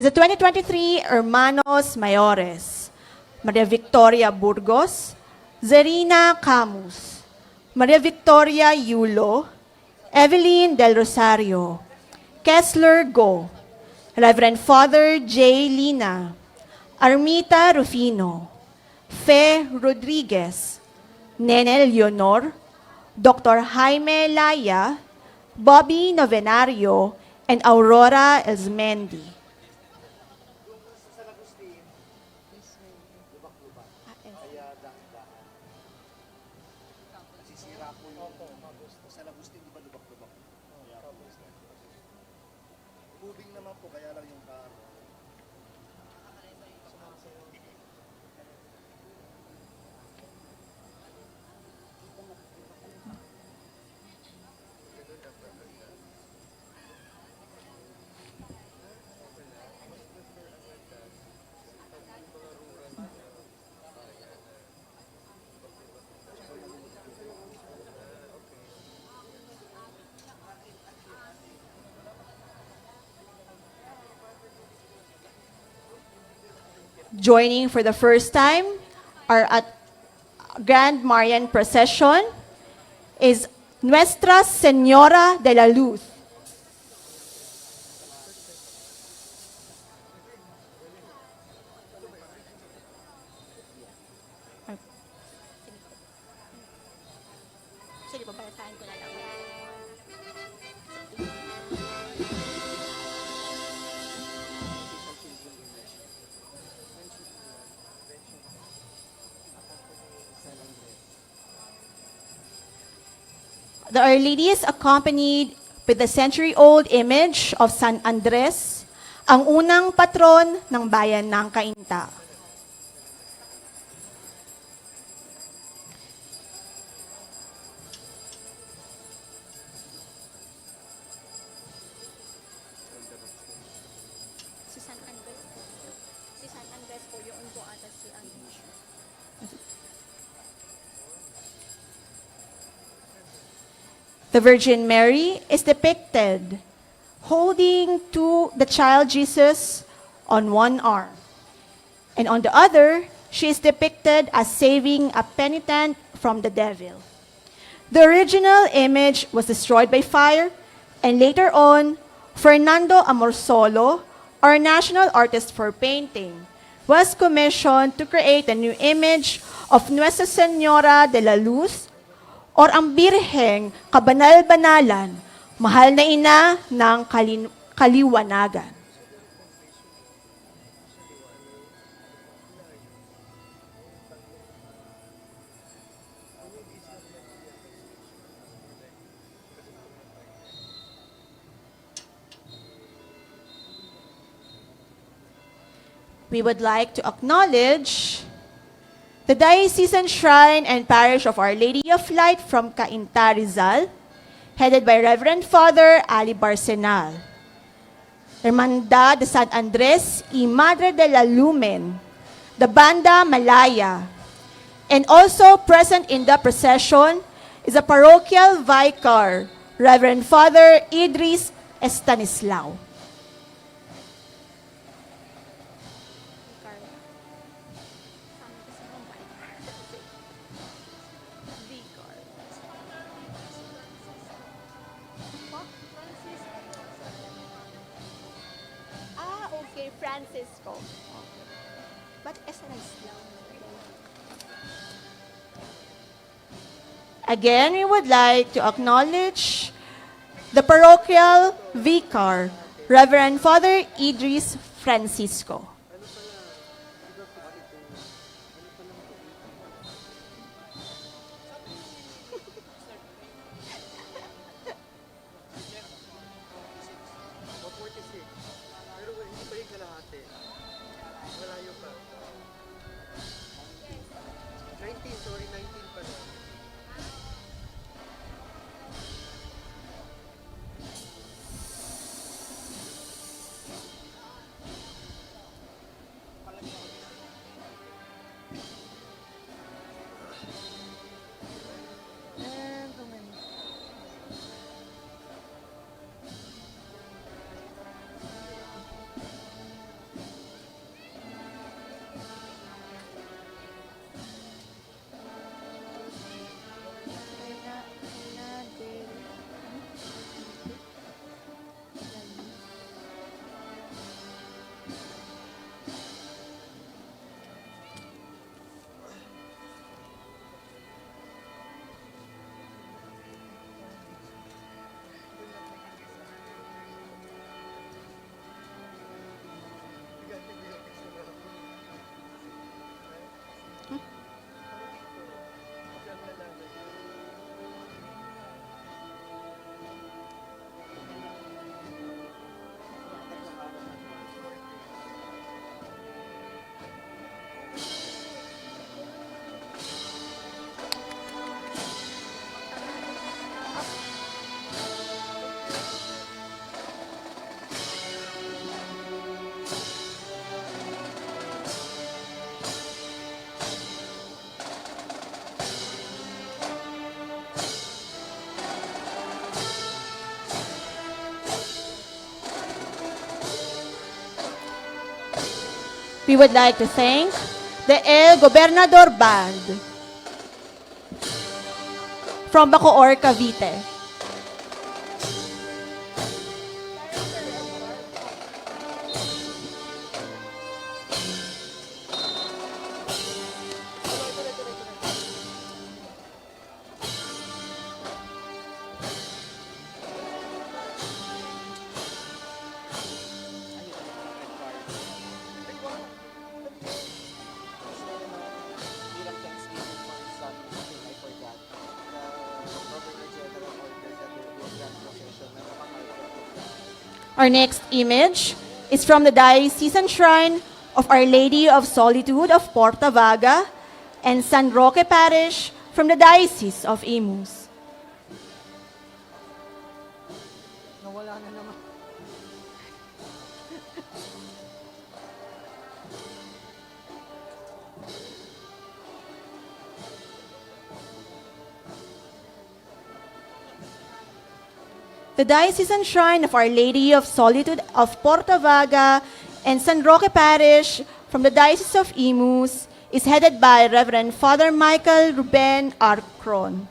The 2023 Hermanos Mayores, Maria Victoria Burgos, Zerina Camus, Maria Victoria Yulo, Evelyn Del Rosario, Kessler Go, Reverend Father J. Lina, Armita Rufino, Fe Rodriguez, Nene Leonor, Dr. Jaime Laya, Bobby Novenario, and Aurora Elsmendi. Joining for the first time are at Grand Marian Procession is Nuestra Señora de la Luz. The Our Lady is accompanied with the century-old image of San Andres, ang unang patron ng bayan ng Cainta. Si San Andres po yung po ata si Andres. The Virgin Mary is depicted holding to the child Jesus on one arm. And on the other, she is depicted as saving a penitent from the devil. The original image was destroyed by fire, and later on, Fernando Amorsolo, our national artist for painting, was commissioned to create a new image of Nuestra Señora de la Luz, or ang Birheng Kabanal-Banalan, mahal na ina ng kaliwanagan. We would like to acknowledge the Diocesan Shrine and Parish of Our Lady of Light from Cainta, Rizal, headed by Reverend Father Ali Barcenal. Hermandad de San Andres y Madre de la Lumen, the Banda Malaya. And also present in the procession is a parochial vicar, Reverend Father Idris Estanislao. Francisco. But Estanislao. Again, we would like to acknowledge the parochial vicar, Reverend Father Idris Francisco. We would like to thank the El Gobernador Band from Bacoor, Cavite. Our next image is from the Diocesan Shrine of Our Lady of Solitude of Porta Vaga and San Roque Parish from the Diocese of Imus. Nawala na naman. The Diocesan Shrine of Our Lady of Solitude of Porta Vaga and San Roque Parish from the Diocese of Imus is headed by Reverend Father Michael Ruben Arcron.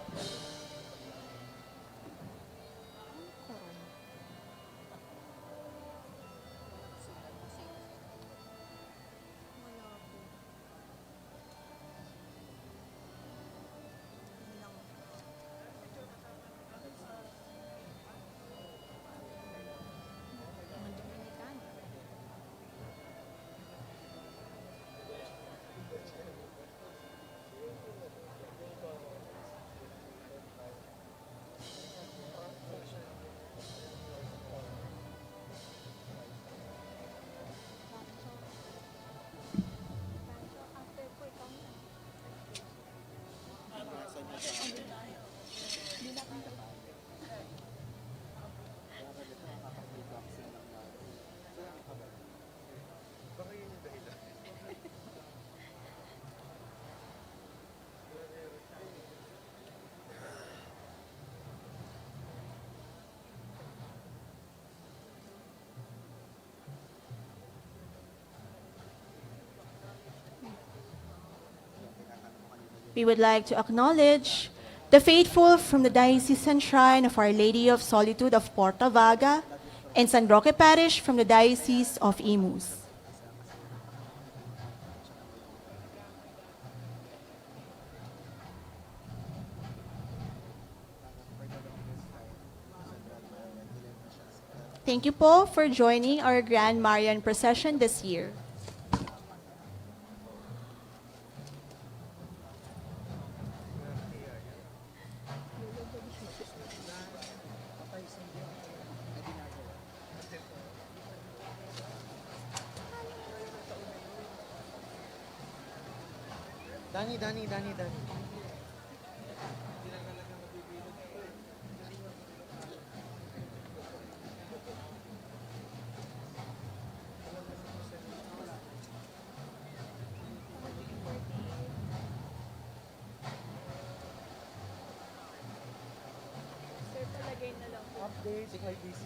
We would like to acknowledge the faithful from the Diocesan Shrine of Our Lady of Solitude of Porta Vaga and San Roque Parish from the Diocese of Imus. Thank you po for joining our Grand Marian Procession this year. Dani. Sir, palagay na lang po. Update, si IBC.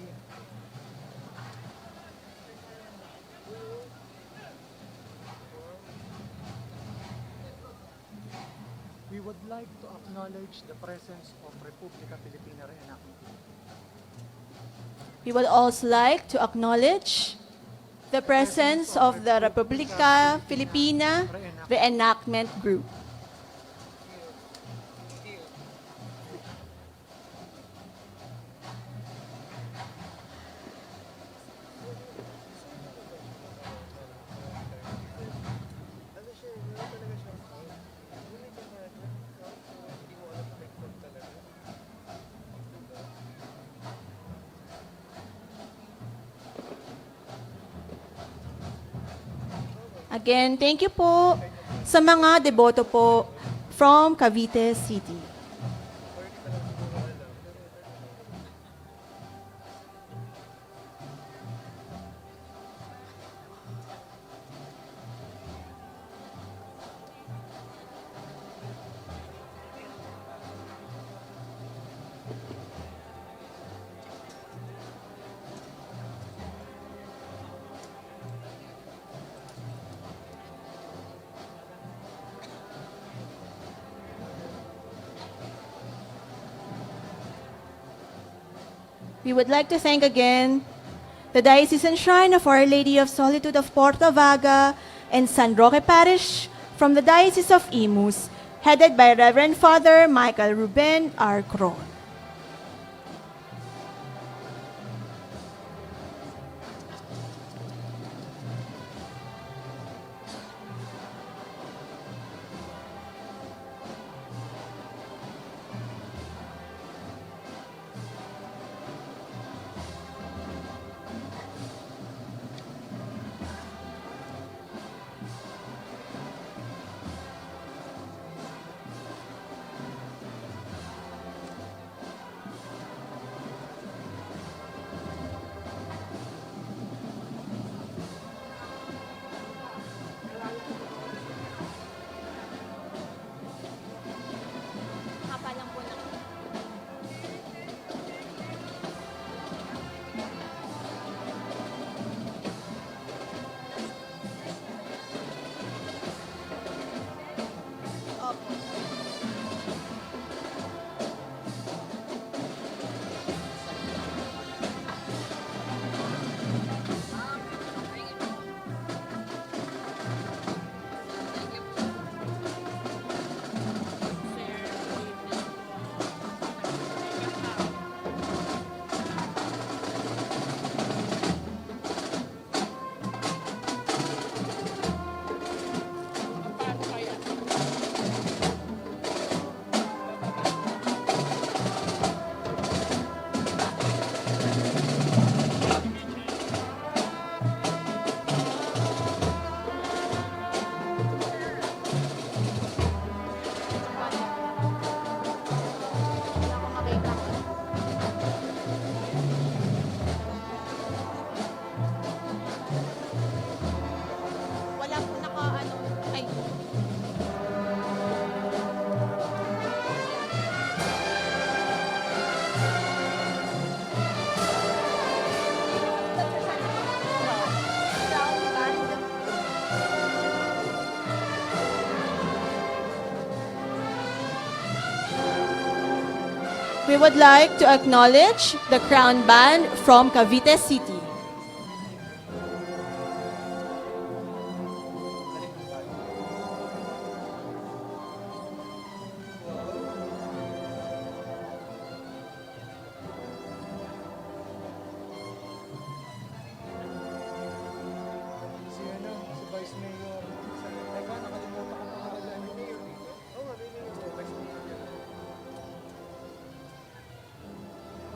We would like to acknowledge the presence of Republica Filipina reenactment. We would also like to acknowledge the presence of the Republica Filipina Reenactment Group. Again, thank you po sa mga deboto po from Cavite City. We would like to thank again the Diocesan Shrine of Our Lady of Solitude of Porta Vaga and San Roque Parish from the Diocese of Imus, headed by Reverend Father Michael Ruben R. Cron. Hapa lang po ng... Wala po naka ano... Ay. We would like to acknowledge the Crown Band from Cavite City. Si Vice Mayor. Teka, nakalimutan ko pangalan ni Mayor dito. Oo, Vice Mayor.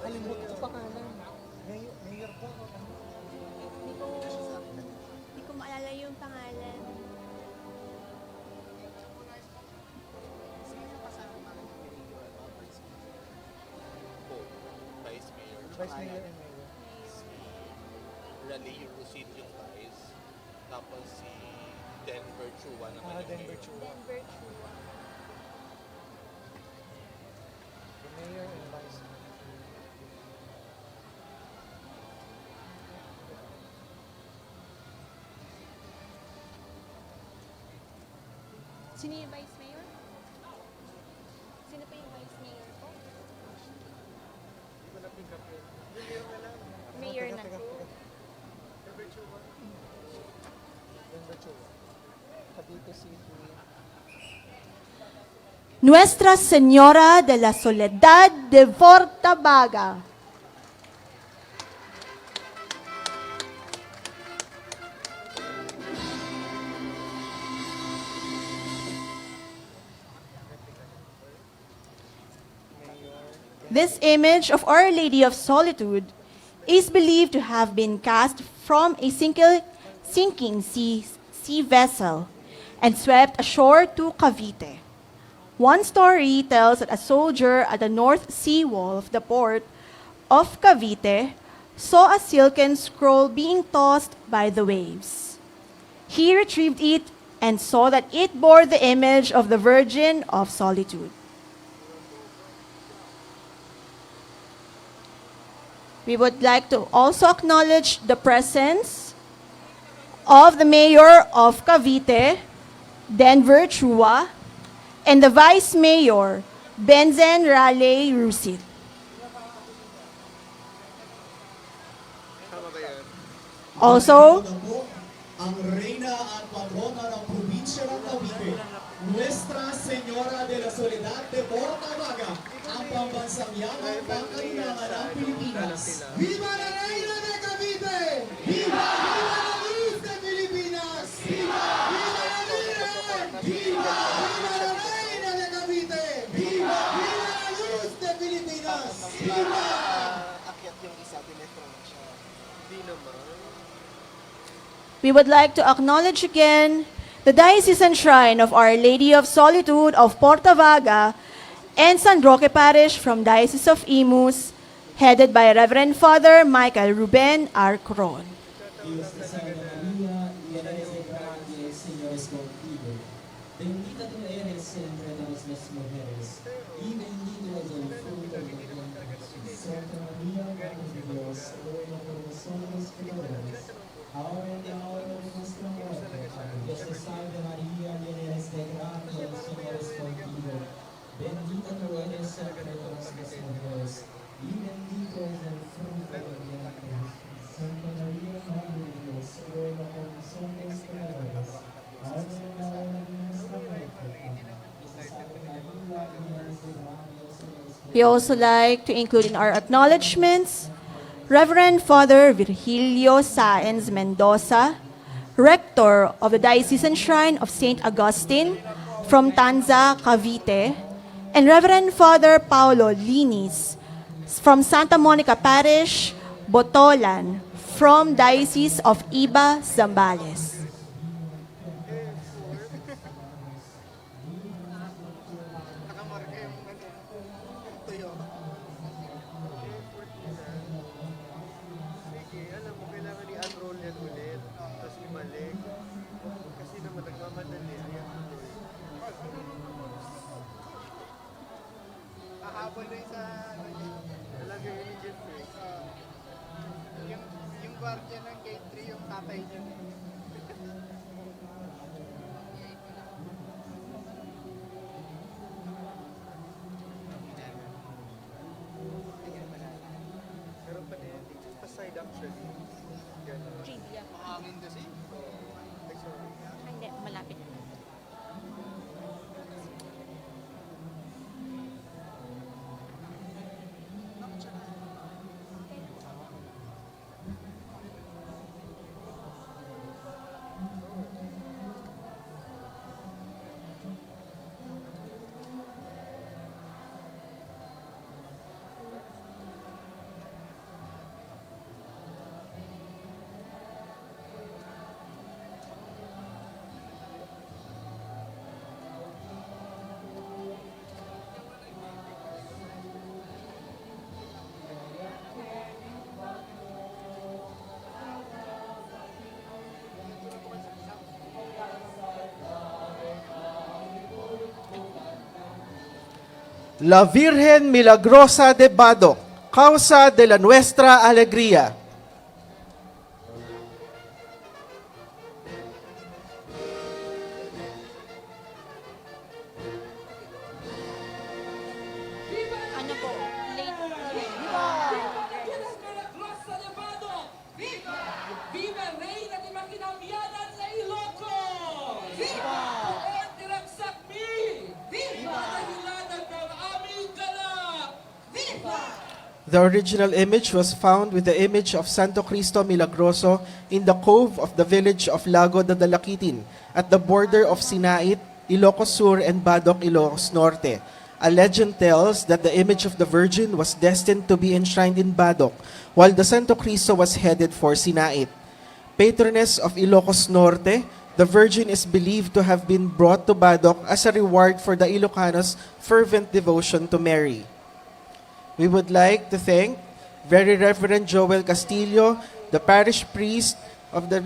Nakalimutan ko pangalan. Mayor po. Hindi ko maalala yung pangalan. Vice Mayor. Vice Mayor and Mayor. Lady Rosit yung vice. Tapos si Denver Chua naman yung Denver mayor. Chua. Denver Chua. The Mayor and Vice Mayor. Sino yung Vice Mayor? Sino pa yung Vice Mayor po? Mayor na po. Denver Chua. Cavite City. Nuestra Señora de la Soledad de Porta Vaga. This image of Our Lady of Solitude is believed to have been cast from a sinking sea vessel and swept ashore to Cavite. One story tells that a soldier at the North Sea wall of the port of Cavite saw a silken scroll being tossed by the waves. He retrieved it and saw that it bore the image of the Virgin of Solitude. We would like to also acknowledge the presence of the Mayor of Cavite, Denver Chua, and the Vice Mayor, Benzen Raleigh Rusit. Also, Ito na po ang Reyna at Patrona ng Probinsya ng Cavite, Nuestra Señora de la Soledad de Portabaga, ang pambansang yamang pangkalinangan ng Pilipinas. Viva la Reina de Cavite! Viva! Viva la Luz de Pilipinas! Viva! Viva la Virgen! Viva! Viva la Reina de Cavite! Viva! Viva la Luz de Pilipinas! Viva! Akyat yung isa, tinetron siya. Hindi naman. we would like to acknowledge again the diocesan shrine of Our Lady of Solitude of Portavaga and San Roque Parish from Diocese of Imus, headed by Reverend Father Michael Ruben R. Cron. Dios te salve María, llena eres de gracia, el Señor es contigo. Bendita tú eres entre todas las mujeres, y bendito es el fruto de tu vientre Jesús. Santa María, Madre de Dios, ruega por nosotros pecadores, ahora y en la hora de nuestra muerte. Amén. Dios te salve María, llena eres de gracia, el Señor es contigo. Bendita tú eres entre todas las mujeres, y bendito es el fruto de tu vientre Jesús. Santa María, Madre de Dios, ruega por nosotros pecadores, ahora y en la hora de nuestra muerte. Amén. Dios te salve María, llena eres de gracia, el Señor es contigo. We also like to include in our acknowledgements Reverend Father Virgilio Saenz Mendoza, Rector of the Diocesan Shrine of St. Augustine from Tanza, Cavite, and Reverend Father Paulo Linis from Santa Monica Parish, Botolan, from Diocese of Iba, Zambales. Nakamarka yung tuyo. Sige, alam mo, kailangan i-unroll yan ulit. Tapos ibalik. Kasi naman nagmamadali. Ayan tuloy. Hahabol na yung sa talaga yun ni Jeffrey. Yung guardian ng gate 3, yung tatay niya. Meron pa na yan. Pa side actually. Ganun. Trivia. Mahangin kasi. Ay, sorry. Hindi, malapit. La Virgen Milagrosa de Badoc, causa de la nuestra alegría. Ano po? Late. Rosa de Badoc! Viva! Viva Reina de Maquinamianan sa Ilocos! Viva! Poon tiragsak mi! Viva! Dahilanan ng aming ganap! Viva! The original image was found with the image of Santo Cristo Milagroso in the cove of the village of Lago de Dalakitin at the border of Sinait, Ilocos Sur, and Badoc, Ilocos Norte. A legend tells that the image of the Virgin was destined to be enshrined in Badoc, while the Santo Cristo was headed for Sinait. Patroness of Ilocos Norte, the Virgin is believed to have been brought to Badoc as a reward for the Ilocanos' fervent devotion to Mary. We would like to thank Very Reverend Joel Castillo, the parish priest of the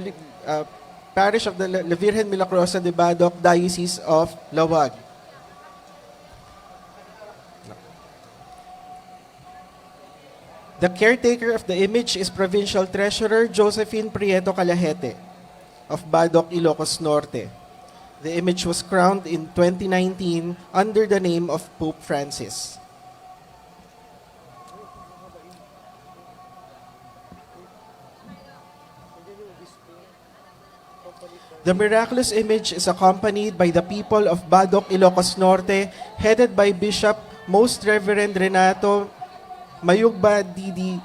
parish of the La Virgen Milagrosa de Badoc, Diocese of Lawag. The caretaker of the image is Provincial Treasurer Josephine Prieto Calajete of Badoc, Ilocos Norte. The image was crowned in 2019 under the name of Pope Francis. The miraculous image is accompanied by the people of Badoc, Ilocos Norte, headed by Bishop Most Reverend Renato Mayugba Didi,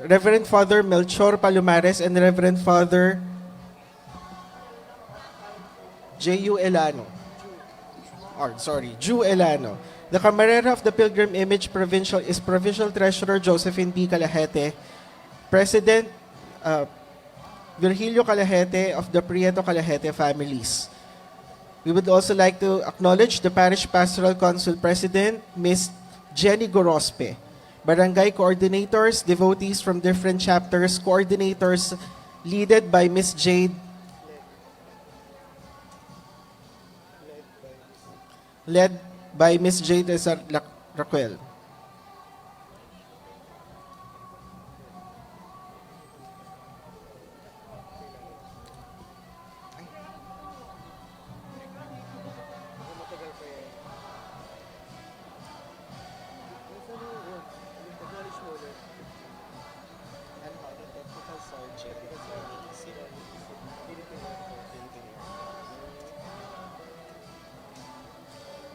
Reverend Father Melchor Palomares, and Reverend Father J.U. Elano. Ju Elano. The Camarera of the Pilgrim Image Provincial is Provincial Treasurer Josephine P. Calajete, President Virgilio Calajete of the Prieto Calajete families. We would also like to acknowledge the Parish Pastoral Council President, Ms. Jenny Gorospe, Barangay Coordinators, devotees from different chapters, coordinators led by Ms. Jade, led by Ms. Jade Raquel.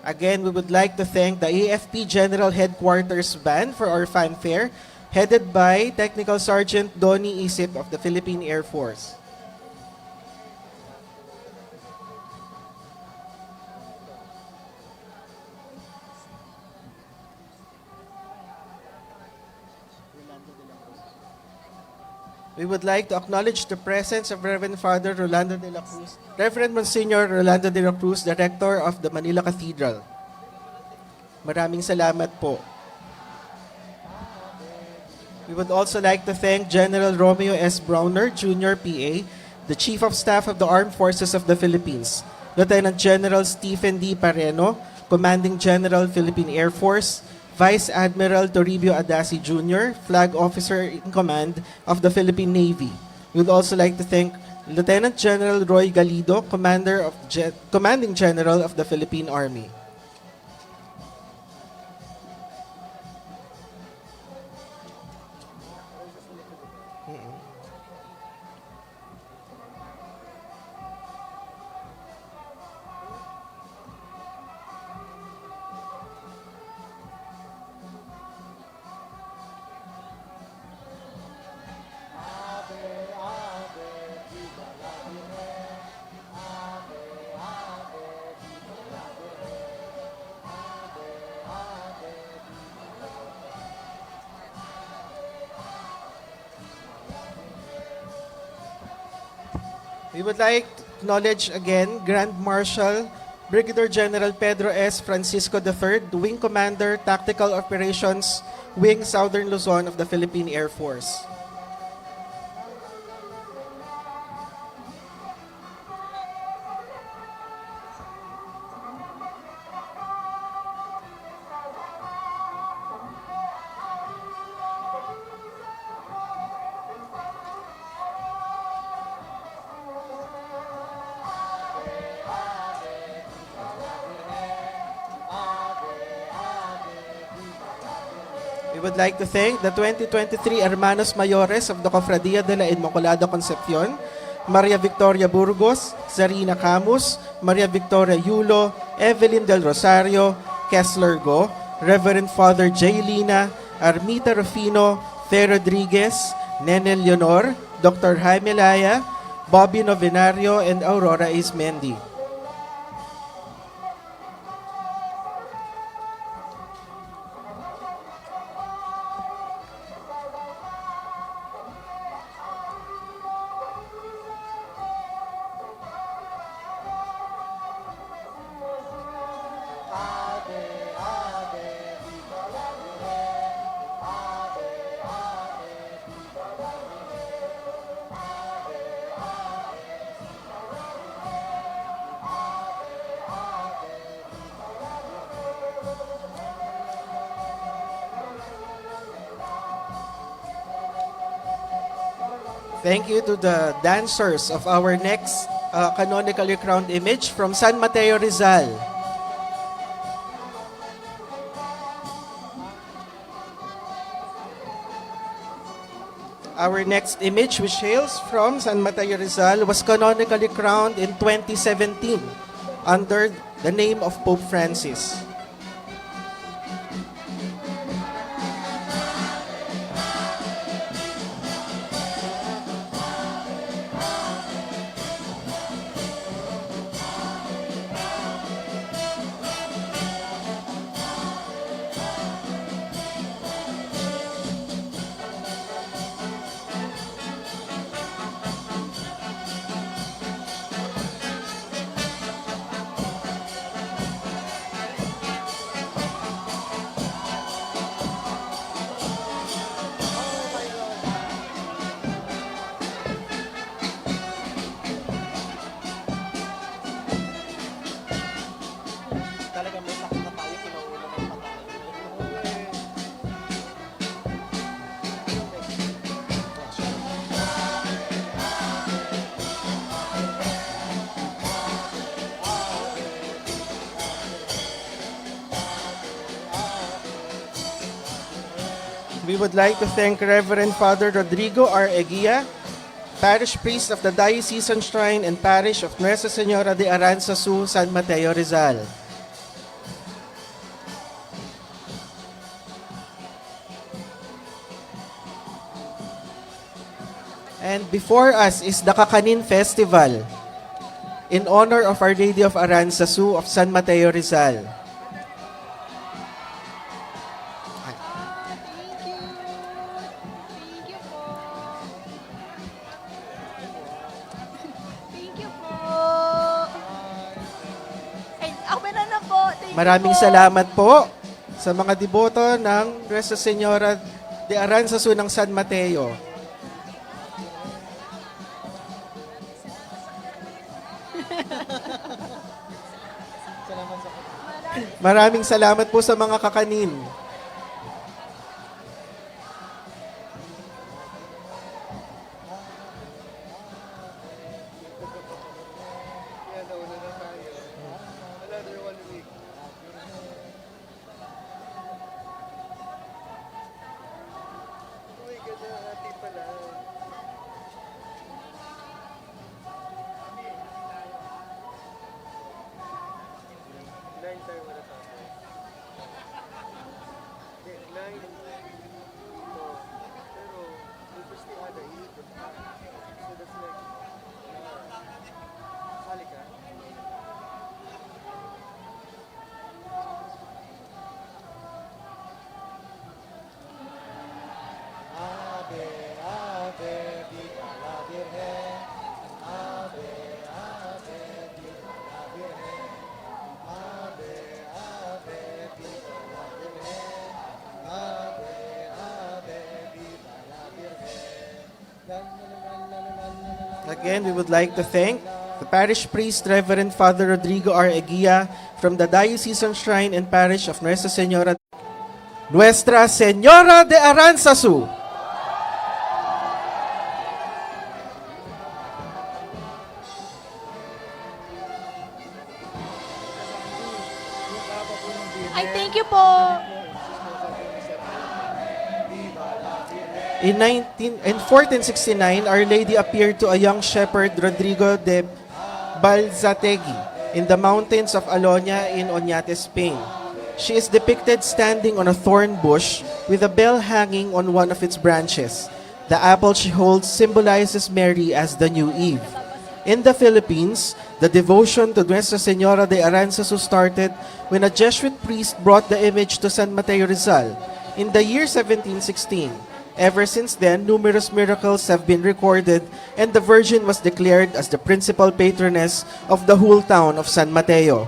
Again, we would like to thank the AFP General Headquarters Band for our fanfare, headed by Technical Sergeant Donnie Isip of the Philippine Air Force. We would like to acknowledge the presence of Reverend Father Rolando de la Cruz, Reverend Monsignor Rolando de la Cruz, Director of the Manila Cathedral. Maraming salamat po. We would also like to thank General Romeo S. Browner, Jr., PA, the Chief of Staff of the Armed Forces of the Philippines, Lieutenant General Stephen D. Pareno, Commanding General, Philippine Air Force, Vice Admiral Toribio Adasi Jr., Flag Officer in Command of the Philippine Navy. We would also like to thank Lieutenant General Roy Galido, Commanding General of the Philippine Army. We would like to acknowledge again Grand Marshal Brigadier General Pedro S. Francisco III, Wing Commander, Tactical Operations, Wing Southern Luzon of the Philippine Air Force. We would like to thank the 2023 Hermanos Mayores of the Cofradia de la Immaculate Conception, Maria Victoria Burgos, Zarina Camus, Maria Victoria Yulo, Evelyn Del Rosario, Kessler Go, Reverend Father J. Lina, Armita Rufino, Fe Rodriguez, Nene Leonor, Dr. Jaime Laya, Bobby Novenario, and Aurora Ismendi. Thank you to the dancers of our next canonically crowned image from San Mateo, Rizal. Our next image, which hails from San Mateo Rizal, was canonically crowned in 2017 under the name of Pope Francis. Talaga may sakit na tayo, kinaulo ng patay. We would like to thank Reverend Father Rodrigo R. Eguia, Parish Priest of the Diocesan Shrine and Parish of Nuestra Señora de Aranzazu, San Mateo Rizal. And before us is the Kakanin Festival in honor of Our Lady of Aranzazu of San Mateo Rizal. Thank you. Thank you po. Thank you po. Ay, ako meron na po. Thank Maraming you po. salamat po sa mga deboto ng Nuestra Señora de Aranzazu ng San Mateo. Maraming salamat po sa mga kakanin. Yan, nauna na tayo. Another 1 week. Uy, ganda ate pala. Nine tayo wala tayo. Okay, 9. Ito. Pero, yung first ni Ada, iikot pa. So that's like, sali ka. Ave, ave, viva la Virgen. Ave, ave, viva la Virgen. Ave, ave, viva la Virgen. Ave, ave, viva la Virgen. Again, we would like to thank the Parish Priest, Reverend Father Rodrigo R. Eguia from the Diocesan Shrine and Parish of Nuestra Señora de Aranzazu. Ay, thank you po. In 1469, Our Lady appeared to a young shepherd, Rodrigo de Balzategui, in the mountains of Alonia in Oñate, Spain. She is depicted standing on a thorn bush with a bell hanging on one of its branches. The apple she holds symbolizes Mary as the new Eve. In the Philippines, the devotion to Nuestra Señora de Aranzazu started when a Jesuit priest brought the image to San Mateo Rizal in the year 1716. Ever since then, numerous miracles have been recorded and the Virgin was declared as the principal patroness of the whole town of San Mateo.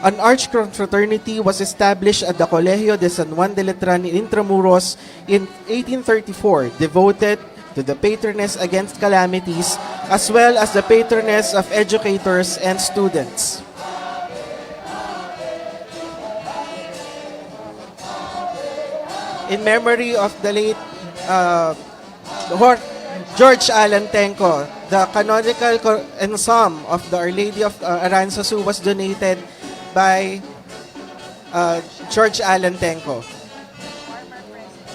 An archconfraternity was established at the Colegio de San Juan de Letran in Intramuros in 1834, devoted to the patroness against calamities as well as the patroness of educators and students. In memory of the late George Allan Tenco, the canonical ensemble of the Our Lady of Aranzazu was donated by George Allan Tenco.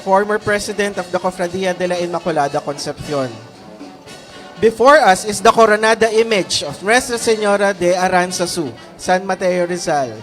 former president of the Cofradia de la Immaculada Concepcion. Before us is the coronada image of Nuestra Señora de Aranzazu, San Mateo Rizal.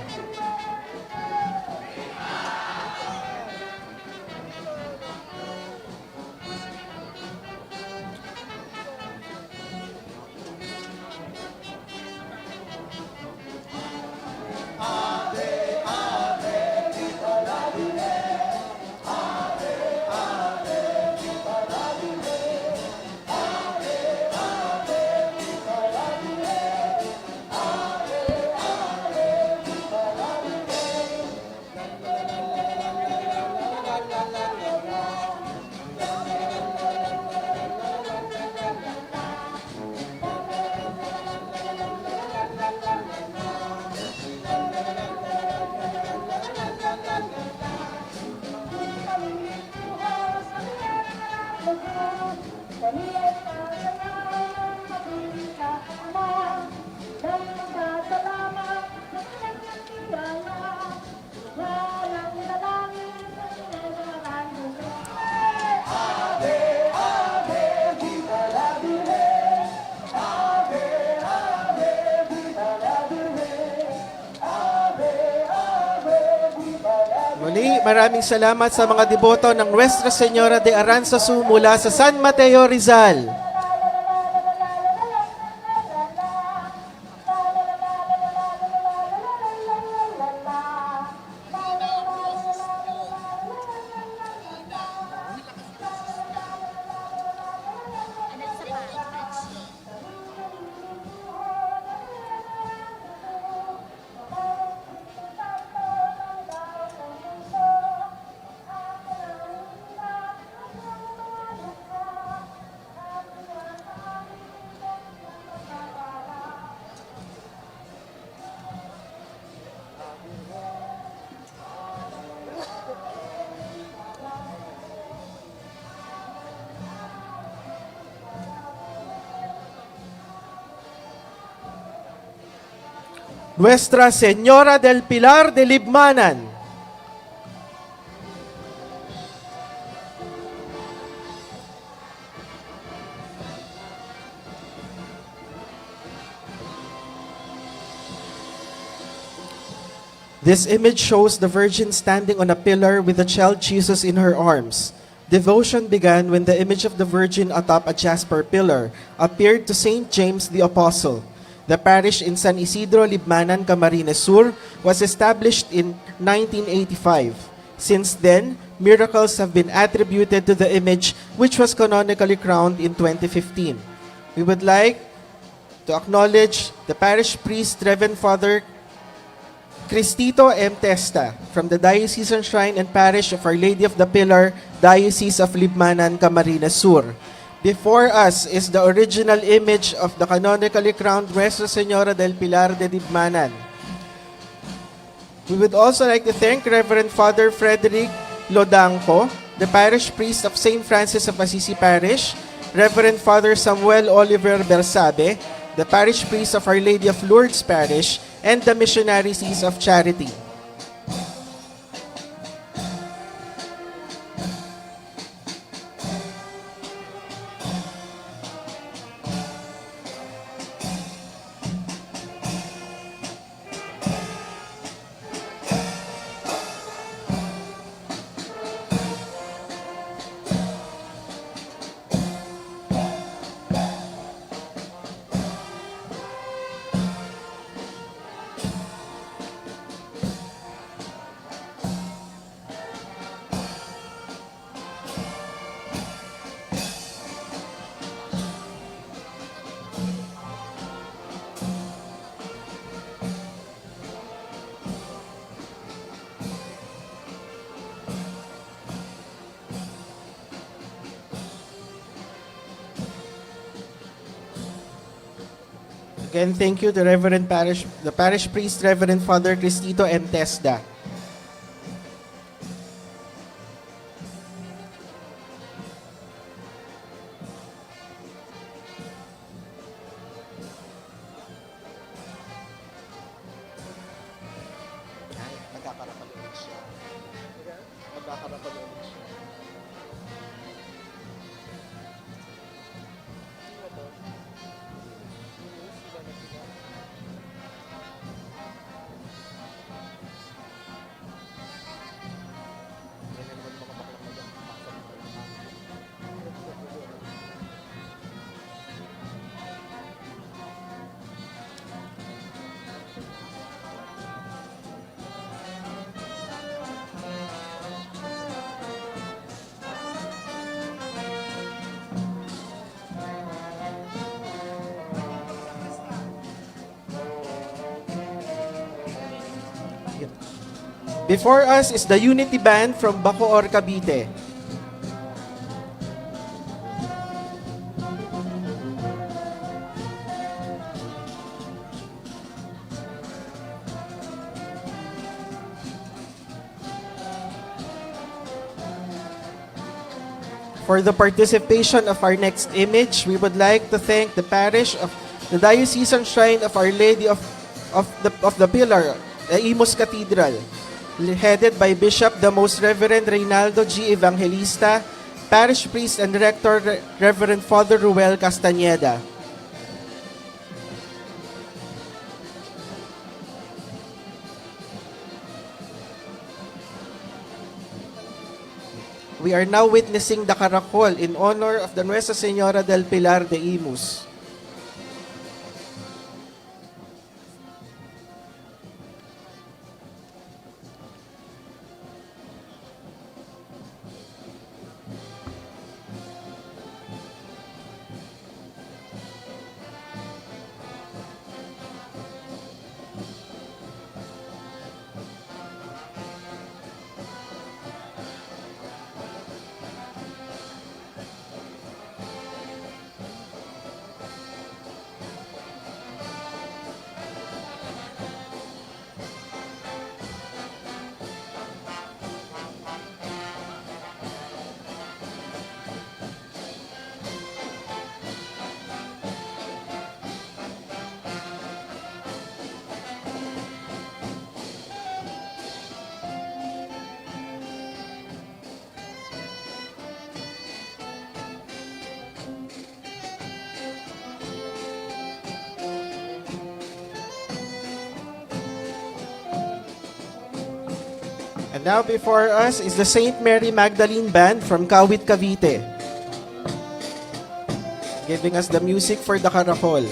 Muli, maraming salamat sa mga deboto ng Nuestra Señora de Aranzazu mula sa San Mateo, Rizal. Nuestra Señora del Pilar de Libmanan. This image shows the Virgin standing on a pillar with the child Jesus in her arms. Devotion began when the image of the Virgin atop a jasper pillar appeared to Saint James the Apostle. The parish in San Isidro, Libmanan, Camarines Sur was established in 1985. Since then, miracles have been attributed to the image which was canonically crowned in 2015. We would like to acknowledge the parish priest, Reverend Father Cristito M. Testa from the Diocesan Shrine and Parish of Our Lady of the Pilar, Diocese of Libmanan, Camarines Sur. Before us is the original image of the canonically crowned Nuestra Señora del Pilar de Libmanan. We would also like to thank Reverend Father Frederick Lodanco, the parish priest of St. Francis of Assisi Parish, Reverend Father Samuel Oliver Bersabe, the parish priest of Our Lady of Lourdes Parish, and the Missionaries of Charity. Again, thank you to the parish priest, Reverend Father Cristito M. Testa. Magkakarapan ulit siya. Before us is the Unity Band from Bacoor, Cavite. For the participation of our next image, we would like to thank the parish of the Diocesan Shrine of Our Lady of the Pillar, the Imus Cathedral, headed by Bishop the Most Reverend Reynaldo G. Evangelista, Parish Priest and Rector Reverend Father Ruel Castañeda. We are now witnessing the Caracol in honor of the Nuestra Señora del Pilar de Imus. And now before us is the St. Mary Magdalene Band from Kawit, Cavite, giving us the music for the Caracol.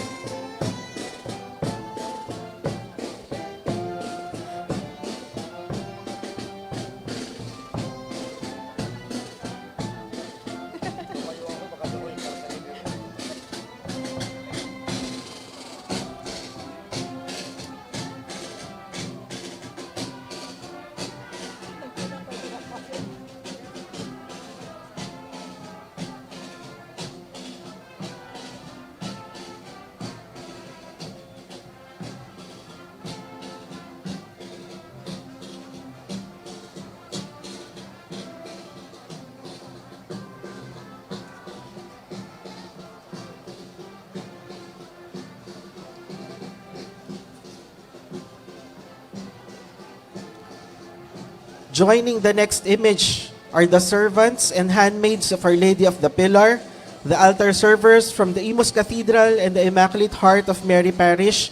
Joining the next image are the servants and handmaids of Our Lady of the Pillar, the altar servers from the Imus Cathedral and the Immaculate Heart of Mary Parish,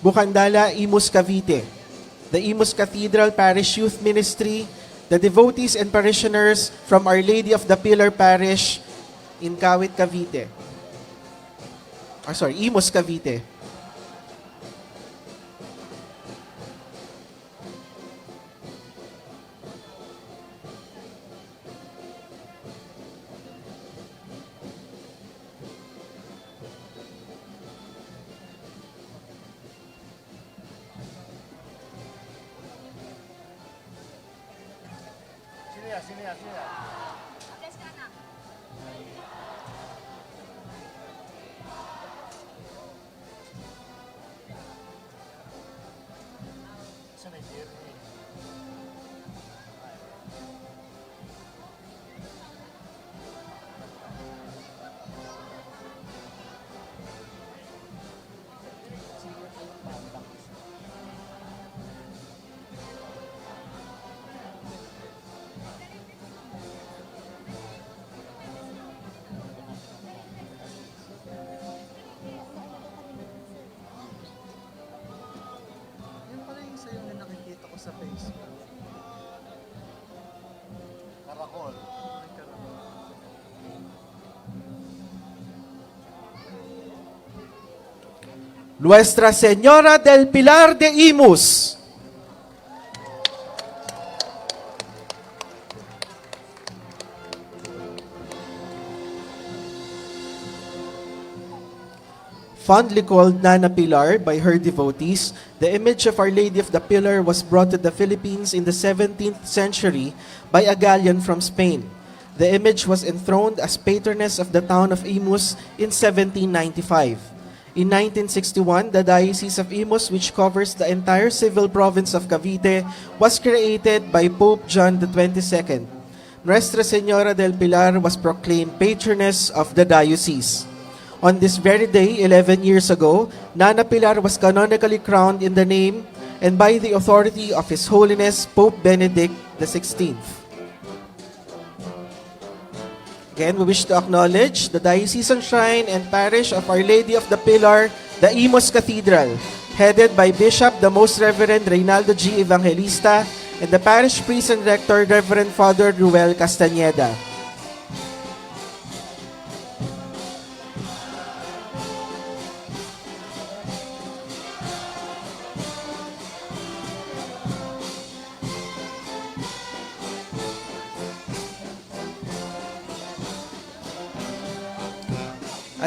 Bukandala, Imus, Cavite, the Imus Cathedral Parish Youth Ministry, the devotees and parishioners from Our Lady of the Pillar Parish in Kawit, Cavite. Imus, Cavite. Sino yan? Yan pala yung sayo na nakikita ko sa Facebook. Caracol. Nuestra Señora del Pilar de Imus. Fondly called Nana Pilar by her devotees, the image of Our Lady of the Pillar was brought to the Philippines in the 17th century by a galleon from Spain. The image was enthroned as patroness of the town of Imus in 1795. In 1961, the Diocese of Imus, which covers the entire civil province of Cavite, was created by Pope John the 22nd. Nuestra Señora del Pilar was proclaimed patroness of the diocese. On this very day, 11 years ago, Nana Pilar was canonically crowned in the name and by the authority of His Holiness Pope Benedict XVI. Again, we wish to acknowledge the Diocesan Shrine and Parish of Our Lady of the Pilar, the Imus Cathedral, headed by Bishop the Most Reverend Reynaldo G. Evangelista, and the Parish Priest and Rector, Reverend Father Ruel Castañeda.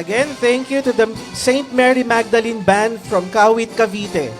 Again, thank you to the St. Mary Magdalene Band from Kawit, Cavite.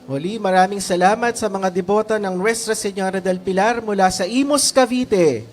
Muli, maraming salamat sa mga debota ng Nuestra Señora del Pilar mula sa Imus, Cavite.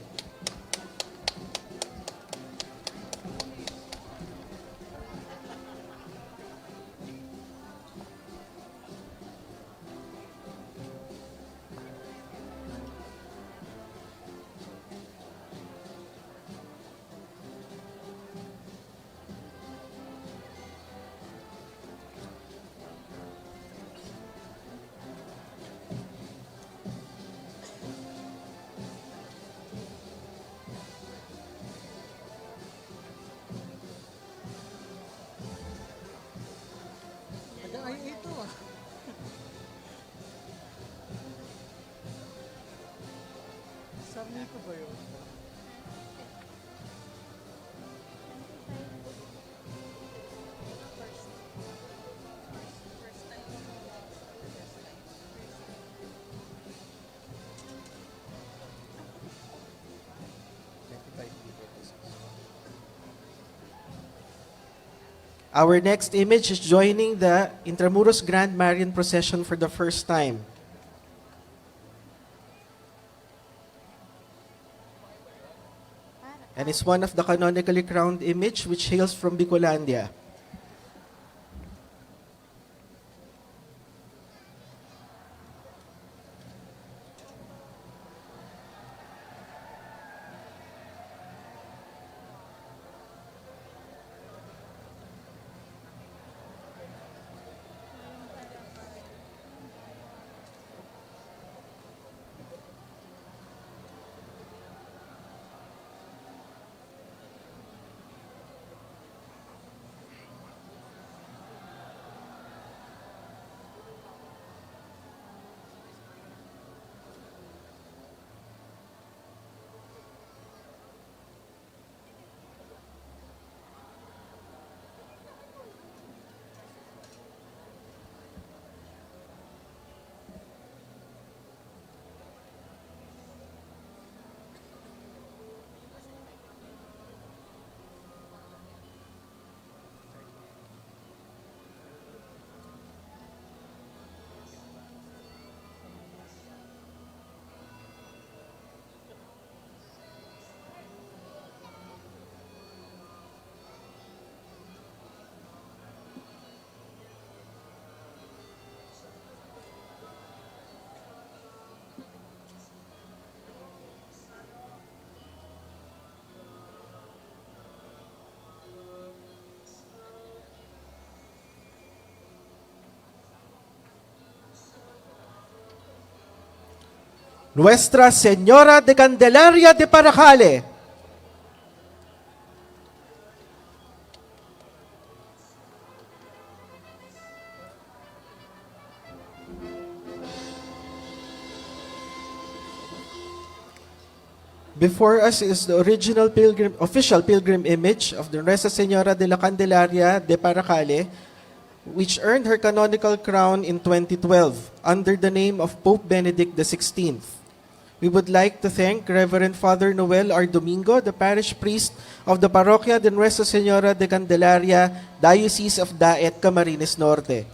Ay, ito ah. Sabi ko ba yun? Our next image is joining the Intramuros Grand Marian Procession for the first time. And it's one of the canonically crowned image which hails from Bicolandia. Nuestra Señora de Candelaria de Paracale. Before us is the original official pilgrim image of the Nuestra Señora de la Candelaria de Paracale, which earned her canonical crown in 2012 under the name of Pope Benedict XVI. We would like to thank Reverend Father Noel R. Domingo, the parish priest of the Parroquia de Nuestra Señora de Candelaria, Diocese of Daet, Camarines Norte.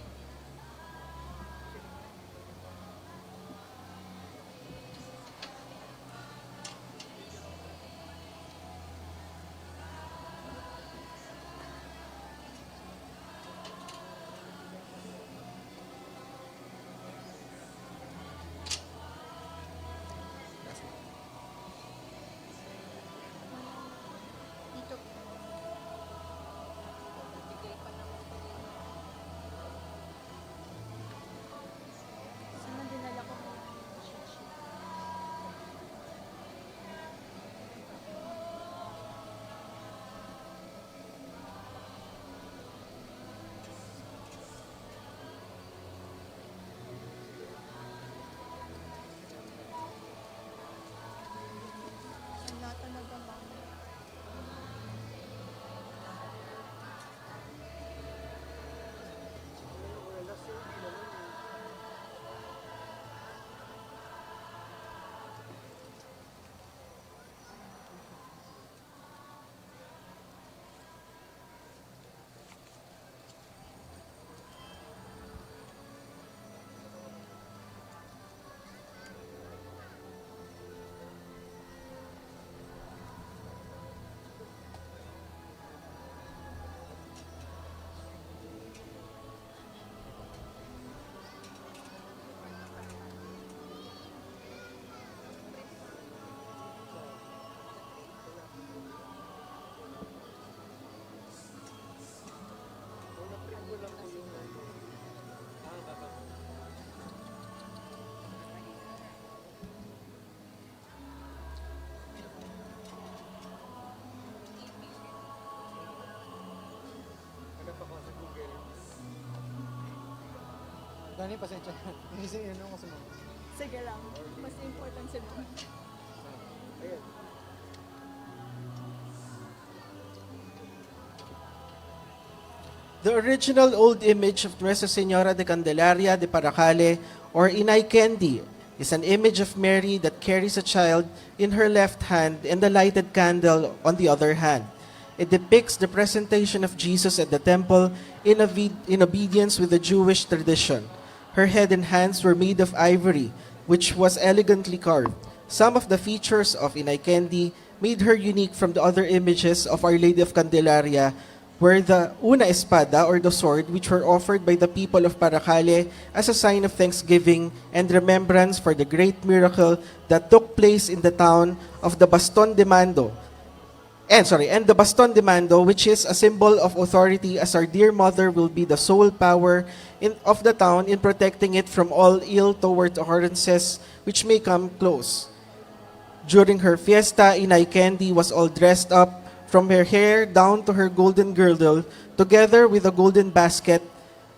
Sana dinala ko ng cheat sheet. Wala talaga, ma'am. Dani, pasensya. Isip yun ako sa mga. Sige lang. Mas important sa doon. Ayan. The original old image of Nuestra Señora de Candelaria de Paracale, or Inay Candy, is an image of Mary that carries a child in her left hand and a lighted candle on the other hand. It depicts the presentation of Jesus at the temple in obedience with the Jewish tradition. Her head and hands were made of ivory, which was elegantly carved. Some of the features of Inay Candy made her unique from the other images of Our Lady of Candelaria, were the una espada or the sword, which were offered by the people of Paracale as a sign of thanksgiving and remembrance for the great miracle that took place in the town of the Baston de Mando. And the Baston de Mando, which is a symbol of authority, as our dear mother will be the sole power of the town in protecting it from all ill toward occurrences which may come close. During her fiesta, Inay Candy was all dressed up from her hair down to her golden girdle, together with a golden basket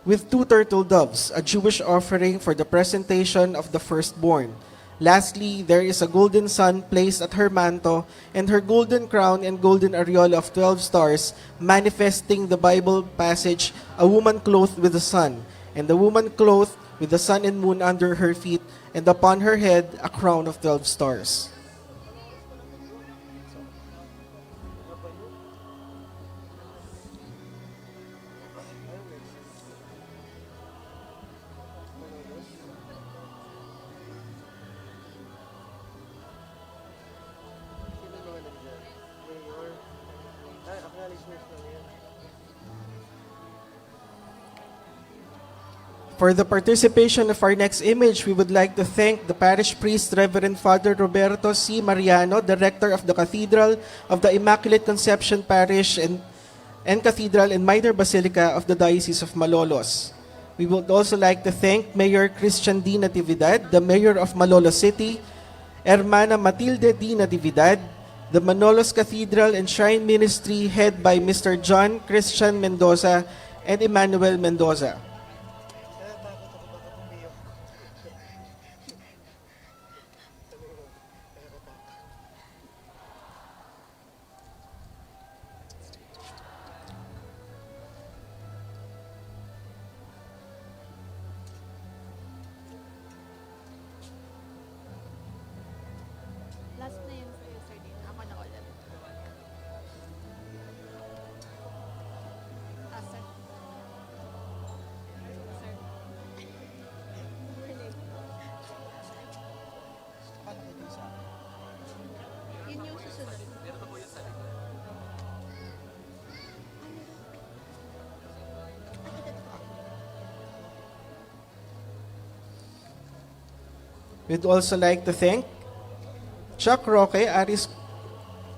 with 2 turtle doves, a Jewish offering for the presentation of the firstborn. Lastly, there is a golden sun placed at her manto, and her golden crown and golden aureole of 12 stars, manifesting the Bible passage, a woman clothed with the sun, and the woman clothed with the sun and moon under her feet, and upon her head a crown of 12 stars. For the participation of our next image, we would like to thank the parish priest, Reverend Father Roberto C. Mariano, Director of the Cathedral of the Immaculate Conception Parish and Cathedral and Minor Basilica of the Diocese of Malolos. We would also like to thank Mayor Christian D. Natividad, the Mayor of Malolos City, Hermana Matilde D. Natividad, the Manolos Cathedral and Shrine Ministry head by Mr. John Christian Mendoza and Emmanuel Mendoza. Natatakot ako baka pumiyak. Last na yun sa'yo, Sir Dean. Ako na ulit. Sir. Sir. Yun yung susunod. We'd also like to thank Chuck Roque, Aris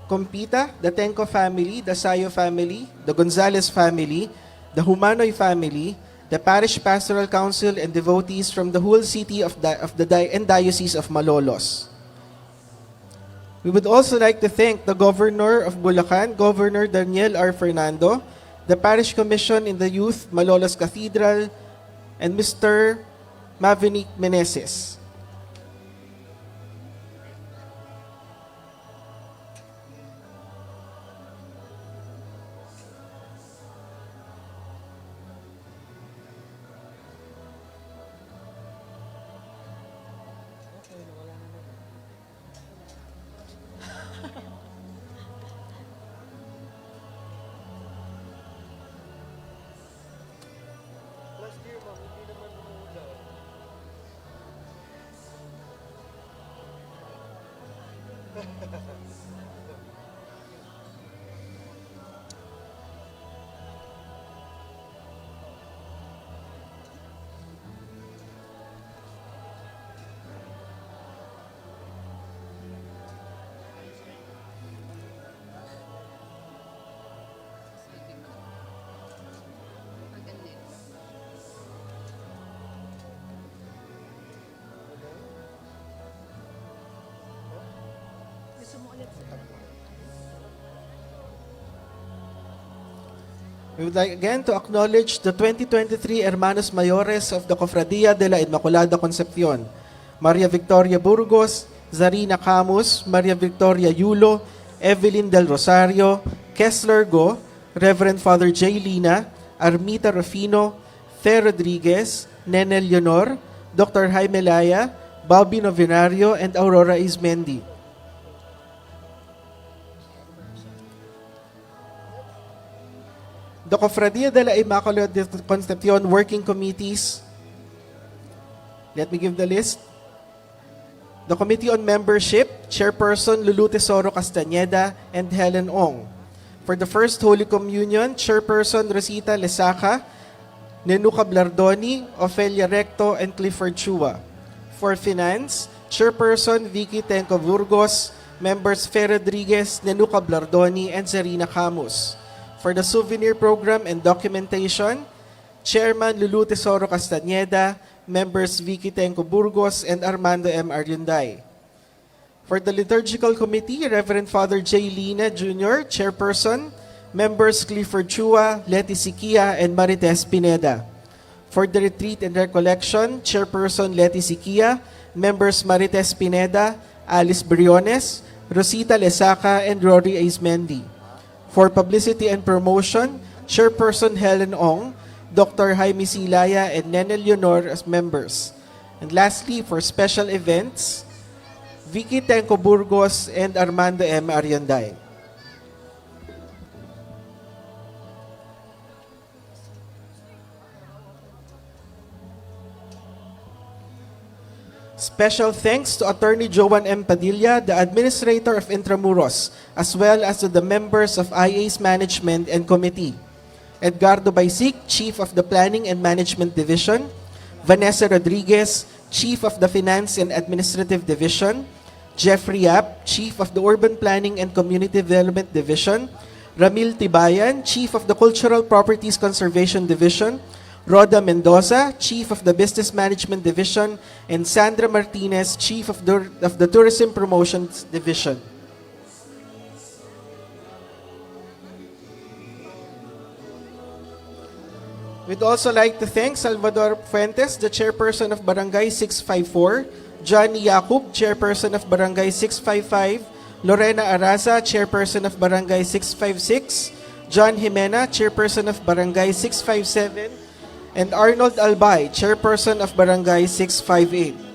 Compita, the Tenco family, the Sayo family, the Gonzalez family, the Humanoy family, the Parish Pastoral Council, and devotees from the whole city and Diocese of Malolos. We would also like to thank the Governor of Bulacan, Governor Daniel R. Fernando, the Parish Commission in the Youth, Malolos Cathedral, and Mr. Mavinic Meneses. Last year, ma'am, hindi naman umuulan. Gusto mo ulit, Sir. We would like again to acknowledge the 2023 Hermanos Mayores of the Cofradia de la Immaculada Concepcion, Maria Victoria Burgos, Zarina Camus, Maria Victoria Yulo, Evelyn Del Rosario, Kessler Go, Reverend Father J. Lina, Armita Rufino, Fe Rodriguez, Nene Leonor, Dr. Jaime Laya, Bobby Novinario, and Aurora Ismendi. The Cofradia de la Immaculate Concepcion Working Committees. Let me give the list. The Committee on Membership, Chairperson Lulu Tesoro Castañeda and Helen Ong. For the First Holy Communion, Chairperson Rosita Lesaca, Nenuca Blardoni, Ofelia Recto, and Clifford Chua. For Finance, Chairperson Vicky Tenco Burgos, Members Fe Rodriguez, Nenuca Blardoni, and Zarina Camus. For the Souvenir Program and Documentation, Chairman Lulu Tesoro Castañeda, Members Vicky Tenco Burgos, and Armando M. Ariunday. For the Liturgical Committee, Reverend Father J. Lina Jr., Chairperson, Members Clifford Chua, Leti Siquia, and Marites Pineda. For the Retreat and Recollection, Chairperson Leti Siquia, Members Marites Pineda, Alice Briones, Rosita Lesaca, and Rory Aismendi. For Publicity and Promotion, Chairperson Helen Ong, Dr. Jaime Silaya, and Nene Leonor as members. And lastly, for special events, Vicky Tenco Burgos and Armando M. Arianday. Special thanks to Attorney Joan M. Padilla, the Administrator of Intramuros, as well as to the members of IA's Management and Committee. Edgardo Baisic, Chief of the Planning and Management Division. Vanessa Rodriguez, Chief of the Finance and Administrative Division. Jeffrey Yap, Chief of the Urban Planning and Community Development Division. Ramil Tibayan, Chief of the Cultural Properties Conservation Division. Roda Mendoza, Chief of the Business Management Division, and Sandra Martinez, Chief of the Tourism Promotions Division. We'd also like to thank Salvador Fuentes, the Chairperson of Barangay 654, Johnny Yakub, Chairperson of Barangay 655, Lorena Araza, Chairperson of Barangay 656, John Jimena, Chairperson of Barangay 657, and Arnold Albay, Chairperson of Barangay 658.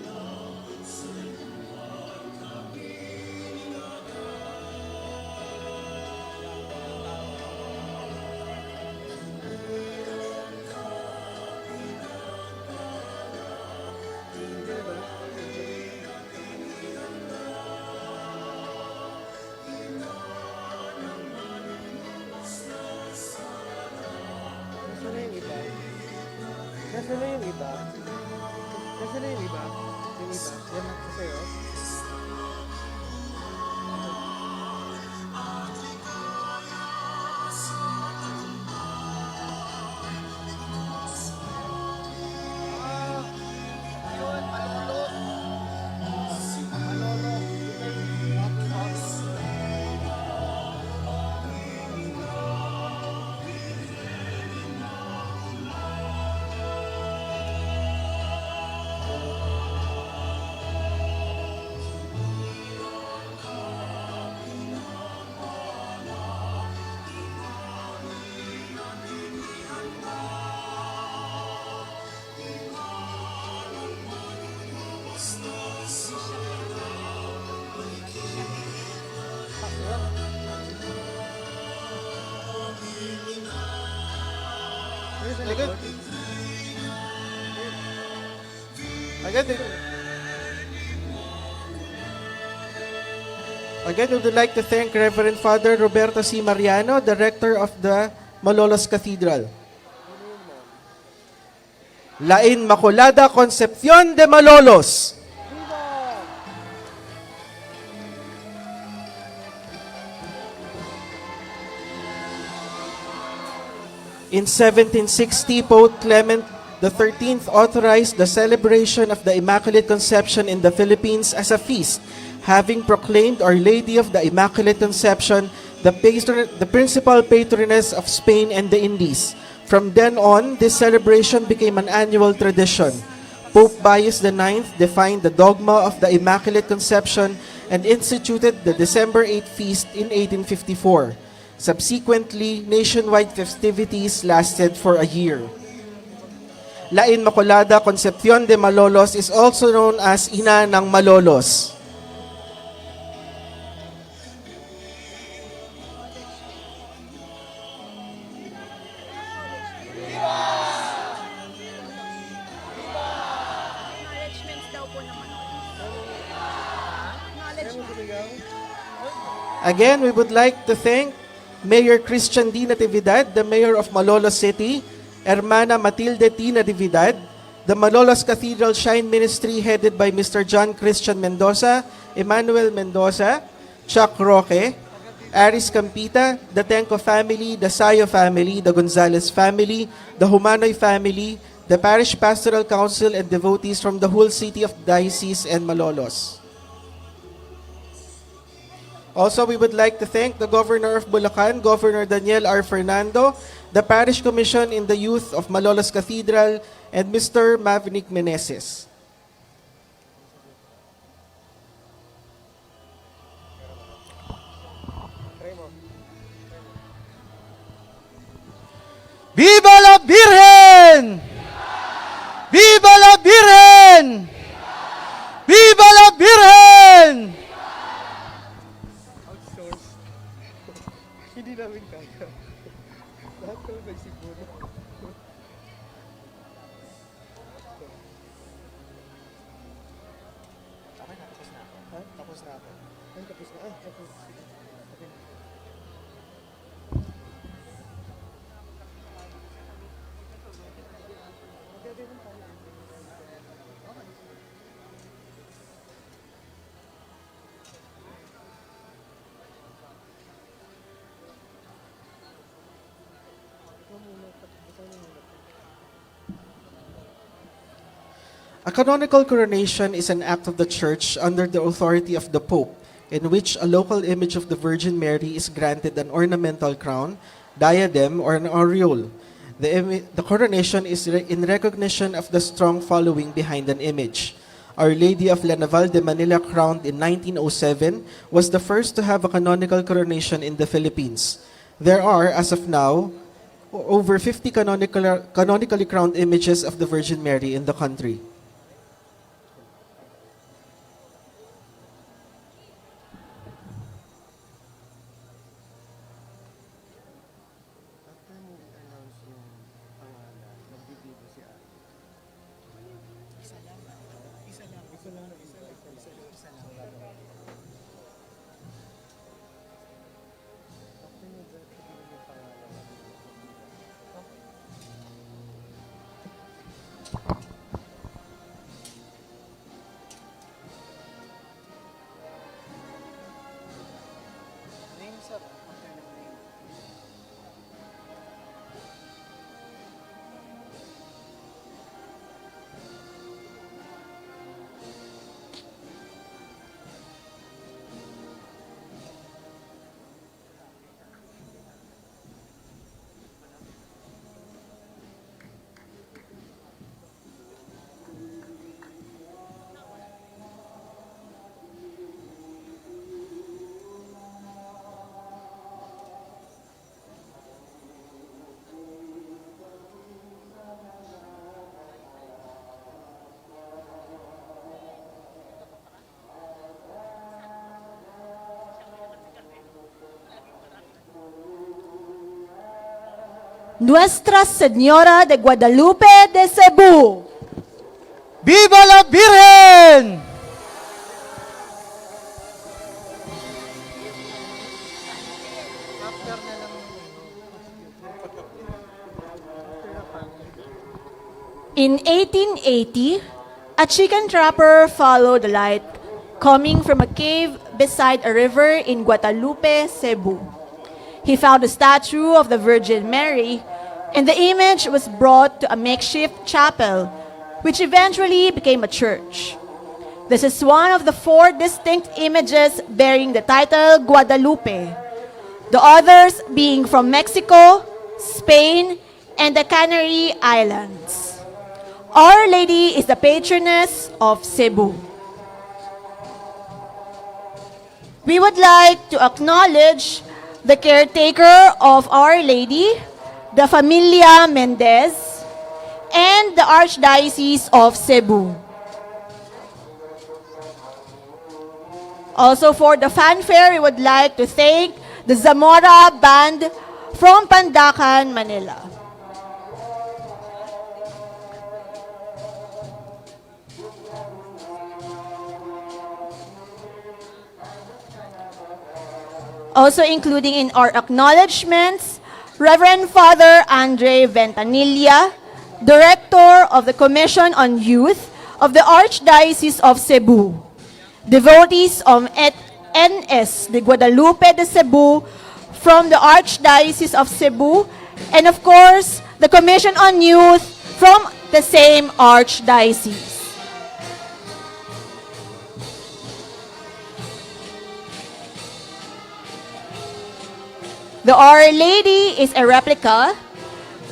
Nasaan na yung iba? Nasaan na yung iba? Nasaan na yung iba? Yung iba? Yan lang sa sa'yo? Again, we would like to thank Reverend Father Roberto C. Mariano, Director of the Malolos Cathedral. La Inmaculada Concepción de Malolos. In 1760, Pope Clement XIII authorized the celebration of the Immaculate Conception in the Philippines as a feast, having proclaimed Our Lady of the Immaculate Conception the principal patroness of Spain and the Indies. From then on, this celebration became an annual tradition. Pope Pius IX defined the dogma of the Immaculate Conception and instituted the December 8 feast in 1854. Subsequently, nationwide festivities lasted for a year. La Inmaculada Concepción de Malolos is also known as Ina ng Malolos. Acknowledgments daw po naman. Again, we would like to thank Mayor Christian D. Natividad, the Mayor of Malolos City, Hermana Matilde T. Natividad, the Malolos Cathedral Shrine Ministry headed by Mr. John Christian Mendoza, Emmanuel Mendoza, Chuck Roque, Aris Campita, the Tenco family, the Sayo family, the Gonzalez family, the Humanoy family, the Parish Pastoral Council, and devotees from the whole city of Diocese and Malolos. Also, we would like to thank the Governor of Bulacan, Governor Daniel R. Fernando, the Parish Commission in the Youth of Malolos Cathedral, and Mr. Maverick Meneses. Viva la Virgen! Viva la Virgen! Viva la Virgen! Outsource. Hindi namin kaya. Lahat kami may siguro. Tapos na ako. Ha? Tapos na ako. Ay, tapos na. Ay, tapos. Sige. Okay. A canonical coronation is an act of the Church under the authority of the Pope, in which a local image of the Virgin Mary is granted an ornamental crown, diadem, or an aureole. The coronation is in recognition of the strong following behind an image. Our Lady of La Naval de Manila, crowned in 1907, was the first to have a canonical coronation in the Philippines. There are, as of now, over 50 canonically crowned images of the Virgin Mary in the country. After mo i-announce yung pangalan, magbibido si Ate. Isa lang. After mo sabihin yung pangalan, name, sir. After ng name. Nuestra Señora de Guadalupe de Cebu. Viva la Virgen! After na lang In 1880, a chicken trapper followed the light coming from a cave beside a river in Guadalupe, Cebu. He found a statue of the Virgin Mary, and the image was brought to a makeshift chapel, which eventually became a church. This is one of the 4 distinct images bearing the title Guadalupe, the others being from Mexico, Spain, and the Canary Islands. Our Lady is the patroness of Cebu. We would like to acknowledge the caretaker of Our Lady, the Familia Mendez, and the Archdiocese of Cebu. Also for the fanfare, we would like to thank the Zamora Band from Pandacan, Manila. Also including in our acknowledgements, Reverend Father Andre Ventanilla, Director of the Commission on Youth of the Archdiocese of Cebu, devotees of NS de Guadalupe de Cebu from the Archdiocese of Cebu, and of course, the Commission on Youth from the same Archdiocese. The Our Lady is a replica,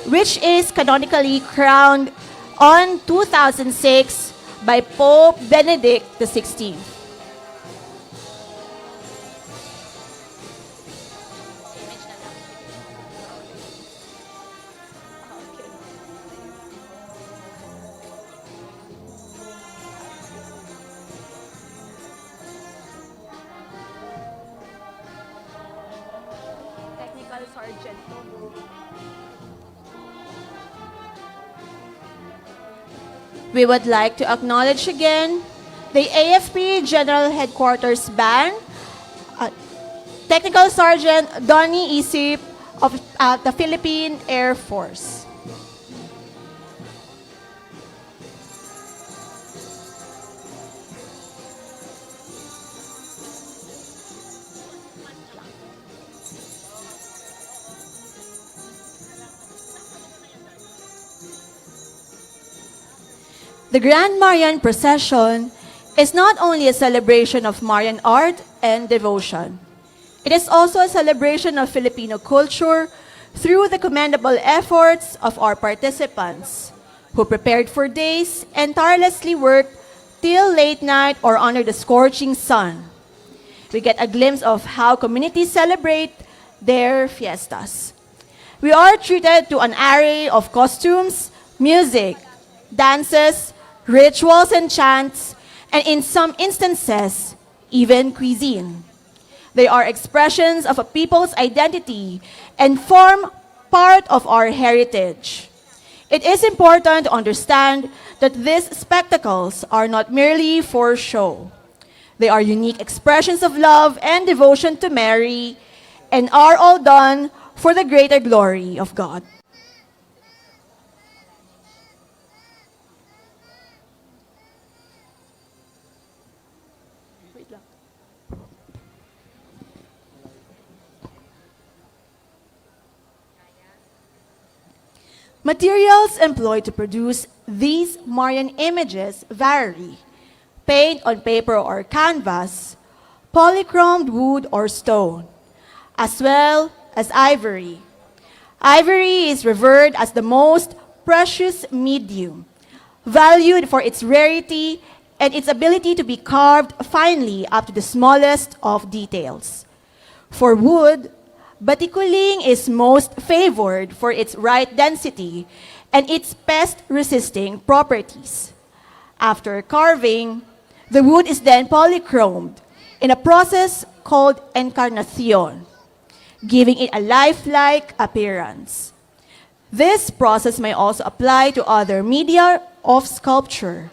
which is canonically crowned on 2006 by Pope Benedict XVI. Technical Sergeant. We would like to acknowledge again the AFP General Headquarters Band, Technical Sergeant Donnie Isip of the Philippine Air Force. The Grand Marian Procession is not only a celebration of Marian art and devotion, it is also a celebration of Filipino culture through the commendable efforts of our participants, who prepared for days and tirelessly worked till late night or under the scorching sun. We get a glimpse of how communities celebrate their fiestas. We are treated to an array of costumes, music, dances, rituals and chants, and in some instances, even cuisine. They are expressions of a people's identity and form part of our heritage. It is important to understand that these spectacles are not merely for show. They are unique expressions of love and devotion to Mary and are all done for the greater glory of God. Materials employed to produce these Marian images vary: paint on paper or canvas, polychromed wood or stone, as well as ivory. Ivory is revered as the most precious medium, valued for its rarity and its ability to be carved finely up to the smallest of details. For wood, baticuling is most favored for its right density and its pest-resisting properties. After carving, the wood is then polychromed in a process called encarnacion, giving it a lifelike appearance. This process may also apply to other media of sculpture.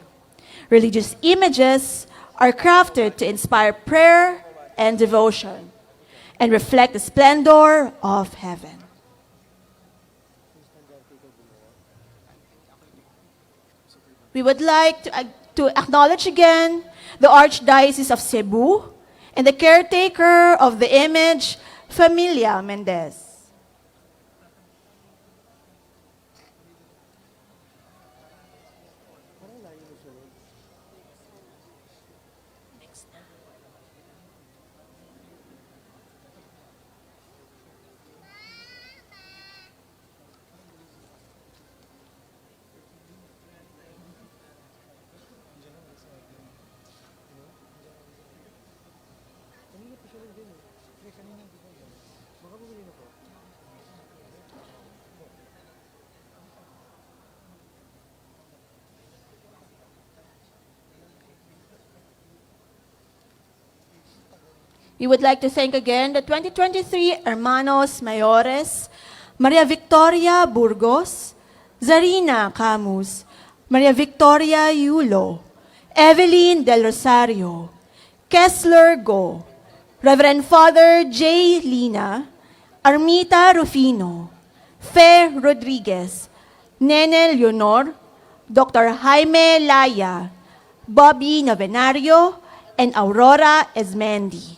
Religious images are crafted to inspire prayer and devotion and reflect the splendor of heaven. We would like to acknowledge again the Archdiocese of Cebu and the caretaker of the image, Familia Mendez. We would like to thank again the 2023 Hermanos Mayores, Maria Victoria Burgos, Zarina Camus, Maria Victoria Yulo, Evelyn Del Rosario, Kessler Go, Reverend Father J. Lina, Armita Rufino, Fe Rodriguez, Nene Leonor, Dr. Jaime Laya, Bobby Novenario, and Aurora Esmendi.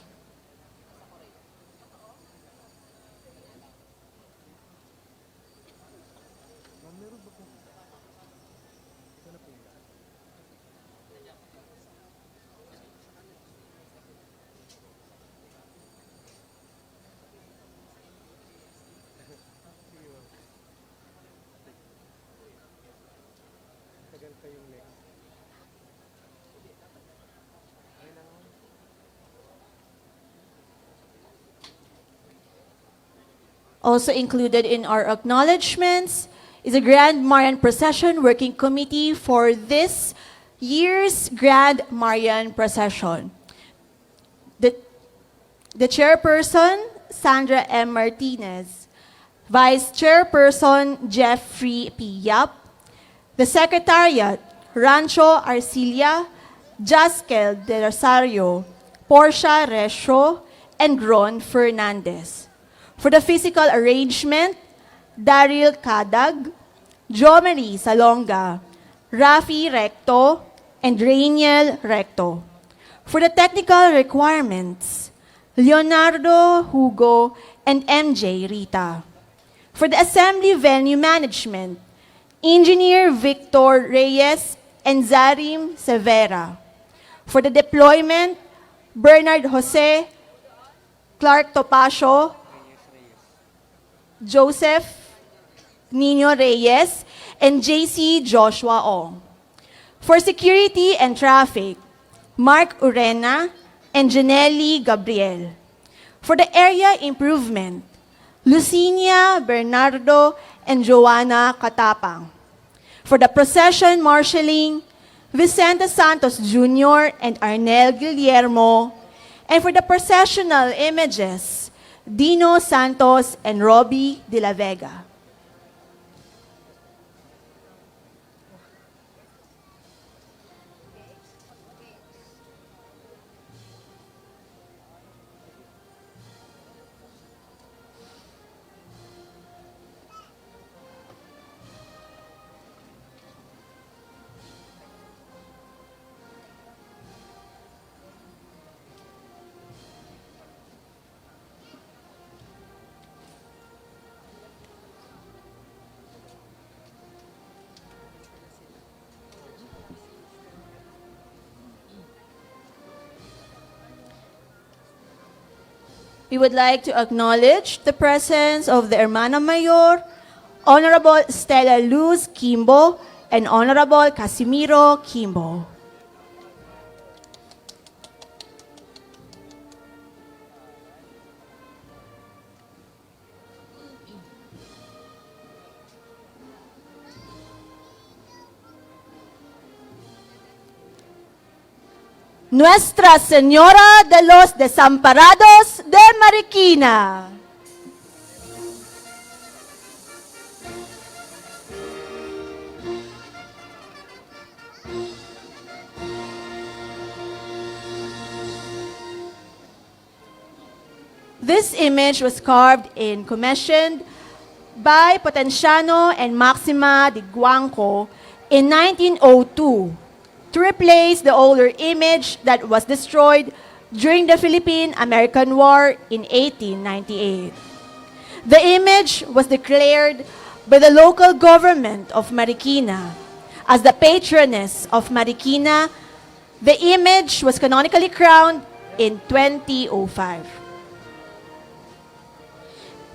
Also included in our acknowledgments is a Grand Marian Procession Working Committee for this year's Grand Marian Procession. The chairperson, Sandra M. Martinez. Vice Chairperson, Jeffrey P. Yap. The Secretariat, Rancho Arcilia, Jaskel de Rosario, Portia Resho, and Ron Fernandez. For the physical arrangement, Daryl Kadag, Jomary Salonga, Rafi Recto, and Rainiel Recto. For the technical requirements, Leonardo Hugo and MJ Rita. For the assembly venue management, Engineer Victor Reyes and Zarim Severa. For the deployment, Bernard Jose, Clark Topacio, Joseph Nino Reyes, and JC Joshua Ong. For security and traffic, Mark Urena and Janelli Gabriel. For the area improvement, Lucinia Bernardo and Joanna Katapang. For the procession marshalling, Vicente Santos Jr. and Arnel Guillermo. And for the processional images, Dino Santos and Robbie de la Vega. We would like to acknowledge the presence of the Hermana Mayor, Honorable Stella Luz Kimbo, and Honorable Casimiro Kimbo. Nuestra Señora de los Desamparados de Marikina. This image was carved and commissioned by Potenciano and Maxima de Guanco in 1902 to replace the older image that was destroyed during the Philippine-American War in 1898. The image was declared by the local government of Marikina as the patroness of Marikina. The image was canonically crowned in 2005.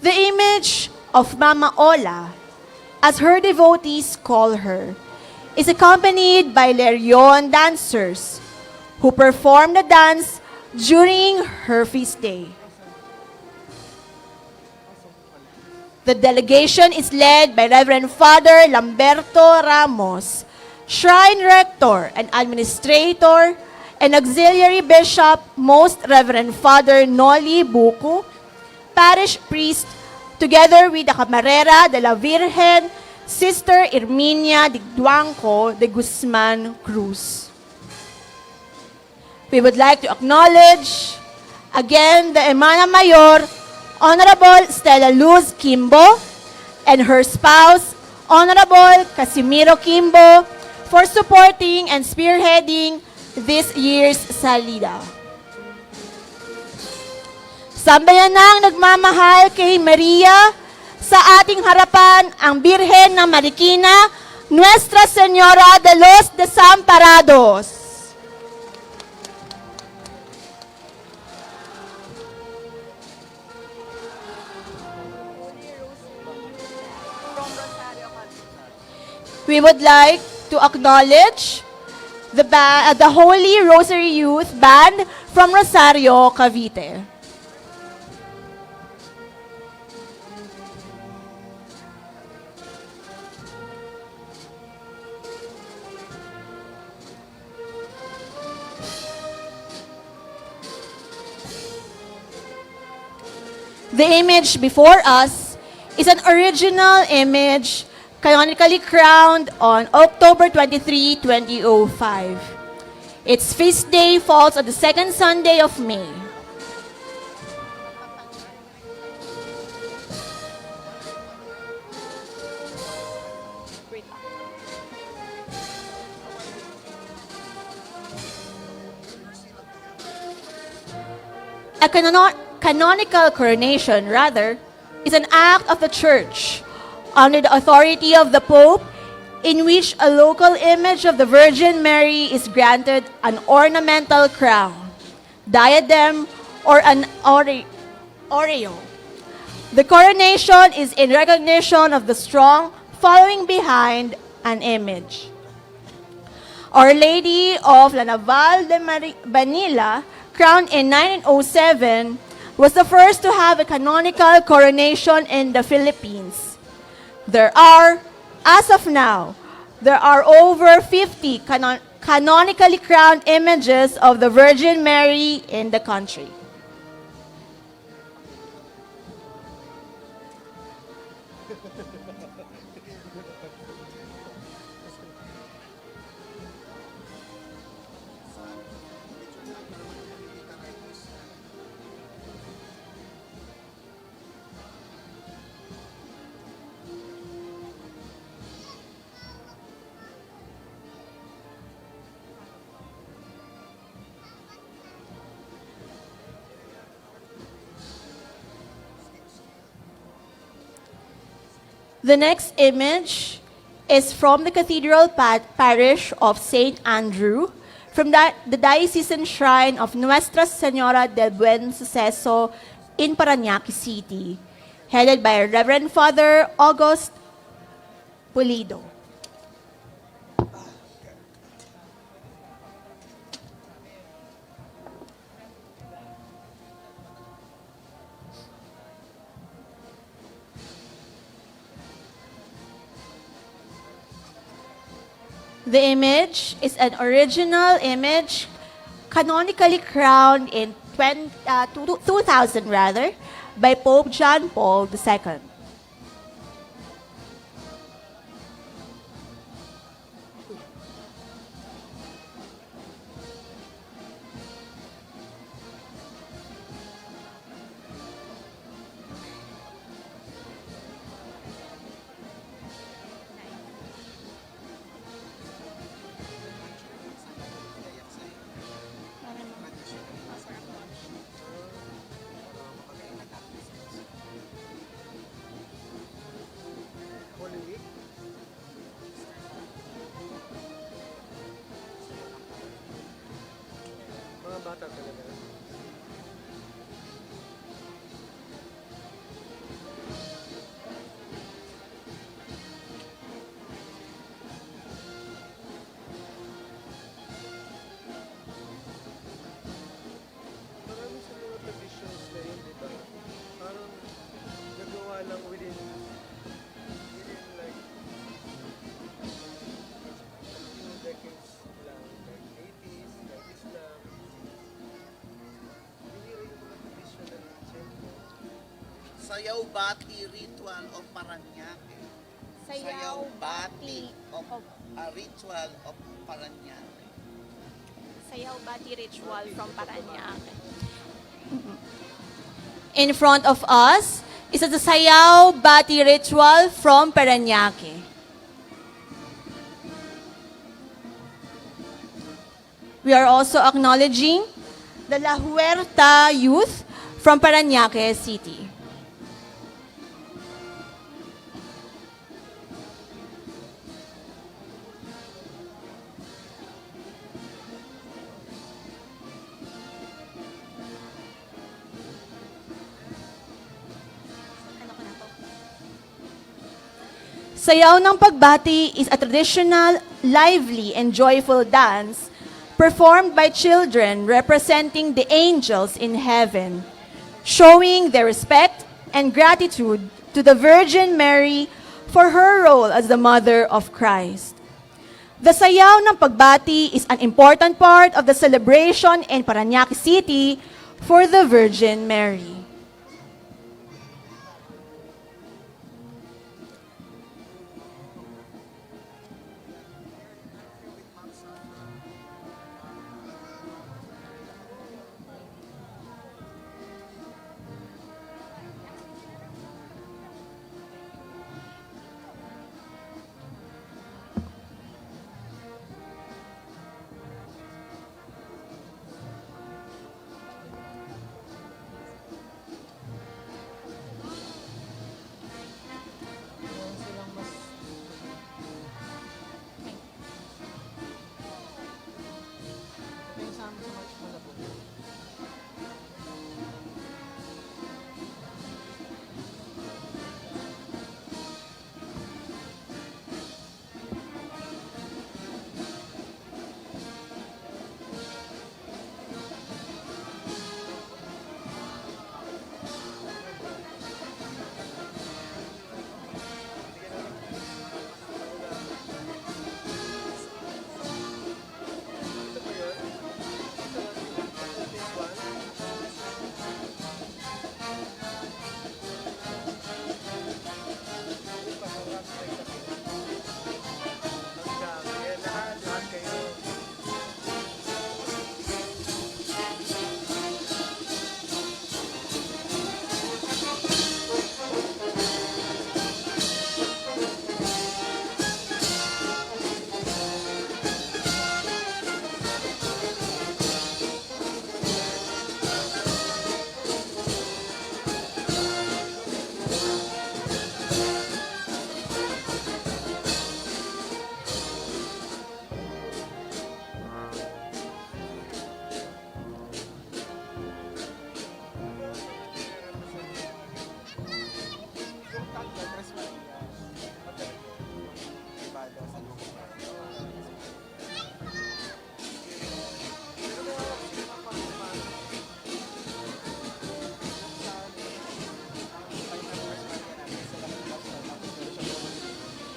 The image of Mama Ola, as her devotees call her, is accompanied by Lerion dancers who perform the dance during her feast day. The delegation is led by Reverend Father Lamberto Ramos, Shrine Rector and Administrator, and Auxiliary Bishop, Most Reverend Father Noli Buku, Parish Priest, together with the Camarera de la Virgen, Sister Herminia de Duanco de Guzman Cruz. We would like to acknowledge again the Hermana Mayor, Honorable Stella Luz Kimbo, and her spouse, Honorable Casimiro Kimbo, for supporting and spearheading this year's salida. Sambayanang nagmamahal kay Maria, sa ating harapan ang Birhen ng Marikina, Nuestra Señora de los Desamparados. We would like to acknowledge the Holy Rosary Youth Band from Rosario, Cavite. The image before us is an original image canonically crowned on October 23, 2005. Its feast day falls on the second Sunday of May. A canonical coronation, rather, is an act of the Church under the authority of the Pope in which a local image of the Virgin Mary is granted an ornamental crown, diadem, or an aureole. The coronation is in recognition of the strong following behind an image. Our Lady of La Naval de Manila, crowned in 1907, was the first to have a canonical coronation in the Philippines. There are, as of now, there are over 50 canonically crowned images of the Virgin Mary in the country. The next image is from the Cathedral Parish of St. Andrew, from the Diocesan Shrine of Nuestra Señora del Buen Suceso in Paranaque City, headed by Reverend Father August Pulido. The image is an original image, canonically crowned in 2000 by Pope John Paul II. Holy Week. Mga bata talaga. Marami sa mga traditions na yun, di ba? Parang nagawa lang within like few decades lang, like 80s, like Islam. Binira yung mga tradition na siyempre. Sayaw Bati Ritual of Paranaque. Sayaw Bati of Ritual of Paranaque. Sayaw Bati Ritual from Paranaque. In front of us is the Sayaw Bati Ritual from Paranaque. We are also acknowledging the La Huerta youth from Paranaque City. Sayaw ng Pagbati is a traditional, lively, and joyful dance performed by children representing the angels in heaven, showing their respect and gratitude to the Virgin Mary for her role as the Mother of Christ. The Sayaw ng Pagbati is an important part of the celebration in Paranaque City for the Virgin Mary.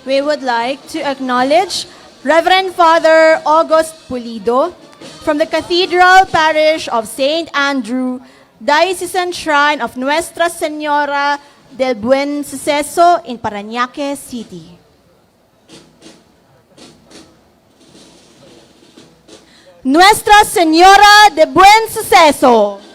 We would like to acknowledge Reverend Father August Pulido from the Cathedral Parish of St. Andrew, Diocesan Shrine of Nuestra Señora del Buen Suceso in Paranaque City. Nuestra Señora de Buen Suceso.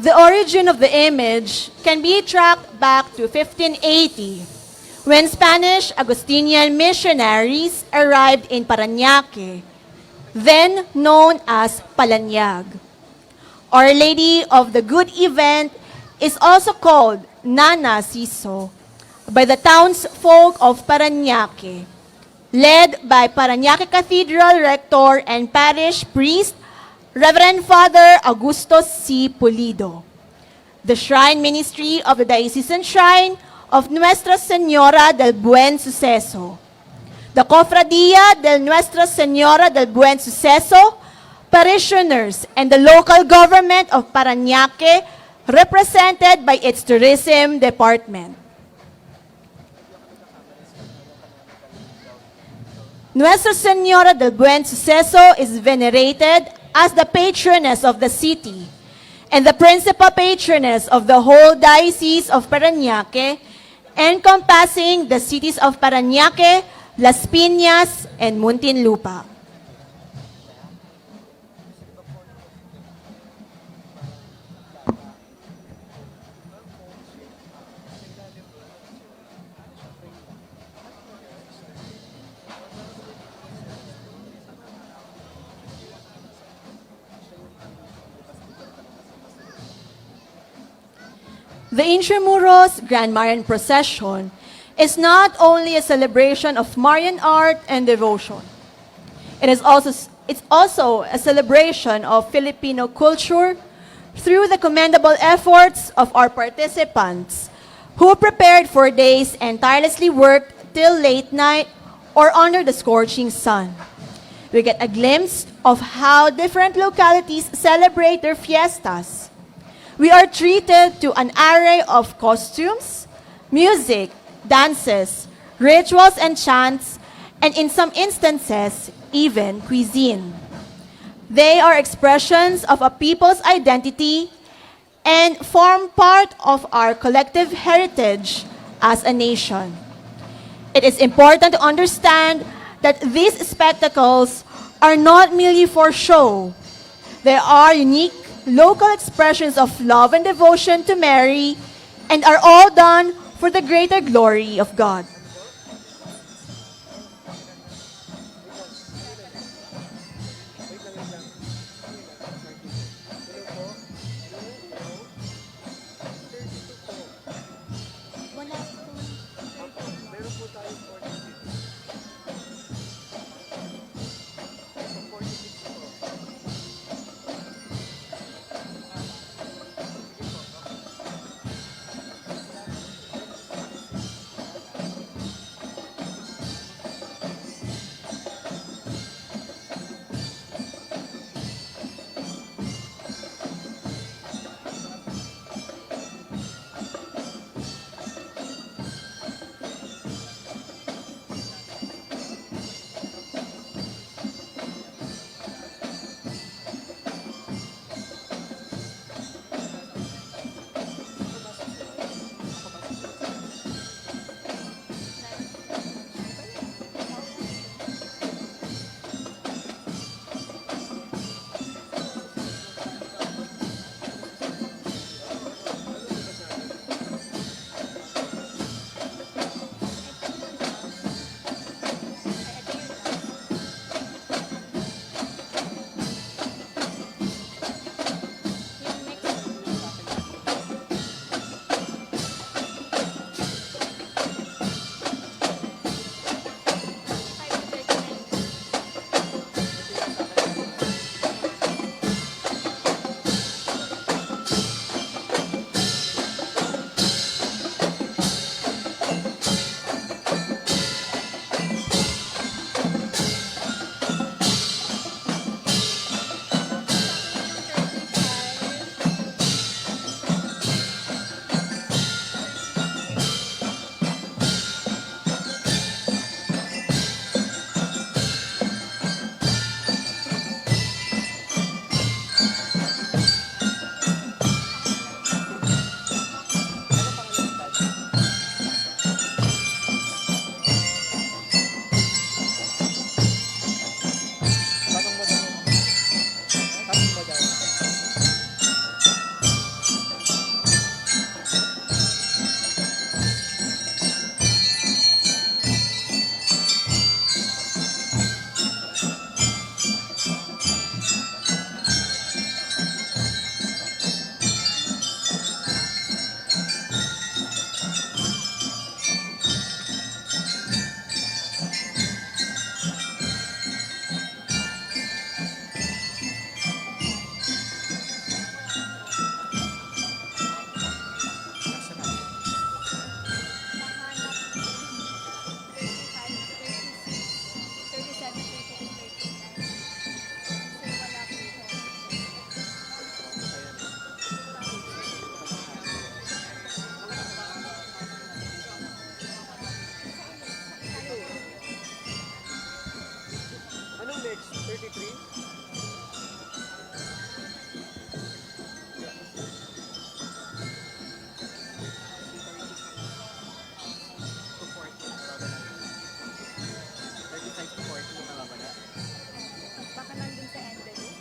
The origin of the image can be tracked back to 1580, when Spanish Augustinian missionaries arrived in Paranaque, then known as Palanyag. Our Lady of the Good Event is also called Nana Siso by the townsfolk of Paranaque, led by Paranaque Cathedral Rector and Parish Priest Reverend Father Augusto C. Pulido. The Shrine Ministry of the Diocesan Shrine of Nuestra Señora del Buen Suceso. The Cofradia de Nuestra Señora del Buen Suceso, parishioners, and the local government of Paranaque, represented by its tourism department. Nuestra Señora del Buen Suceso is venerated as the patroness of the city and the principal patroness of the whole Diocese of Paranaque, encompassing the cities of Paranaque, Las Piñas, and Muntinlupa. The Intramuros Grand Marian Procession is not only a celebration of Marian art and devotion. It's also a celebration of Filipino culture through the commendable efforts of our participants who prepared for days and tirelessly worked till late night or under the scorching sun. We get a glimpse of how different localities celebrate their fiestas. We are treated to an array of costumes, music, dances, rituals and chants, and in some instances, even cuisine. They are expressions of a people's identity and form part of our collective heritage as a nation. It is important to understand that these spectacles are not merely for show. They are unique local expressions of love and devotion to Mary and are all done for the greater glory of God. 33? Baka nandun sa envelope.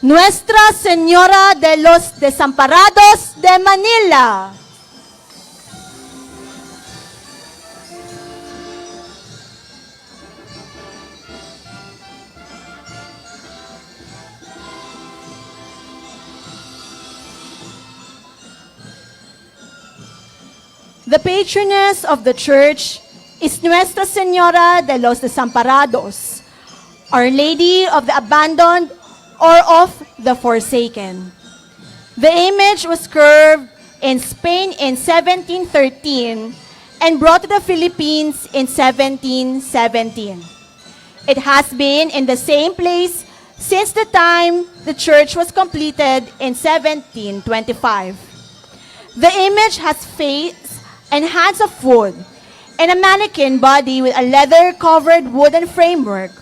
Nuestra Señora de los Desamparados de Manila. The patroness of the church is Nuestra Señora de los Desamparados, Our Lady of the Abandoned or of the Forsaken. The image was carved in Spain in 1713 and brought to the Philippines in 1717. It has been in the same place since the time the church was completed in 1725. The image has face and hands of wood and a mannequin body with a leather-covered wooden framework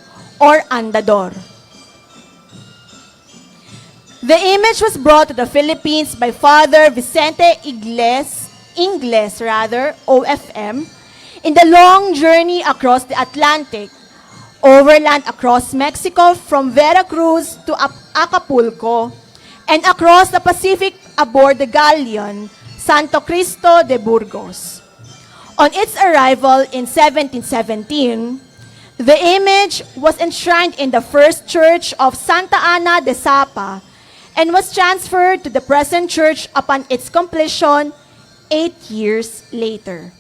or andador. The image was brought to the Philippines by Father Vicente Ingles, OFM, in the long journey across the Atlantic, overland across Mexico from Veracruz to Acapulco, and across the Pacific aboard the galleon Santo Cristo de Burgos. On its arrival in 1717, the image was enshrined in the first church of Santa Ana de Sapa and was transferred to the present church upon its completion 8 years later.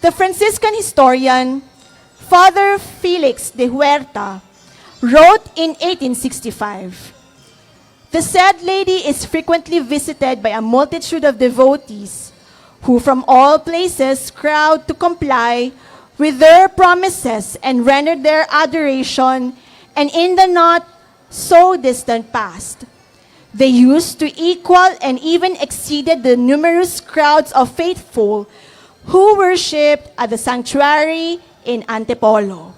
The Franciscan historian, Father Felix de Huerta, wrote in 1865, "The said lady is frequently visited by a multitude of devotees who from all places crowd to comply with their promises and render their adoration, and in the not so distant past, they used to equal and even exceeded the numerous crowds of faithful who worshipped at the sanctuary in Antipolo."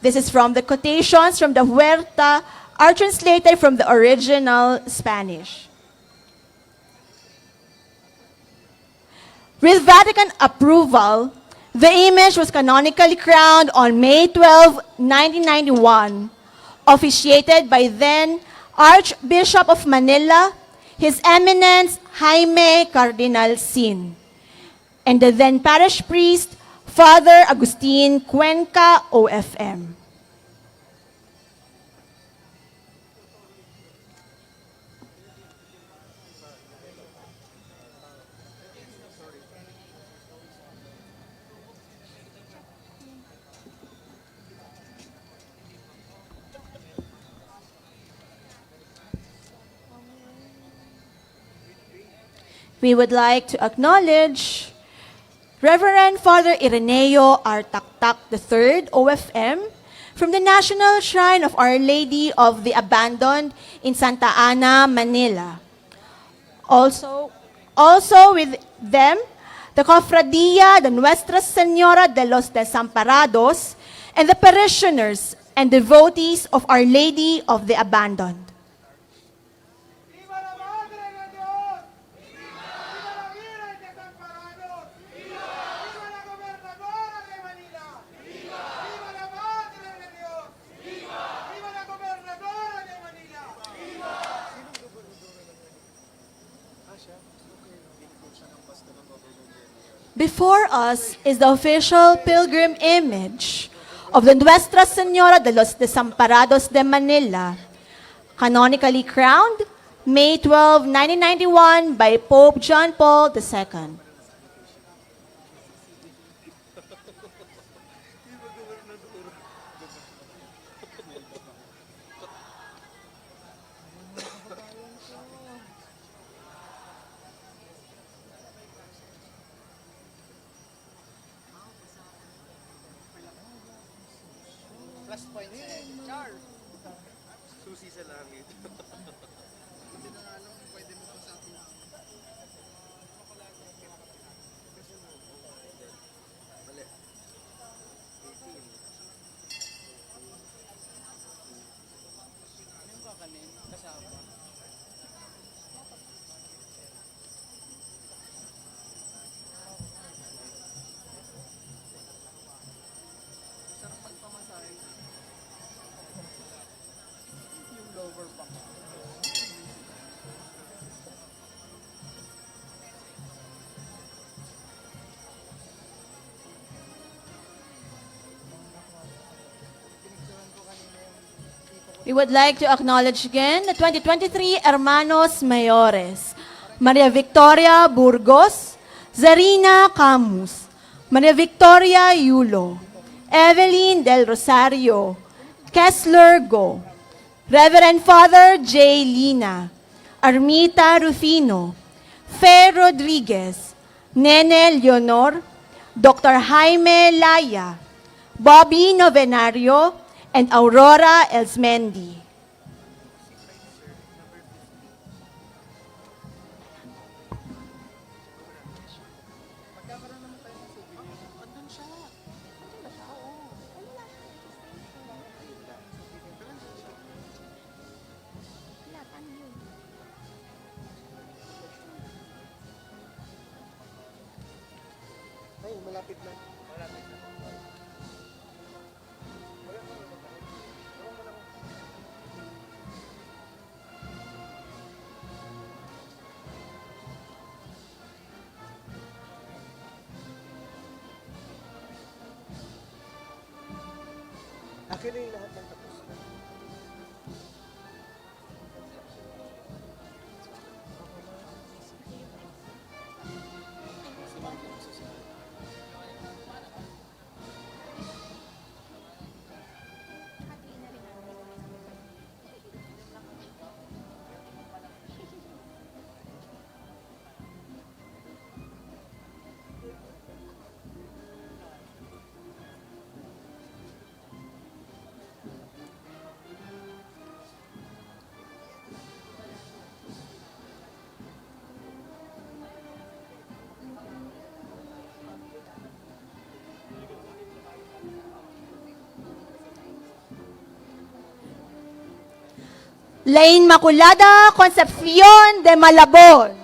This is from the quotations from the Huerta, are translated from the original Spanish. With Vatican approval, the image was canonically crowned on May 12, 1991, officiated by then Archbishop of Manila, His Eminence Jaime Cardinal Sin, and the then parish priest, Father Agustin Cuenca, OFM. We would like to acknowledge Reverend Father Ireneo Artaktak III, OFM, from the National Shrine of Our Lady of the Abandoned in Santa Ana, Manila. Also with them, the Cofradia de Nuestra Señora de los Desamparados, and the parishioners and devotees of Our Lady of the Abandoned. ¡Viva la Madre de Dios! ¡Viva la Virgen de Desamparados! ¡Viva la Gobernadora de Manila! ¡Viva la Madre de Dios! ¡Viva la Gobernadora de Manila! ¡Viva! Sinong Gobernadora ng Manila? Siya? Okay. Binigyan siya ng basta ng Gobernadora. Before us is the official pilgrim image of the Nuestra Señora de los Desamparados de Manila, canonically crowned May 12, 1991 by Pope John Paul II. plus points eh. Char! Susi sa langit. We would like to acknowledge again the 2023 Hermanos Mayores, Maria Victoria Burgos, Zarina Camus, Maria Victoria Yulo, Evelyn Del Rosario, Kessler Go, Reverend Father J. Lina, Armita Rufino, Fe Rodriguez, Nene Leonor, Dr. Jaime Laya, Bobby Novenario, and Aurora Elsmendi. Ay, malapit na. Akin na yung lahat ng tapos na. La Inmaculada Concepción de Malabon.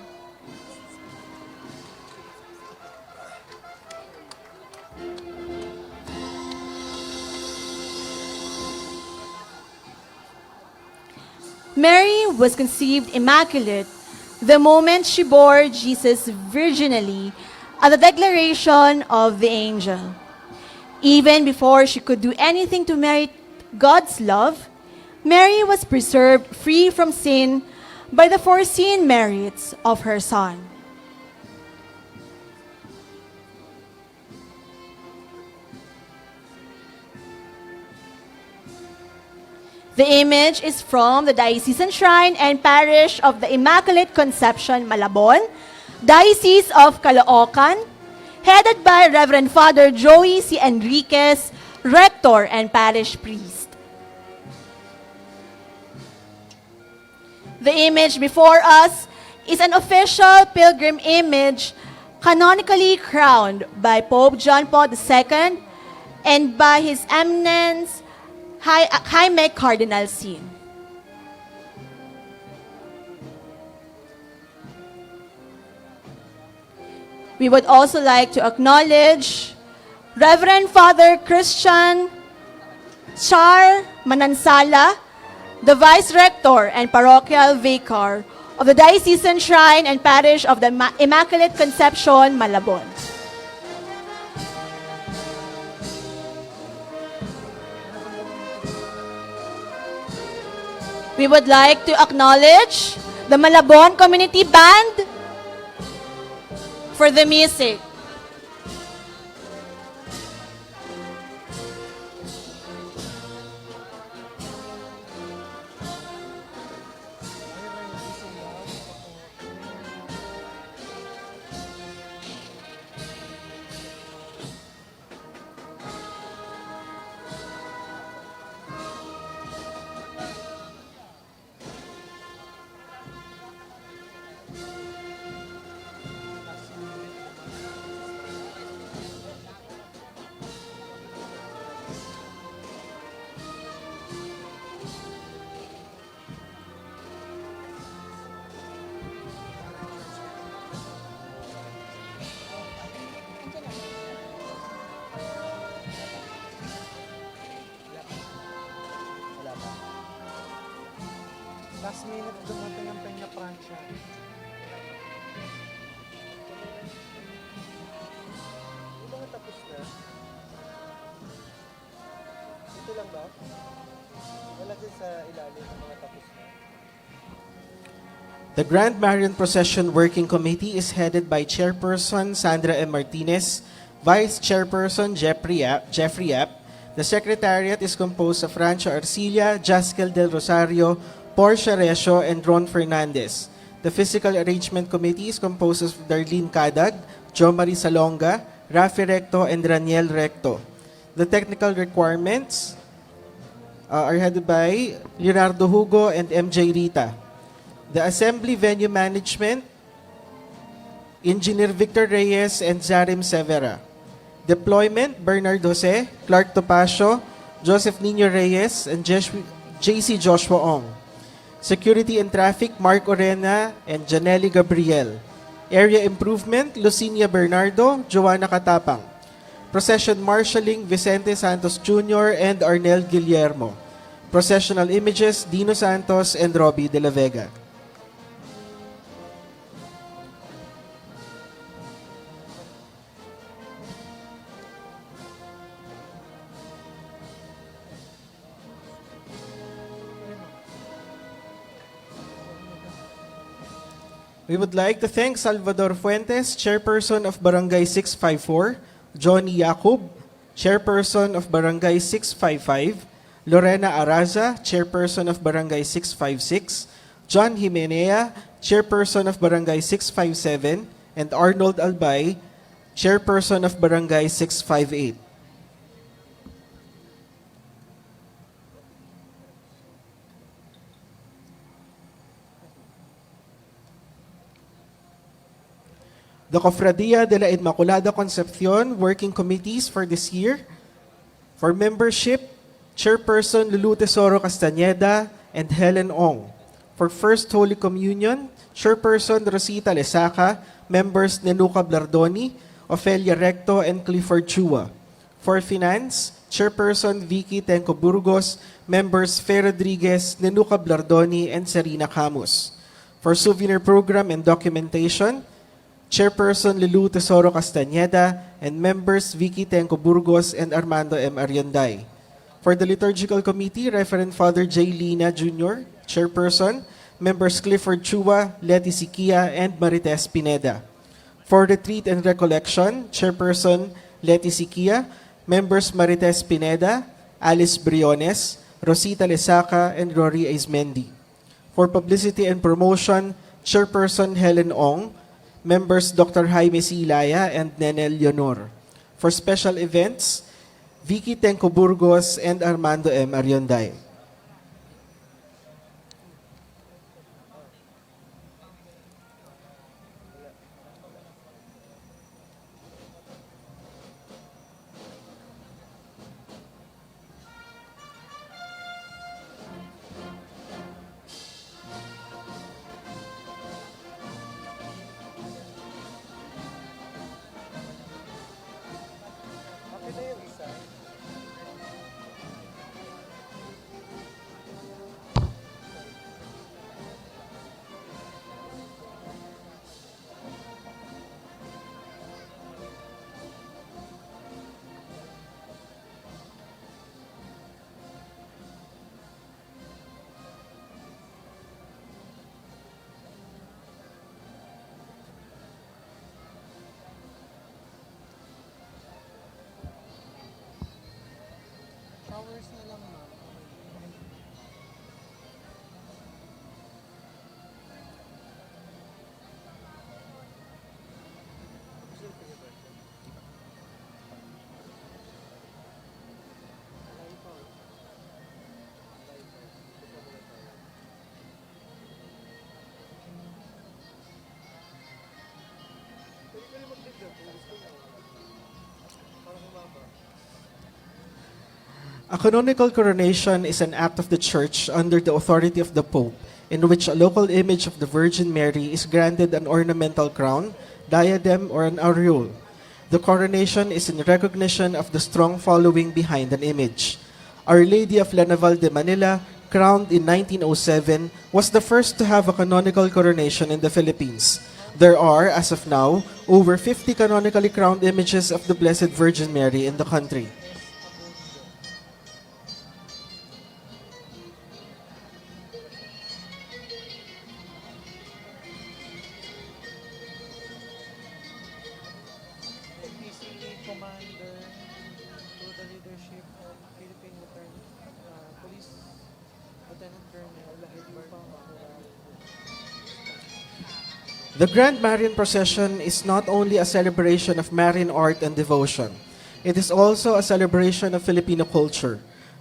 Mary was conceived immaculate the moment she bore Jesus virginally at the declaration of the angel. Even before she could do anything to merit God's love, Mary was preserved free from sin by the foreseen merits of her Son. The image is from the Diocesan Shrine and Parish of the Immaculate Conception, Malabon, Diocese of Caloocan, headed by Reverend Father Joey C. Enriquez, Rector and Parish Priest. The image before us is an official pilgrim image canonically crowned by Pope John Paul II and by His Eminence Jaime Cardinal Sin. We would also like to acknowledge Reverend Father Christian Char Manansala, the Vice Rector and Parochial Vicar of the Diocesan Shrine and Parish of the Immaculate Conception, Malabon. We would like to acknowledge the Malabon Community Band for the music. Last minute dumating ang Penafrancia. Yung mga tapos na. Ito lang ba? Wala din sa ilalim ng mga tapos na. The Grand Marian Procession Working Committee is headed by Chairperson Sandra M. Martinez, Vice Chairperson Jeffrey Yap. The Secretariat is composed of Rancho Arcilla, Jaskel del Rosario, Portia Recio, and Ron Fernandez. The Physical Arrangement Committee is composed of Darlene Cadag, Jo Marie Salonga, Rafi Recto, and Raniel Recto. The technical requirements are headed by Leonardo Hugo and MJ Rita. The Assembly Venue Management, Engineer Victor Reyes and Zarim Severa. Deployment, Bernard Jose, Clark Topacio, Joseph Nino Reyes, and JC Joshua Ong. Security and Traffic, Mark Orena and Janelli Gabriel. Area Improvement, Lucinia Bernardo, Joanna Katapang. Procession Marshalling, Vicente Santos Jr. and Arnel Guillermo. Processional Images, Dino Santos and Robbie De La Vega. We would like to thank Salvador Fuentes, Chairperson of Barangay 654, Johnny Yacob, Chairperson of Barangay 655, Lorena Araza, Chairperson of Barangay 656, John Jimenea, Chairperson of Barangay 657, and Arnold Albay, Chairperson of Barangay 658. The Cofradia de la Immaculada Concepcion Working Committees for this year. For membership, Chairperson Lulu Tesoro Castañeda and Helen Ong. For First Holy Communion, Chairperson Rosita Lesaca, members Nenuca Blardoni, Ofelia Recto, and Clifford Chua. For Finance, Chairperson Vicky Tenco Burgos, members Fe Rodriguez, Nenuca Blardoni, and Serena Camus. For Souvenir Program and Documentation, Chairperson Lulu Tesoro Castañeda, and members Vicky Tenco Burgos and Armando M. Arianday. For the Liturgical Committee, Reverend Father J. Lina Jr., Chairperson, members Clifford Chua, Leti Siquia, and Marites Pineda. For Retreat and Recollection, Chairperson Leti Siquia, members Marites Pineda, Alice Briones, Rosita Lesaca, and Rory Aizmendi. For Publicity and Promotion, Chairperson Helen Ong, members Dr. Jaime Silaya and Nenel Leonor. For special events, Vicky Tenco Burgos and Armando M. Arianday. Okay na yung isa. Showers na lang, ma'am. Pwede ka rin mag-video kung gusto mo. Para humaba. A canonical coronation is an act of the Church under the authority of the Pope, in which a local image of the Virgin Mary is granted an ornamental crown, diadem, or an aureole. The coronation is in recognition of the strong following behind an image. Our Lady of La Naval de Manila crowned in 1907, was the first to have a canonical coronation in the Philippines. There are, as of now, over 50 canonically crowned images of the Blessed Virgin Mary in the country. PCE Commander to the leadership of Philippine Police Lieutenant Colonel Edward. The Grand Marian Procession is not only a celebration of Marian art and devotion, it is also a celebration of Filipino culture.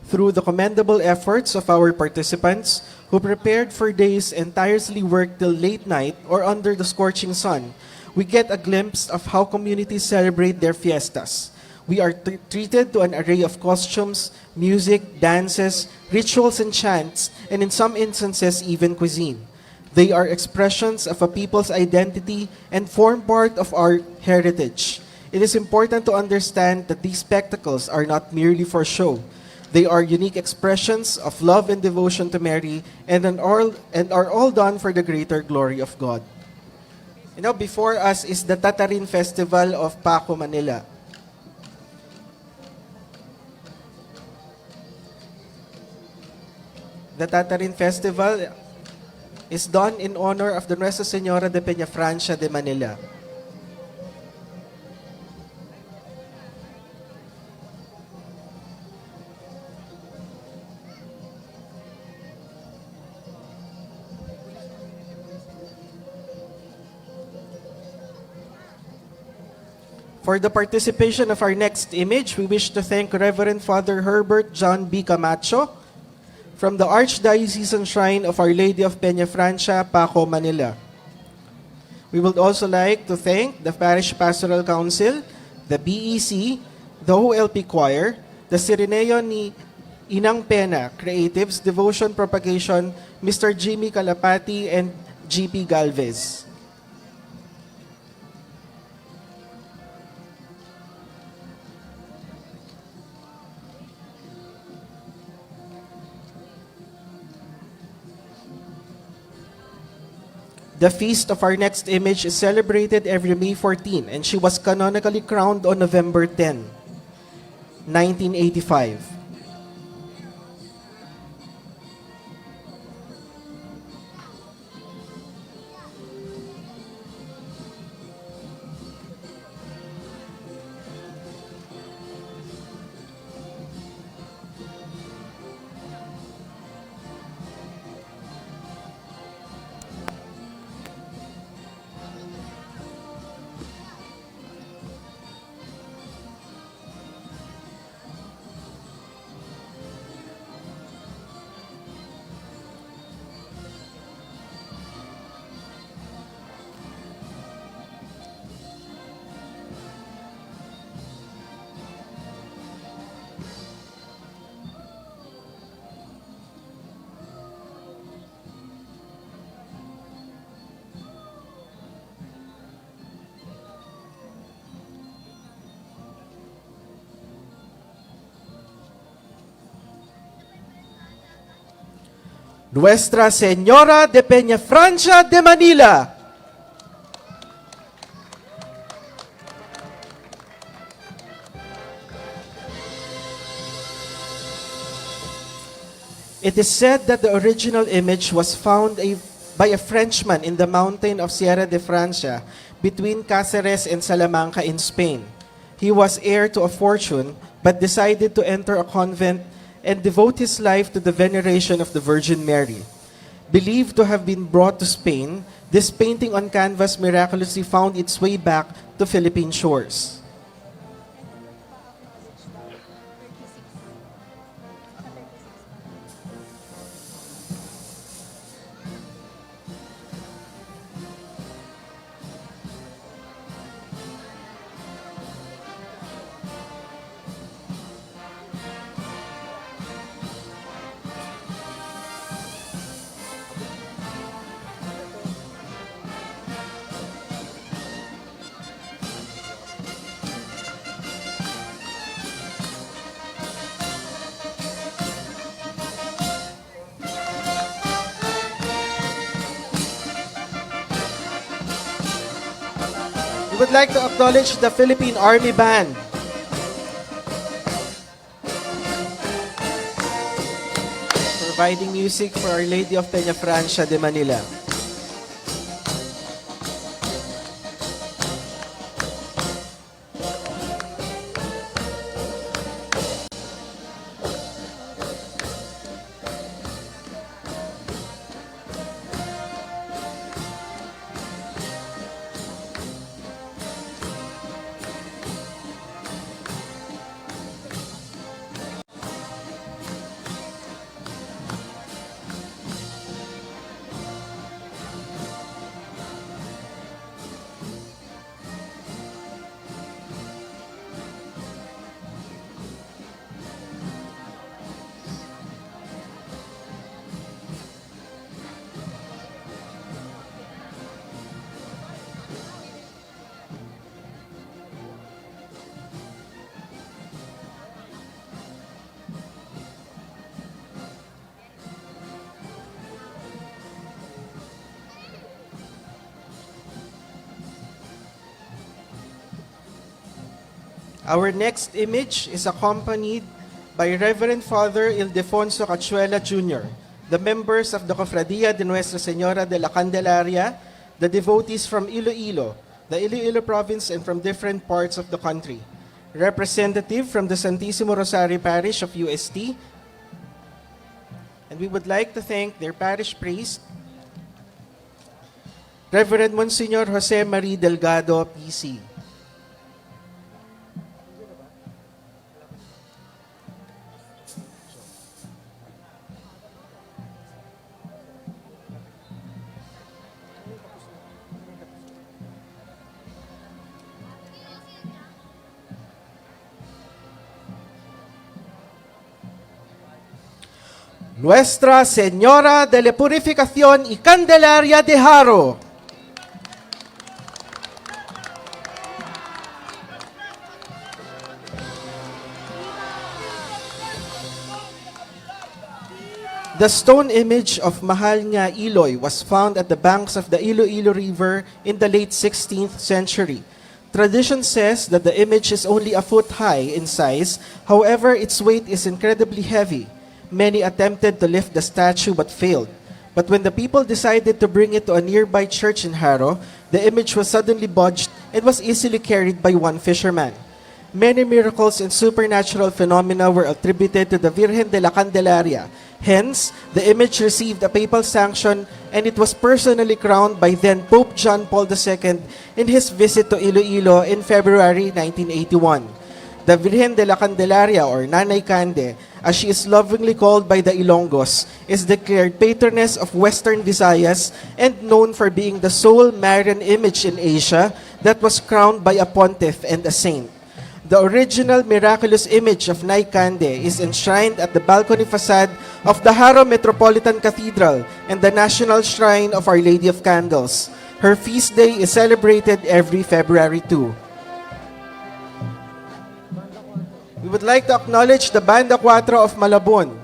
Through the commendable efforts of our participants who prepared for days and tirelessly worked till late night or under the scorching sun, we get a glimpse of how communities celebrate their fiestas. We are treated to an array of costumes, music, dances, rituals and chants, and in some instances even cuisine. They are expressions of a people's identity and form part of our heritage. It is important to understand that these spectacles are not merely for show. They are unique expressions of love and devotion to Mary and are all done for the greater glory of God. And now before us is the Tatarin Festival of Paco, Manila. The Tatarin Festival is done in honor of the Nuestra Señora de Penafrancia de Manila. For the participation of our next image, we wish to thank Reverend Father Herbert John B. Camacho from the Archdiocesan Shrine of Our Lady of Penafrancia, Paco, Manila. We would also like to thank the Parish Pastoral Council, the BEC, the OLP Choir, the Sirineo ni Inang Pena, Creatives, Devotion Propagation, Mr. Jimmy Calapati, and GP Galvez. The feast of our next image is celebrated every May 14, and she was canonically crowned on November 10, 1985. Nuestra Señora de Penafrancia de Manila. It is said that the original image was found by a Frenchman in the mountain of Sierra de Francia between Cáceres and Salamanca in Spain. He was heir to a fortune but decided to enter a convent and devote his life to the veneration of the Virgin Mary. Believed to have been brought to Spain, this painting on canvas miraculously found its way back to Philippine shores. We would like to acknowledge the Philippine Army Band. Providing music for Our Lady of Penafrancia de Manila. Our next image is accompanied by Reverend Father Ildefonso Cachuela Jr., the members of the Cofradia de Nuestra Señora de la Candelaria, the devotees from Iloilo, the Iloilo province, and from different parts of the country, representative from the Santissimo Rosary Parish of UST, and we would like to thank their parish priest, Reverend Monsignor Jose Marie Delgado, PC. Nuestra Señora de la Purificación y Candelaria de Haro. The stone image of Mahal nga Iloy was found at the banks of the Iloilo River in the late 16th century. Tradition says that the image is only a foot high in size, however, its weight is incredibly heavy. Many attempted to lift the statue but failed. But when the people decided to bring it to a nearby church in Haro, the image was suddenly budged and was easily carried by one fisherman. Many miracles and supernatural phenomena were attributed to the Virgen de la Candelaria. Hence, the image received a papal sanction and it was personally crowned by then Pope John Paul II in his visit to Iloilo in February 1981. The Virgen de la Candelaria, or Nanay Cande, as she is lovingly called by the Ilonggos, is declared patroness of Western Visayas and known for being the sole Marian image in Asia that was crowned by a pontiff and a saint. The original miraculous image of Nay Cande is enshrined at the balcony facade of the Haro Metropolitan Cathedral and the National Shrine of Our Lady of Candles. Her feast day is celebrated every February 2. We would like to acknowledge the Banda 4 of Malabon.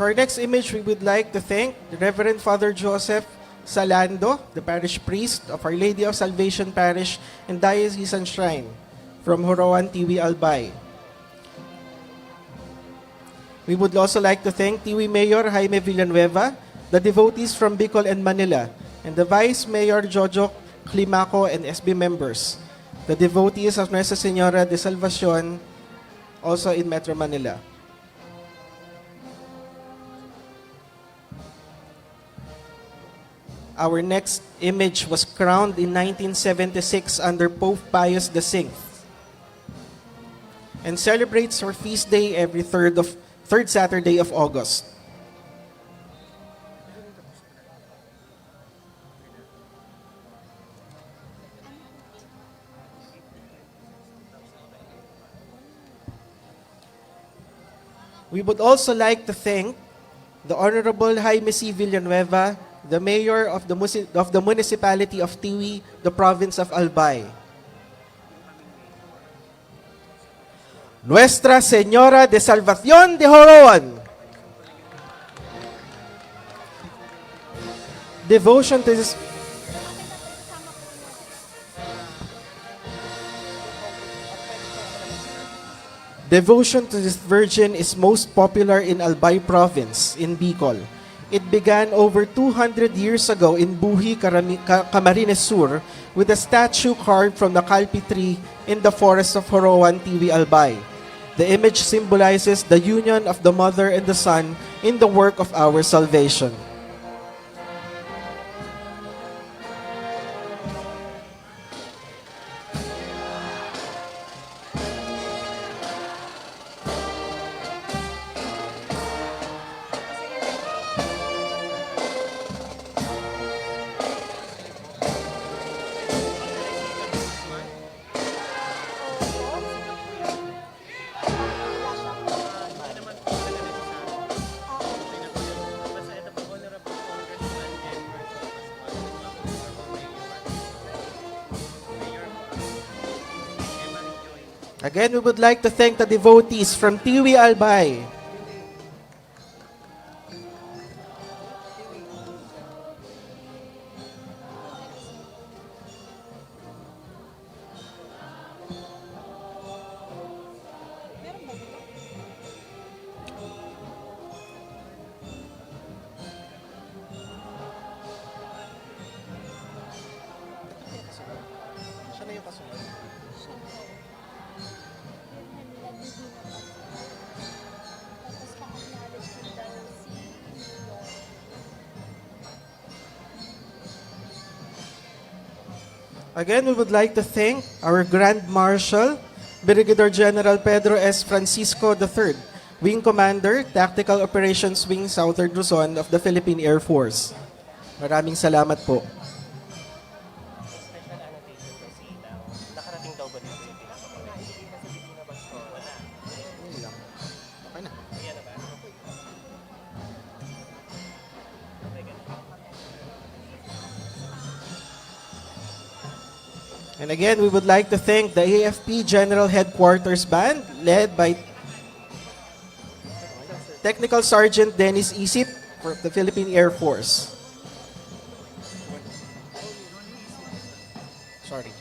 For our next image, we would like to thank the Reverend Father Joseph Salando, the parish priest of Our Lady of Salvation Parish and Diocesan Shrine from Horoan, Tiwi, Albay. We would also like to thank Tiwi Mayor Jaime Villanueva, the devotees from Bicol and Manila, and the Vice Mayor Jojo Climaco and SB members, the devotees of Nuestra Señora de Salvacion, also in Metro Manila. Our next image was crowned in 1976 under Pope Pius VI. and celebrates her feast day every third Saturday of August. We would also like to thank the Honorable Jaime C. Villanueva, the Mayor of the Municipality of Tiwi, the Province of Albay. Nuestra Señora de Salvación de Joron. Devotion to this Devotion to this Virgin is most popular in Albay Province, in Bicol. It began over 200 years ago in Buhi, Camarines Sur, with a statue carved from the kalpi tree in the forest of Horoan, Tiwi, Albay. The image symbolizes the union of the Mother and the Son in the work of our salvation. Again, we would like to thank the devotees from Tiwi, Albay. Siya na yung kasunod. Again, we would like to thank our Grand Marshal, Brigadier General Pedro S. Francisco III, Wing Commander, Tactical Operations Wing Southern Luzon of the Philippine Air Force. Maraming salamat po. Special annotation kasi nakarating daw ba dito yung pinapapagay? Hindi na sabihin na ba? Wala. Yun lang. Okay na. Ayan na ba? Okay, ganun. And again, we would like to thank the AFP General Headquarters Band, led by Technical Sergeant Dennis Isip for the Philippine Air Force. Sorry.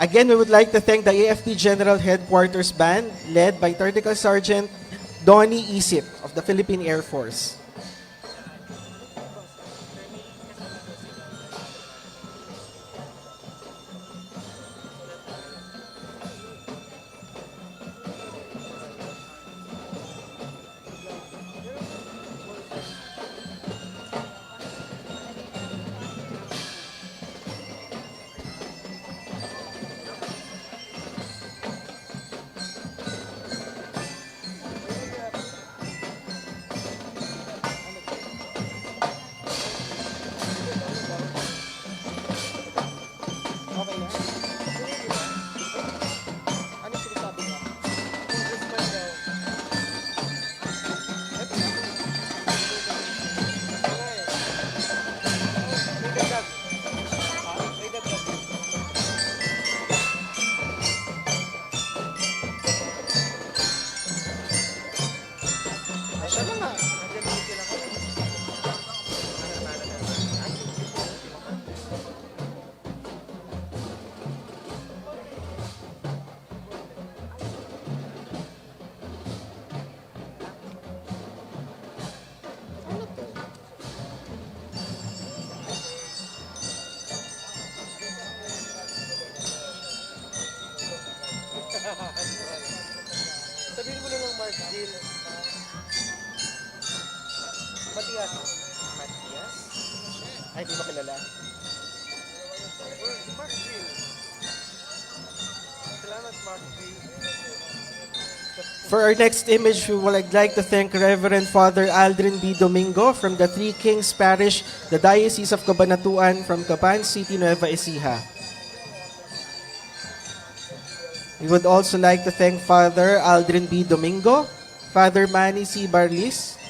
Again, we would like to thank the AFP General Headquarters Band, led by Technical Sergeant Donnie Isip of the Philippine Air Force. Okay na? Ano sinasabi niya? Congressman daw. Eto na. Ito na eh. May dagdag. May dagdag. Siya na nga. Nandiyan din sila kami. Sabihin mo na lang, Mark Jill. Matias. Matias? Ay, di ba kilala? Mark Jill. Salamat, Mark Jill. For our next image, we would like to thank Reverend Father Aldrin B. Domingo from the Three Kings Parish, the Diocese of Cabanatuan from Caban City, Nueva Ecija. We would also like to thank Father Aldrin B. Domingo, Father Manny C. Barlis,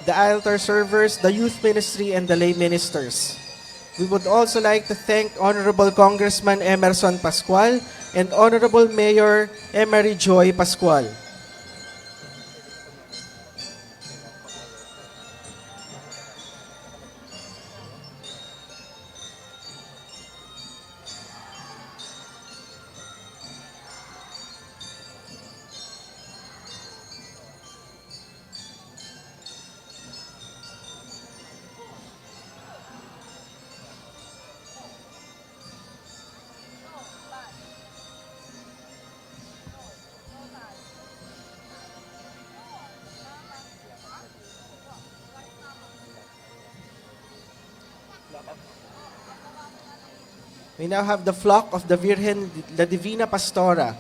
the altar servers, the youth ministry, and the lay ministers. We would also like to thank Honorable Congressman Emerson Pascual and Honorable Mayor Emery Joy Pascual. We now have the flock of the Virgen, la Divina Pastora.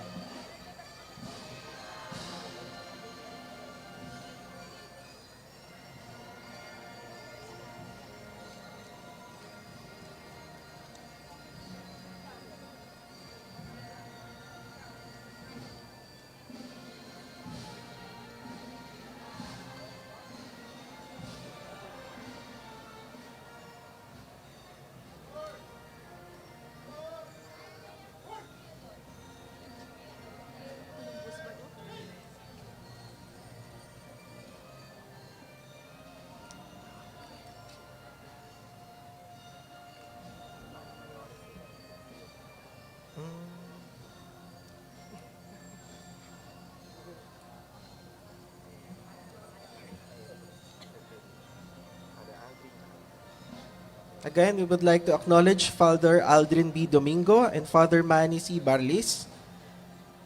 Again, we would like to acknowledge Father Aldrin B. Domingo and Father Manny C. Barlis,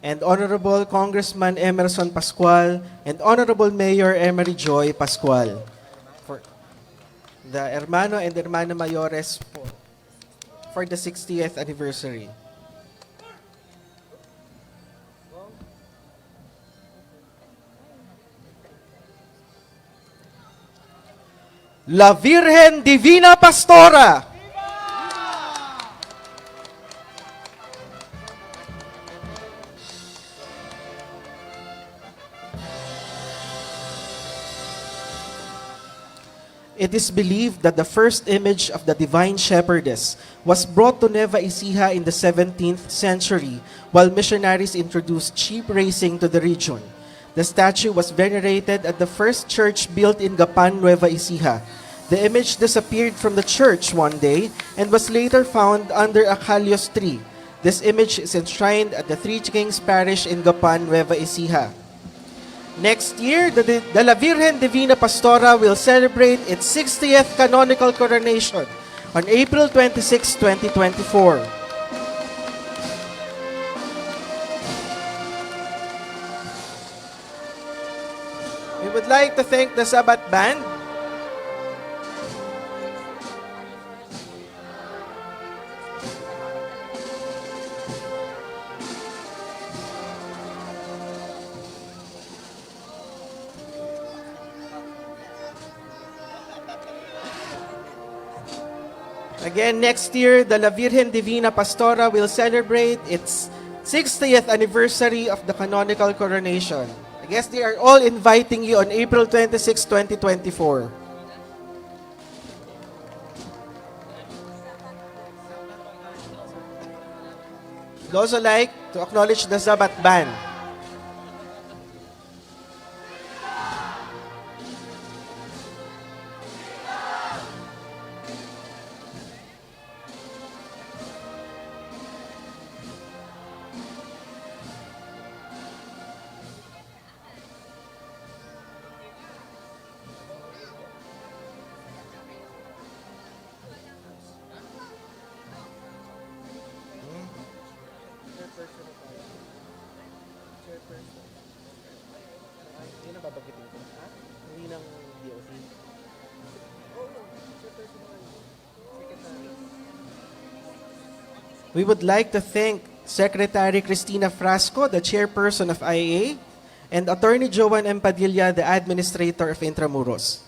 and Honorable Congressman Emerson Pascual and Honorable Mayor Emery Joy Pascual for the Hermano and Hermana Mayores for the 60th anniversary. La Virgen Divina Pastora. It is believed that the first image of the Divine Shepherdess was brought to Nueva Ecija in the 17th century while missionaries introduced sheep racing to the region. The statue was venerated at the first church built in Gapan, Nueva Ecija. The image disappeared from the church one day and was later found under a Calios tree. This image is enshrined at the Three Kings Parish in Gapan, Nueva Ecija. Next year, the La Virgen Divina Pastora will celebrate its 60th Canonical Coronation on April 26, 2024. We would like to thank the Sabbath Band. Again, next year, the La Virgen Divina Pastora will celebrate its 60th anniversary of the Canonical Coronation. I guess they are all inviting you on April 26, 2024. I'd also like to acknowledge the Sabbath Band. We would like to thank Secretary Cristina Frasco, the chairperson of IAA, and Attorney Joan M. Padilla, the Administrator of Intramuros.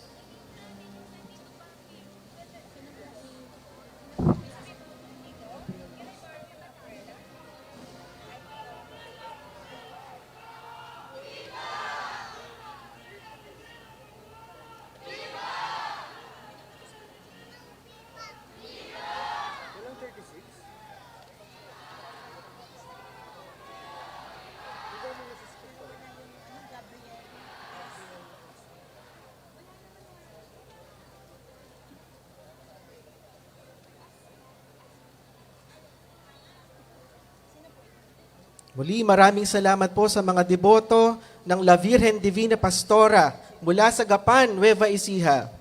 Muli, maraming salamat po sa mga deboto ng La Virgen Divina Pastora mula sa Gapan, Nueva Ecija.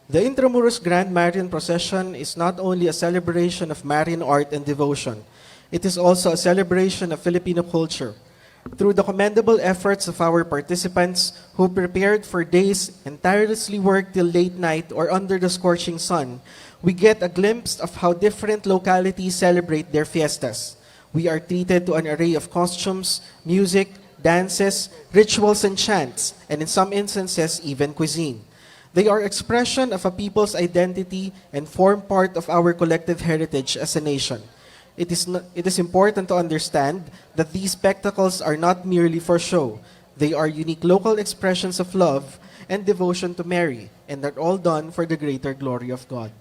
The Intramuros Grand Marian Procession is not only a celebration of Marian art and devotion, it is also a celebration of Filipino culture. Through the commendable efforts of our participants who prepared for days and tirelessly worked till late night or under the scorching sun, we get a glimpse of how different localities celebrate their fiestas. We are treated to an array of costumes, music, dances, rituals, and chants, and in some instances, even cuisine. They are expression of a people's identity and form part of our collective heritage as a nation. It is important to understand that these spectacles are not merely for show. They are unique local expressions of love and devotion to Mary, and are all done for the greater glory of God.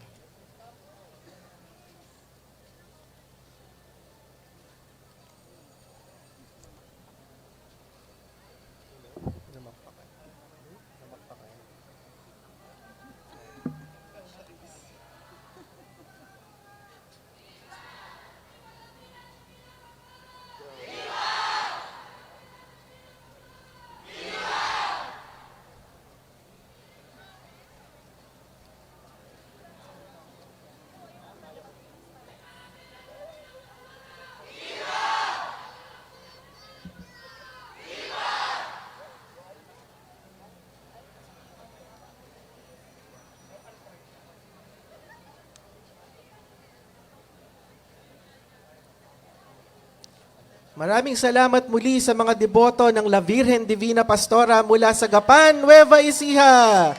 Maraming salamat muli sa mga deboto ng La Virgen Divina Pastora mula sa Gapan, Nueva Ecija.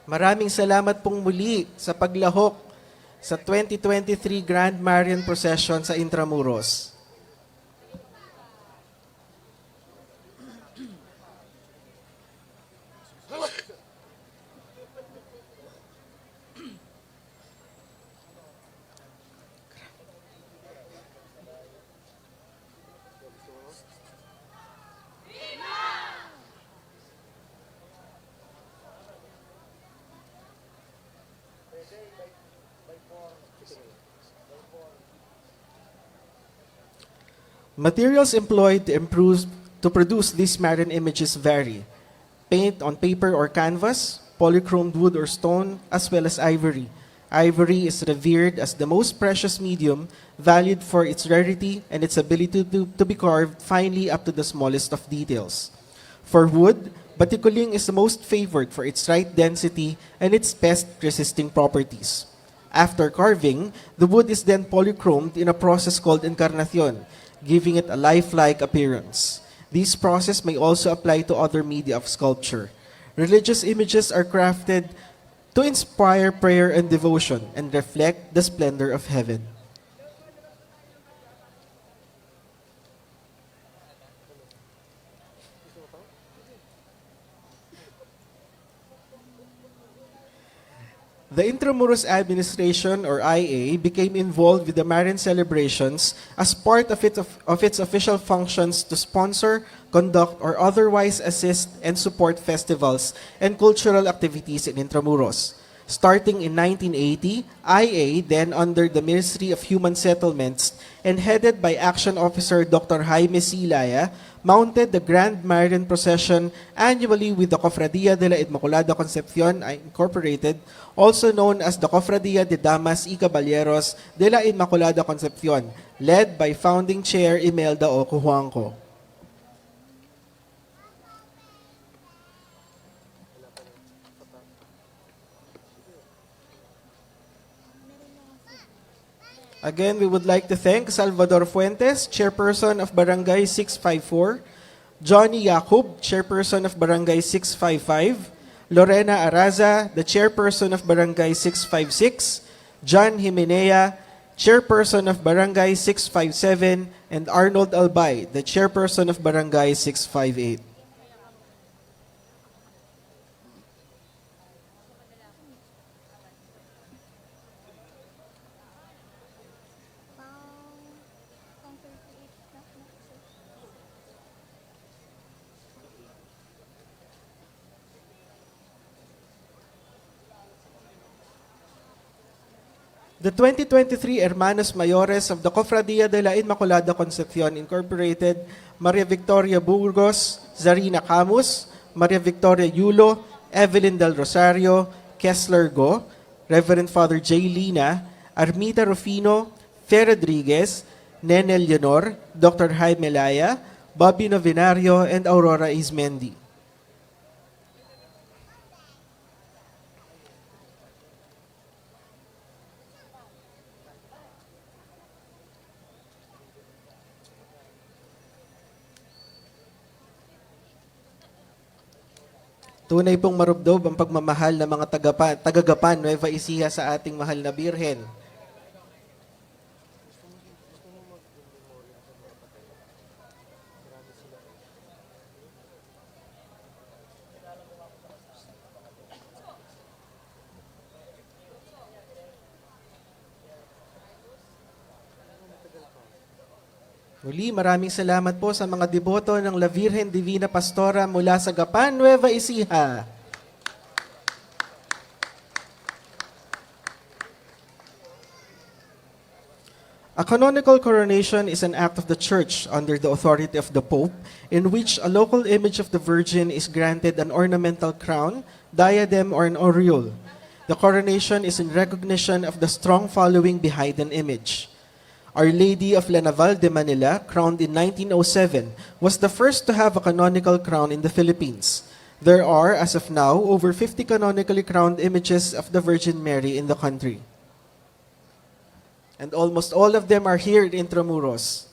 Maraming salamat pong muli sa paglahok sa 2023 Grand Marian Procession sa Intramuros. Materials employed to produce these Marian images vary. Paint on paper or canvas, polychromed wood or stone, as well as ivory. Ivory is revered as the most precious medium, valued for its rarity and its ability to be carved finely up to the smallest of details. For wood, baticuling is the most favored for its right density and its pest-resisting properties. After carving, the wood is then polychromed in a process called encarnacion, giving it a lifelike appearance. This process may also apply to other media of sculpture. Religious images are crafted to inspire prayer and devotion and reflect the splendor of heaven. The Intramuros administration, or IA, became involved with the Marian celebrations as part of its official functions to sponsor, conduct, or otherwise assist and support festivals and cultural activities in Intramuros. Starting in 1980, IA, then under the Ministry of Human Settlements and headed by Action Officer Dr. Jaime C. Laya, mounted the Grand Marian Procession annually with the Cofradia de la Immaculada Concepcion Incorporated, also known as the Cofradia de Damas y Caballeros de la Immaculada Concepcion, led by founding chair Imelda Ocohuanco. Again, we would like to thank Salvador Fuentes, Chairperson of Barangay 654, Johnny Yakub, Chairperson of Barangay 655, Lorena Araza, the Chairperson of Barangay 656, John Jimenea, Chairperson of Barangay 657, and Arnold Albay, the Chairperson of Barangay 658. The 2023 Hermanos Mayores of the Cofradia de la Inmaculada Concepcion Incorporated, Maria Victoria Burgos, Zarina Camus, Maria Victoria Yulo, Evelyn Del Rosario, Kessler Go, Reverend Father J. Lina, Armita Rufino, Fe Rodriguez, Nene Leonor, Dr. Jaime Laya, Bobby Novinario, and Aurora Ismendi. Tunay pong marubdob ang pagmamahal ng mga tagagapan Nueva Ecija sa ating mahal na Birhen. Muli, maraming salamat po sa mga deboto ng La Virgen Divina Pastora mula sa Gapan, Nueva Ecija. A canonical coronation is an act of the Church under the authority of the Pope, in which a local image of the Virgin is granted an ornamental crown, diadem, or an aureole. The coronation is in recognition of the strong following behind an image. Our Lady of La Naval de Manila, crowned in 1907, was the first to have a canonical crown in the Philippines. There are, as of now, over 50 canonically crowned images of the Virgin Mary in the country. And almost all of them are here in Intramuros.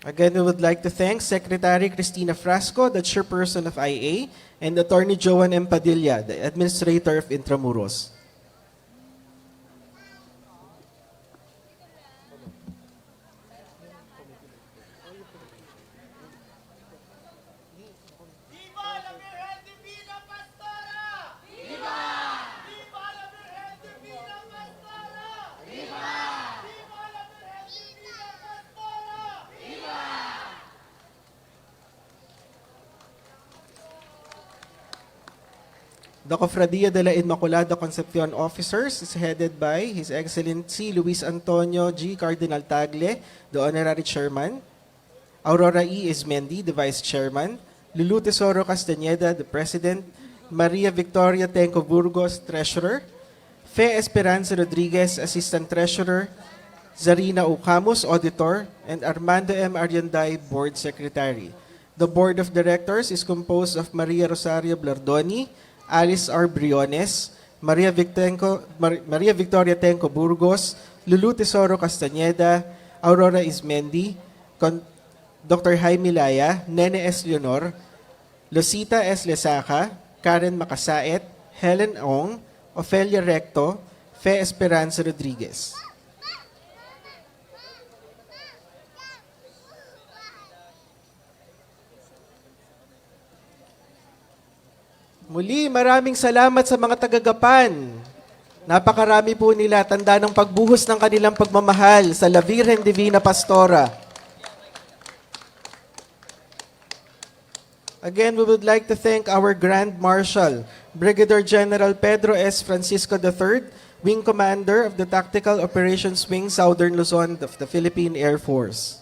Again, we would like to thank Secretary Cristina Frasco, the chairperson of IA, and Attorney Joan M. Padilla, the administrator of Intramuros. Viva la Virgen Divina Pastora! Viva! Viva la Virgen Divina Pastora! Viva! Viva la Virgen Divina Pastora! Viva! The Cofradia de la Immaculada Concepcion Officers is headed by His Excellency Luis Antonio G. Cardinal Tagle, the Honorary Chairman, Aurora E. Ismendi, the Vice Chairman, Lulu Tesoro Castañeda, the President, Maria Victoria Tenco Burgos, Treasurer, Fe Esperanza Rodriguez, Assistant Treasurer, Zarina Ucamus, Auditor, and Armando M. Arianday, Board Secretary. The Board of Directors is composed of Maria Rosario Blardoni, Alice R. Briones, Maria Victoria Tenco Burgos, Lulu Tesoro Castañeda, Aurora Ismendi, Dr. Jaime Laya, Nene S. Leonor, Lucita S. Lesaca, Karen Macasaet, Helen Ong, Ofelia Recto, Fe Esperanza Rodriguez. Muli, maraming salamat sa mga tagagapan. Napakarami po nila, tanda ng pagbuhos ng kanilang pagmamahal sa La Virgen Divina Pastora. Again, we would like to thank our Grand Marshal, Brigadier General Pedro S. Francisco III, Wing Commander of the Tactical Operations Wing, Southern Luzon of the Philippine Air Force.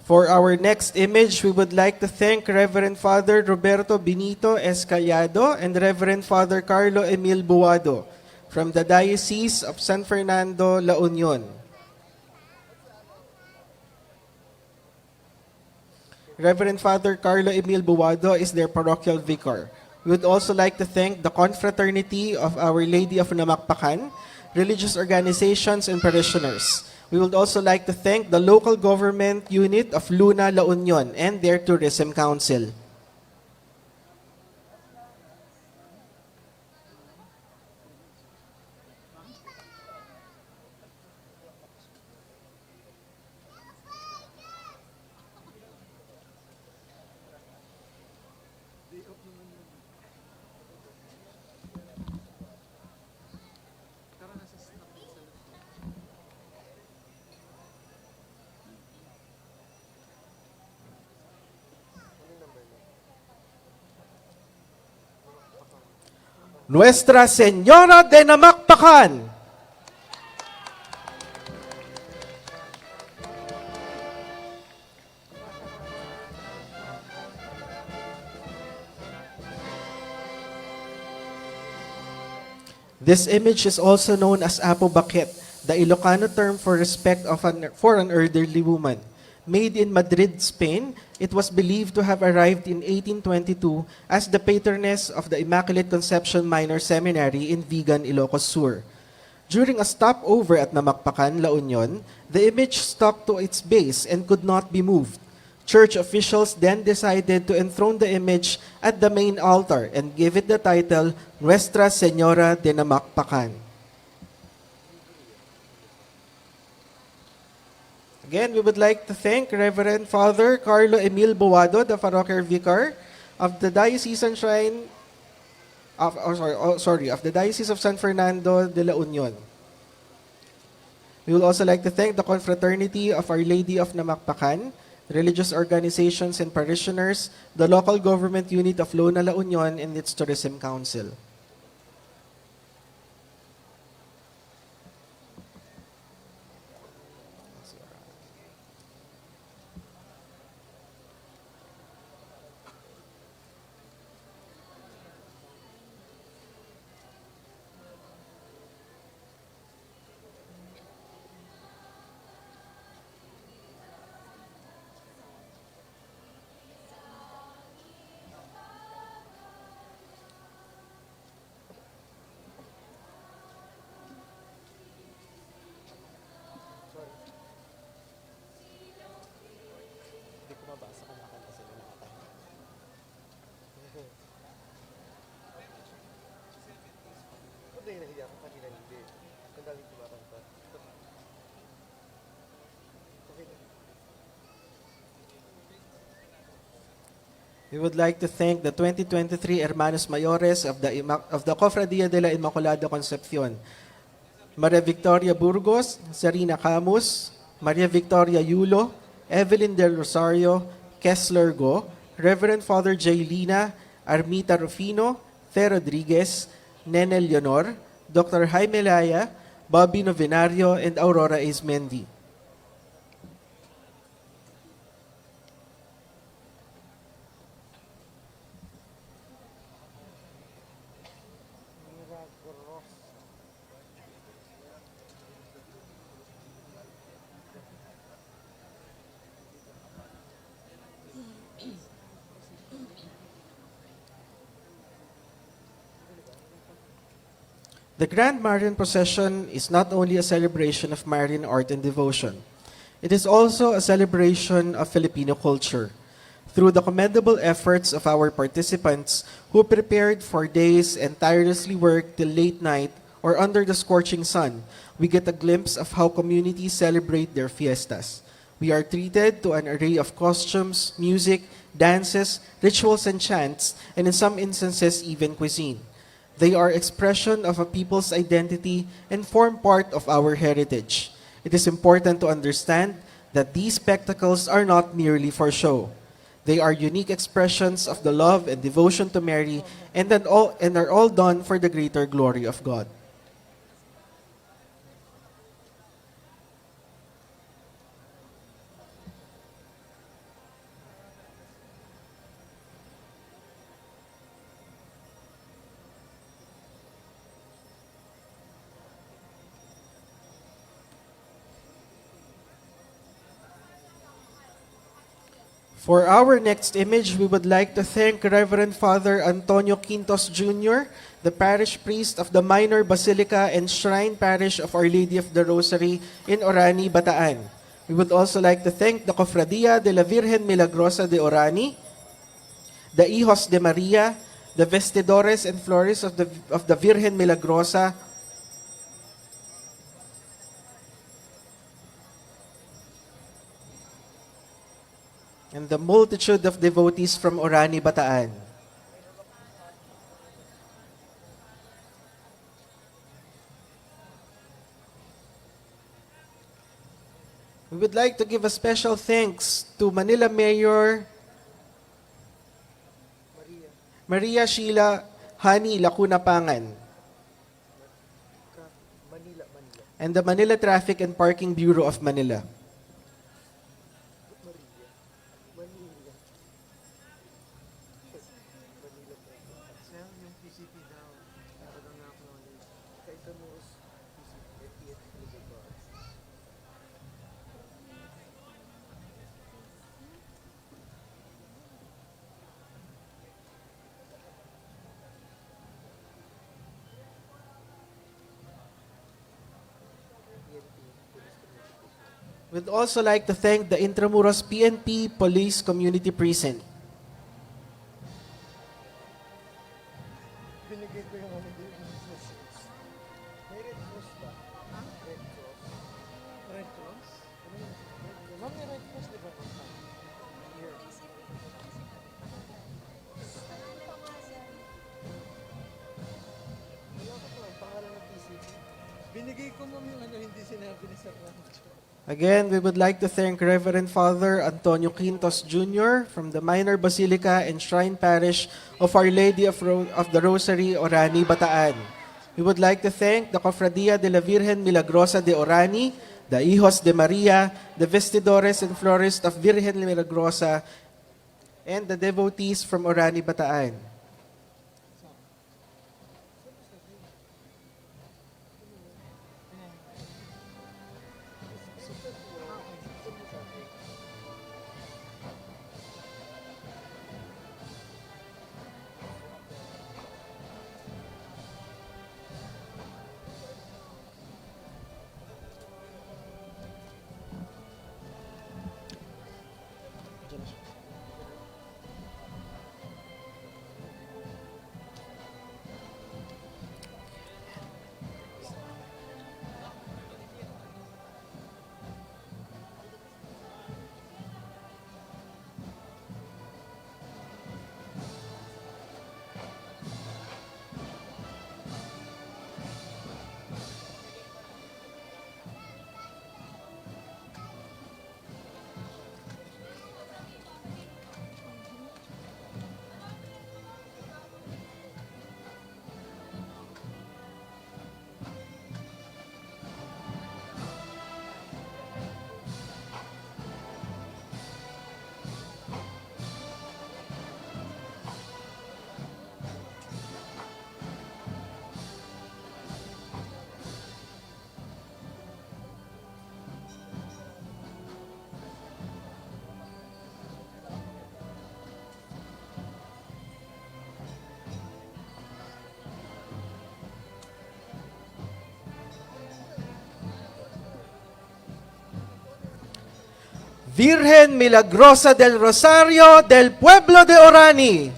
For our next image, we would like to thank Reverend Father Roberto Benito Escallado and Reverend Father Carlo Emil Buado from the Diocese of San Fernando, La Union. Reverend Father Carlo Emil Buado is their parochial vicar. We would also like to thank the confraternity of Our Lady of Namacpacan, religious organizations, and parishioners. We would also like to thank the local government unit of Luna, La Union and their tourism council. Nuestra Señora de Namacpacan. This image is also known as Apo Bakit, the Ilocano term for respect for an elderly woman. Made in Madrid, Spain, it was believed to have arrived in 1822 as the patroness of the Immaculate Conception Minor Seminary in Vigan, Ilocos Sur. During a stopover at Namacpacan, La Union, the image stuck to its base and could not be moved. Church officials then decided to enthrone the image at the main altar and give it the title Nuestra Señora de Namacpacan. Again, we would like to thank Reverend Father Carlo Emil Buado, the parochial vicar of the Diocesan Shrine of the Diocese of San Fernando de La Union. We would also like to thank the confraternity of Our Lady of Namacpacan, religious organizations and parishioners, the local government unit of Luna, La Union, and its tourism council. We would like to thank the 2023 Hermanos Mayores of the Cofradia de la Immaculada Concepcion, Maria Victoria Burgos, Sarina Camus, Maria Victoria Yulo, Evelyn Del Rosario, Kessler Go, Reverend Father J. Lina, Armita Rufino, The Rodriguez, Nene Leonor, Dr. Jaime Laya, Bobby Novenario, and Aurora Ismendi. The Grand Marian Procession is not only a celebration of Marian art and devotion. It is also a celebration of Filipino culture. Through the commendable efforts of our participants who prepared for days and tirelessly worked till late night or under the scorching sun, we get a glimpse of how communities celebrate their fiestas. We are treated to an array of costumes, music, dances, rituals, and chants, and in some instances, even cuisine. They are expression of a people's identity and form part of our heritage. It is important to understand that these spectacles are not merely for show. They are unique expressions of the love and devotion to Mary and are all done for the greater glory of God. For our next image, we would like to thank Reverend Father Antonio Quintos Jr., the parish priest of the Minor Basilica and Shrine Parish of Our Lady of the Rosary in Orani, Bataan. We would also like to thank the Cofradia de la Virgen Milagrosa de Orani, the Hijos de Maria, the Vestidores and Flores of the Virgen Milagrosa, and the multitude of devotees from Orani, Bataan. We would like to give a special thanks to Manila Mayor Maria Sheila Hani Lacuna Pangan and the Manila Traffic and Parking Bureau of Manila. We'd also like to thank the Intramuros PNP Police Community Precinct. Binigay ko yung ano yung businesses. May Red Cross ba? Red Cross? Red Cross? Ano yun? Ma'am, may Red Cross di ba? Here. Wala ko po, ang pangalan ng PCP. Binigay ko ma'am yung ano, hindi sinabi ni Sir Rancho. Again, we would like to thank Reverend Father Antonio Quintos Jr. from the Minor Basilica and Shrine Parish of Our Lady of the Rosary, Orani, Bataan. We would like to thank the Cofradia de la Virgen Milagrosa de Orani, the Hijos de Maria, the Vestidores and Florists of Virgen Milagrosa, and the devotees from Orani, Bataan. Virgen Milagrosa del Rosario del Pueblo de Orani.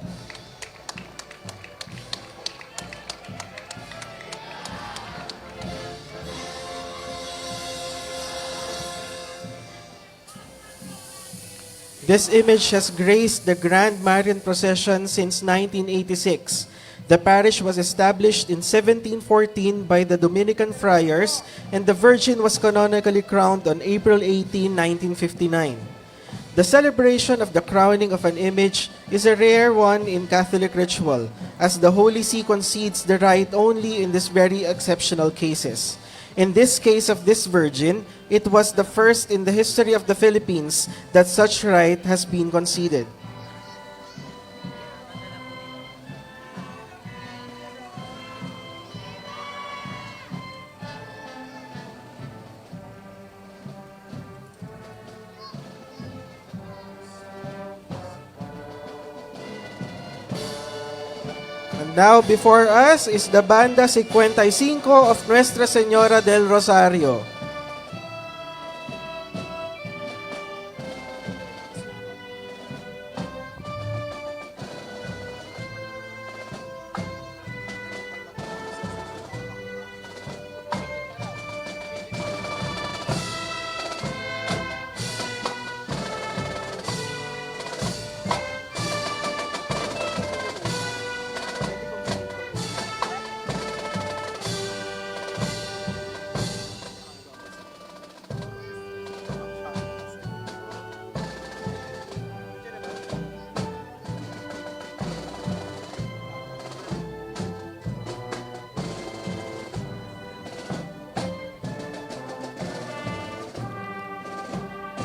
This image has graced the Grand Marian Procession since 1986. The parish was established in 1714 by the Dominican friars, and the Virgin was canonically crowned on April 18, 1959. The celebration of the crowning of an image is a rare one in Catholic ritual, as the Holy See concedes the right only in these very exceptional cases. In this case of this Virgin, it was the first in the history of the Philippines that such right has been conceded. And now before us is the Banda 55 of Nuestra Señora del Rosario.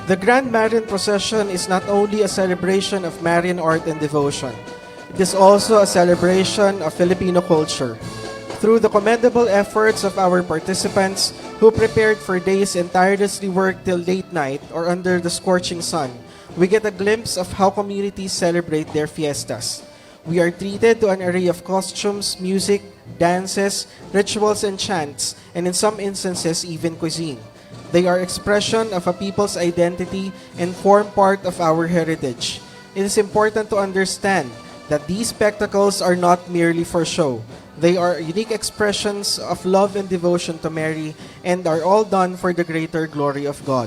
The Grand Marian Procession is not only a celebration of Marian art and devotion, it is also a celebration of Filipino culture. Through the commendable efforts of our participants who prepared for days and tirelessly worked till late night or under the scorching sun, we get a glimpse of how communities celebrate their fiestas. We are treated to an array of costumes, music, dances, rituals, and chants, and in some instances, even cuisine. They are expression of a people's identity and form part of our heritage. It is important to understand that these spectacles are not merely for show. They are unique expressions of love and devotion to Mary and are all done for the greater glory of God.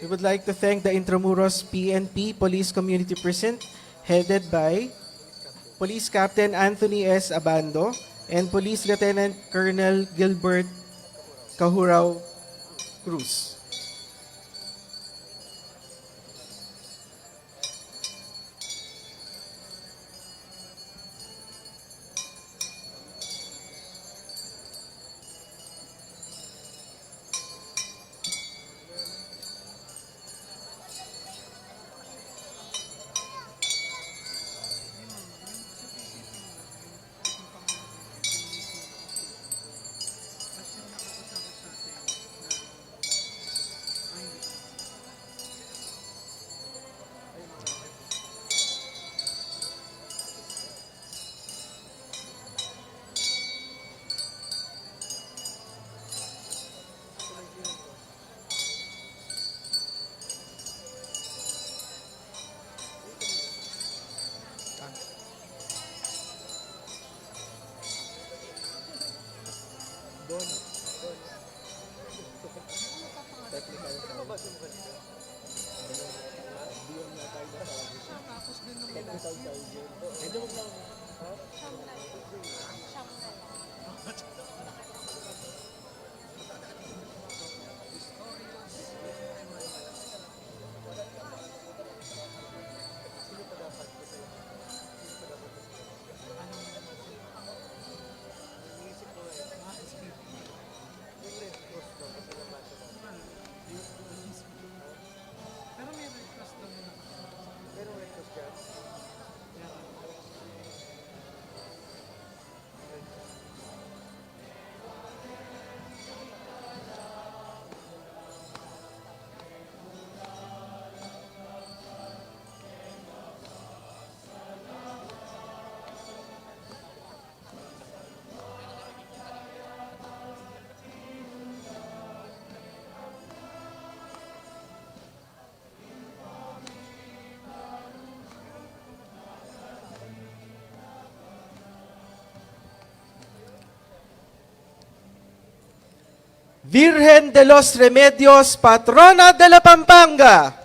We would like to thank the Intramuros PNP Police Community Precinct headed by Police Captain Anthony S. Abando and Police Lieutenant Colonel Gilbert Kahurao Cruz. Virgen de los Remedios, Patrona de la Pampanga.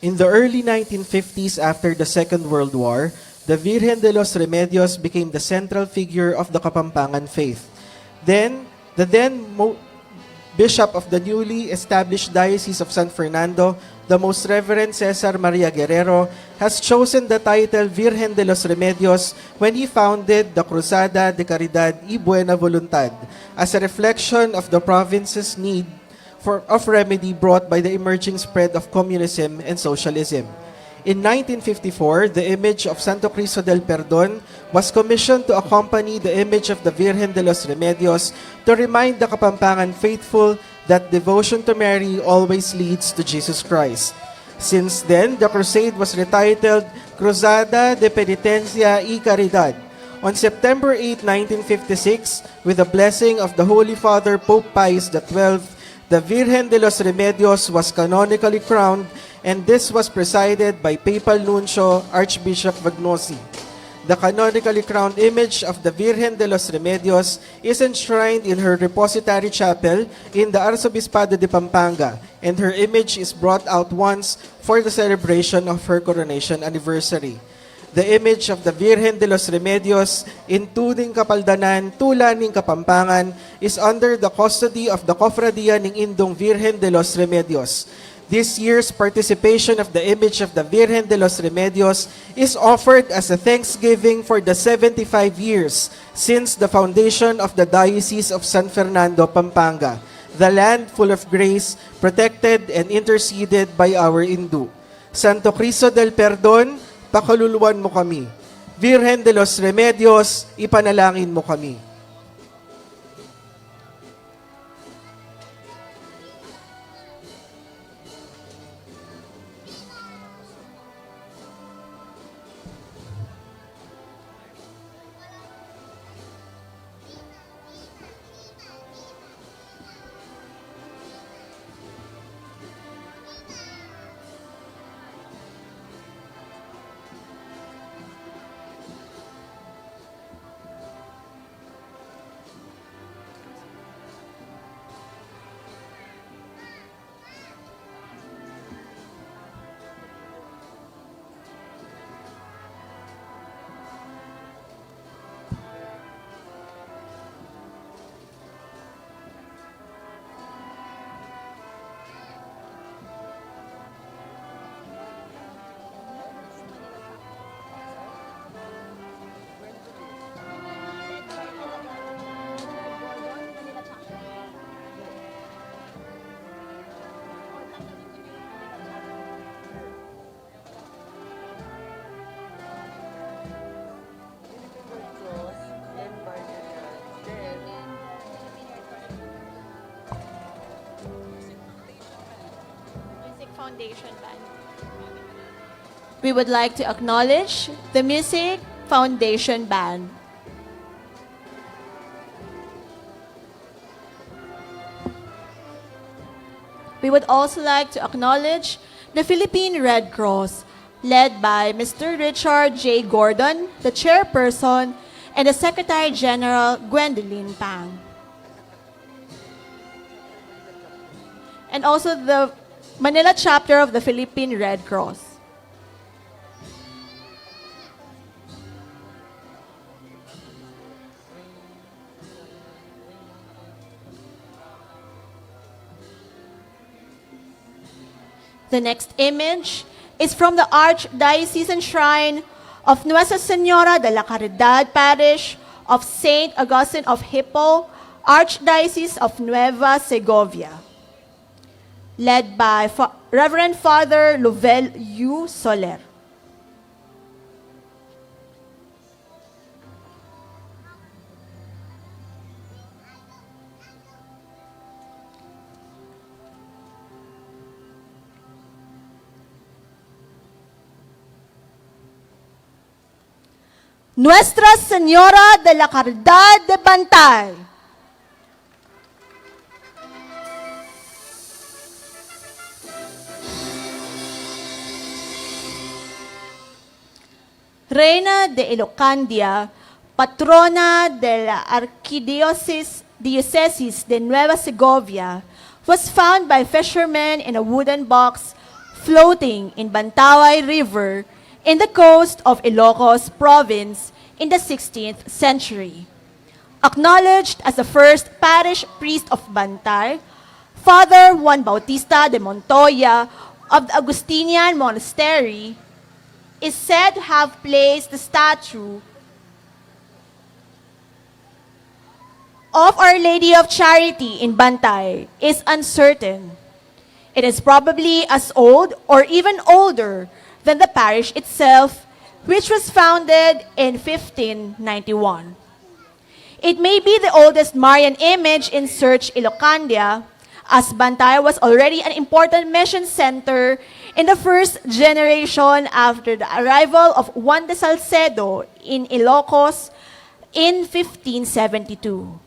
In the early 1950s, after the Second World War, the Virgen de los Remedios became the central figure of the Kapampangan faith. Then, the Bishop of the newly established Diocese of San Fernando, the Most Reverend Cesar Maria Guerrero, has chosen the title Virgen de los Remedios when he founded the Cruzada de Caridad y Buena Voluntad as a reflection of the province's need of remedy brought by the emerging spread of communism and socialism. In 1954, the image of Santo Cristo del Perdon was commissioned to accompany the image of the Virgen de los Remedios to remind the Kapampangan faithful that devotion to Mary always leads to Jesus Christ. Since then, the crusade was retitled Cruzada de Penitencia y Caridad. On September 8, 1956, with the blessing of the Holy Father Pope Pius XII, the Virgen de los Remedios was canonically crowned, and this was presided by Papal Nuncio Archbishop Vagnosi. The canonically crowned image of the Virgen de los Remedios is enshrined in her repository chapel in the Arzobispado de Pampanga, and her image is brought out once for the celebration of her coronation anniversary. The image of the Virgen de los Remedios in Tuning Kapaldanan, Tulaning Kapampangan is under the custody of the Cofradia ng Indong Virgen de los Remedios. This year's participation of the image of the Virgen de los Remedios is offered as a thanksgiving for the 75 years since the foundation of the Diocese of San Fernando, Pampanga, the land full of grace, protected and interceded by our Indu. Santo Cristo del Perdon, pakaluluwan mo kami. Virgen de los Remedios, ipanalangin mo kami. Foundation Band. We would like to acknowledge the Music Foundation Band. We would also like to acknowledge the Philippine Red Cross, led by Mr. Richard J. Gordon, the chairperson, and the Secretary General Gwendolyn Pang. And also the Manila chapter of the Philippine Red Cross. The next image is from the Archdiocesan Shrine of Nuestra Señora de la Caridad Parish of St. Augustine of Hippo, Archdiocese of Nueva Segovia, led by Reverend Father Lovell U. Soler. Nuestra Señora de la Caridad de Bantay. Reina de Ilocandia, patrona de la Arquidiócesis de Nueva Segovia, was found by fishermen in a wooden box floating in Bantaway River in the coast of Ilocos Province in the 16th century. Acknowledged as the first parish priest of Bantay, Father Juan Bautista de Montoya of the Augustinian Monastery is said to have placed the statue of Our Lady of Charity in Bantay is uncertain. It is probably as old or even older than the parish itself, which was founded in 1591. It may be the oldest Marian image in Search Ilocandia, as Bantay was already an important mission center in the first generation after the arrival of Juan de Salcedo in Ilocos in 1572.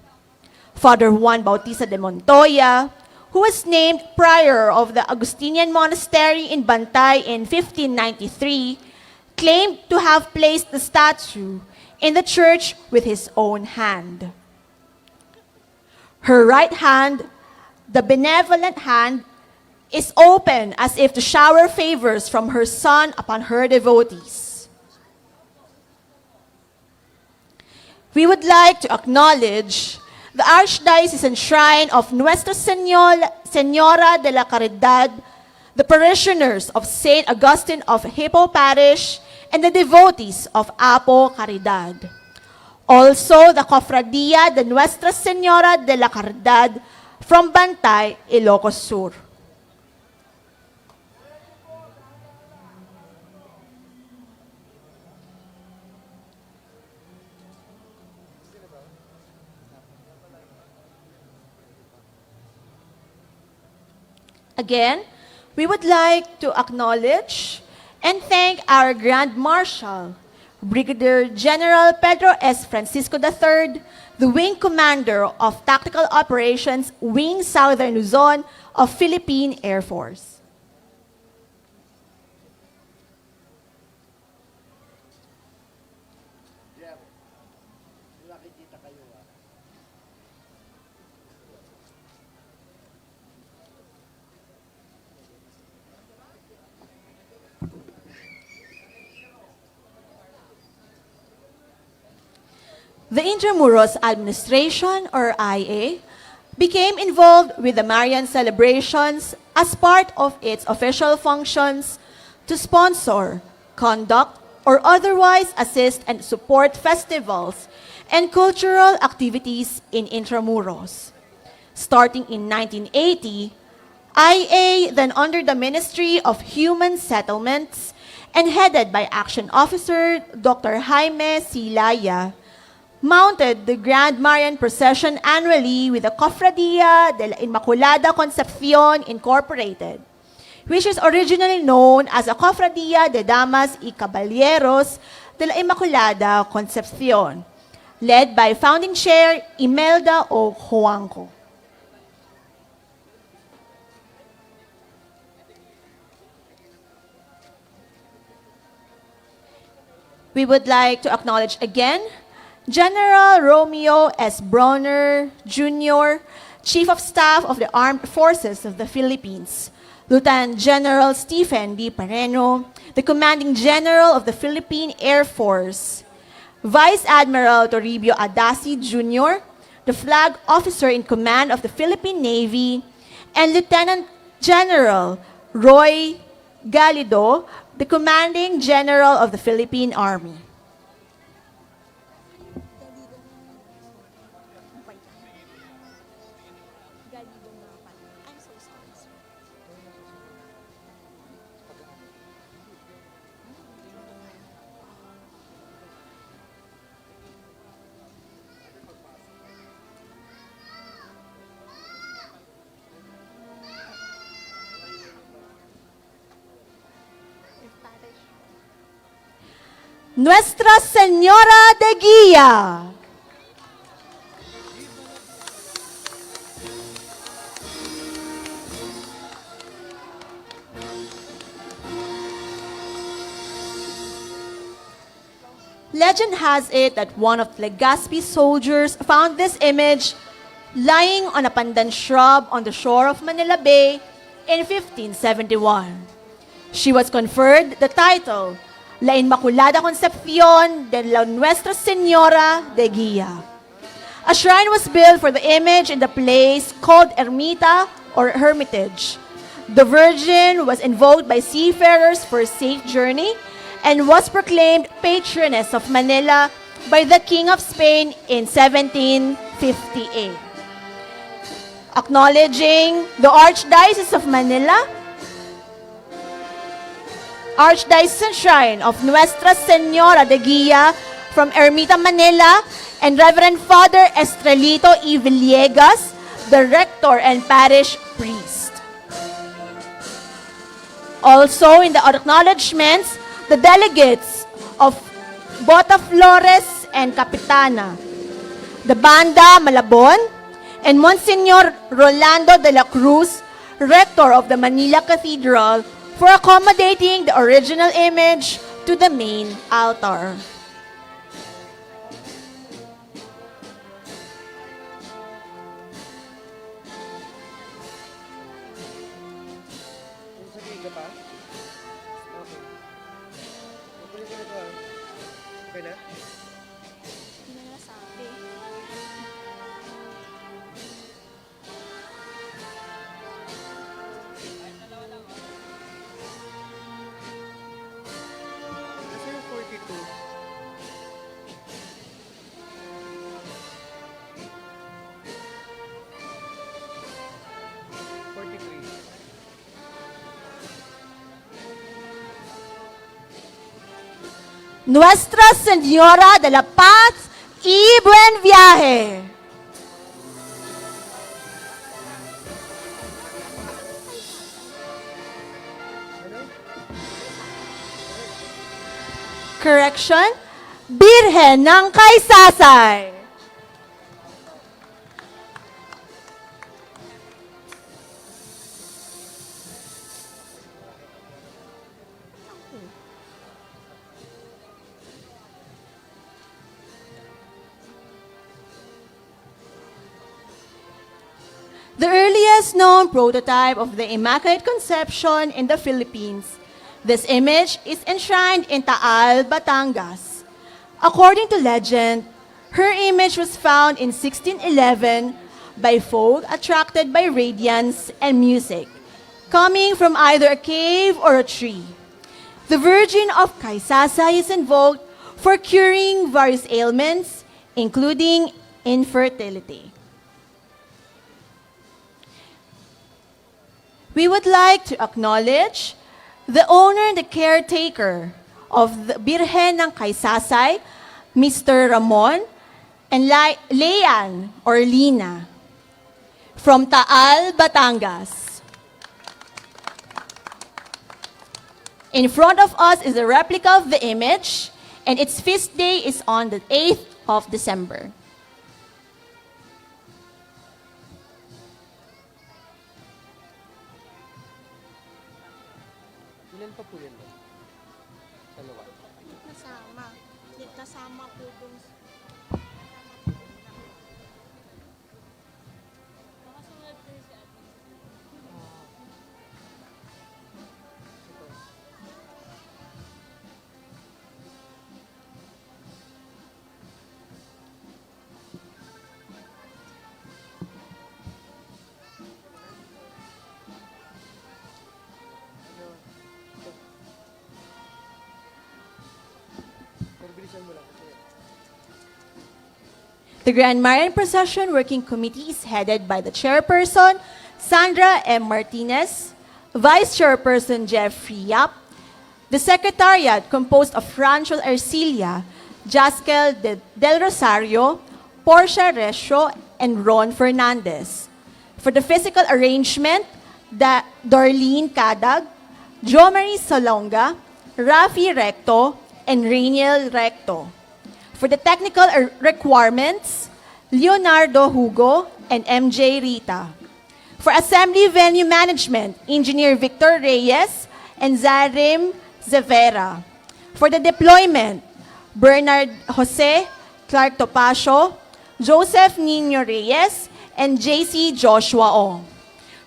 Father Juan Bautista de Montoya, who was named prior of the Augustinian Monastery in Bantay in 1593, claimed to have placed the statue in the church with his own hand. Her right hand, the benevolent hand, is open as if to shower favors from her Son upon her devotees. We would like to acknowledge the Archdiocesan Shrine of Nuestra Señora de la Caridad, the parishioners of St. Augustine of Hippo Parish, and the devotees of Apo Caridad. Also, the Cofradia de Nuestra Señora de la Caridad from Bantay, Ilocos Sur. Again, we would like to acknowledge and thank our Grand Marshal, Brigadier General Pedro S. Francisco III, the Wing Commander of Tactical Operations, Wing Southern Luzon of Philippine Air Force. The Intramuros Administration, or IA, became involved with the Marian celebrations as part of its official functions to sponsor, conduct, or otherwise assist and support festivals and cultural activities in Intramuros. Starting in 1980, IA, then under the Ministry of Human Settlements and headed by Action Officer Dr. Jaime C. Laya, mounted the Grand Marian Procession annually with the Cofradia de la Immaculada Concepción Incorporated, which is originally known as a Cofradía de Damas y Caballeros de la Immaculada Concepción, led by founding chair Imelda O. Juanco. We would like to acknowledge again General Romeo S. Bronner, Jr., Chief of Staff of the Armed Forces of the Philippines, Lieutenant General Stephen D. Pareno, the Commanding General of the Philippine Air Force, Vice Admiral Toribio Adasi, Jr., the Flag Officer in Command of the Philippine Navy, and Lieutenant General Roy Galido, the Commanding General of the Philippine Army. I'm so sorry, sir. Nuestra Señora de Guía. Legend has it that one of Legazpi's soldiers found this image lying on a pandan shrub on the shore of Manila Bay in 1571. She was conferred the title La Inmaculada Concepción de la Nuestra Señora de Guía. A shrine was built for the image in the place called Ermita or Hermitage. The Virgin was invoked by seafarers for a safe journey and was proclaimed Patroness of Manila by the King of Spain in 1758. Acknowledging the Archdiocese of Manila, Archdiocesan Shrine of Nuestra Señora de Guía from Ermita, Manila, and Reverend Father Estrelito E. Villegas, the Rector and Parish Priest. Also in the acknowledgements, the delegates of Bota Flores and Capitana, the Banda Malabon, and Monsignor Rolando de la Cruz, Rector of the Manila Cathedral, for accommodating the original image to the main altar. Hindi na nasabi. Kasi yung 42. Nuestra Señora de la Paz y Buen Viaje. Correction, Birhen ng Caysasay. The earliest known prototype of the Immaculate Conception in the Philippines. This image is enshrined in Taal, Batangas. According to legend, her image was found in 1611 by folk attracted by radiance and music, coming from either a cave or a tree. The Virgin of Caysasay is invoked for curing various ailments, including infertility. We would like to acknowledge the owner and the caretaker of the Birhen ng Caysasay, Mr. Ramon and Leanne or Lina from Taal, Batangas. In front of us is a replica of the image, and its feast day is on the 8th of December. Ilan pa po yan? Dalawa. Kasama. Kasama po dun. Nakasunod po si Ate. The Grand Marian Procession Working Committee is headed by the Chairperson, Sandra M. Martinez, Vice Chairperson Jeffrey Yap, the Secretariat composed of Francio Arcilia, Jaskel Del Rosario, Portia Resio, and Ron Fernandez. For the physical arrangement, Dorleen Cadag, Jo Marie Salonga, Rafi Recto, and Rainiel Recto. For the technical requirements, Leonardo Hugo and MJ Rita. For assembly venue management, Engineer Victor Reyes and Zarim Zevera. For the deployment, Bernard Jose, Clark Topacio, Joseph Nino Reyes, and JC Joshua O.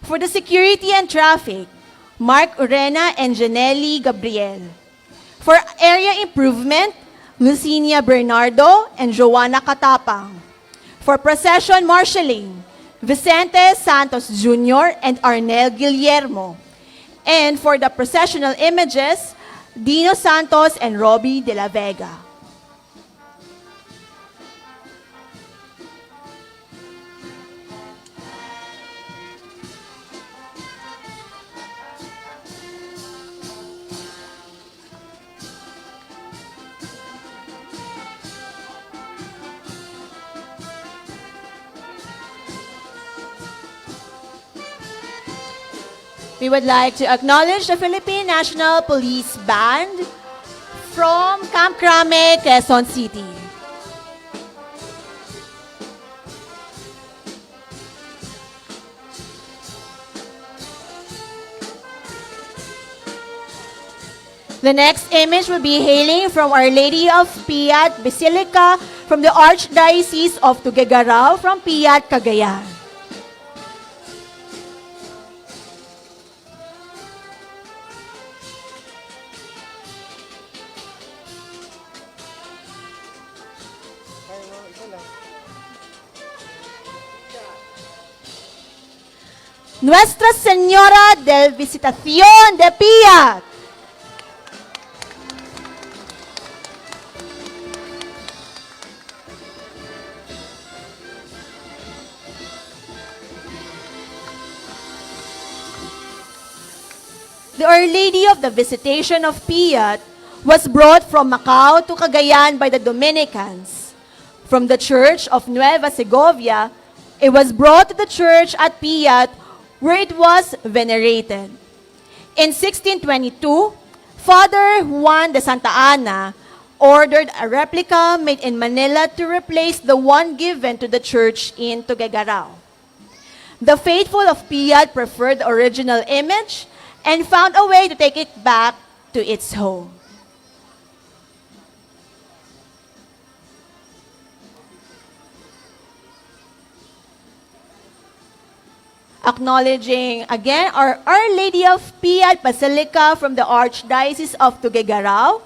For the security and traffic, Mark Urena and Janelli Gabriel. For area improvement, Lucinia Bernardo and Joanna Katapang. For procession marshalling, Vicente Santos Jr. and Arnel Guillermo. And for the processional images, Dino Santos and Robbie de la Vega. We would like to acknowledge the Philippine National Police Band from Camp Crame, Quezon City. The next image will be hailing from Our Lady of Piat Basilica from the Archdiocese of Tuguegarao from Piat, Cagayan. Nuestra Señora del Visitación de Piat. The Our Lady of the Visitation of Piat was brought from Macau to Cagayan by the Dominicans. From the Church of Nueva Segovia, it was brought to the church at Piat, where it was venerated. In 1622, Father Juan de Santa Ana ordered a replica made in Manila to replace the one given to the church in Tuguegarao. The faithful of Piat preferred the original image and found a way to take it back to its home. Acknowledging again Our Lady of Piat Basilica from the Archdiocese of Tuguegarao,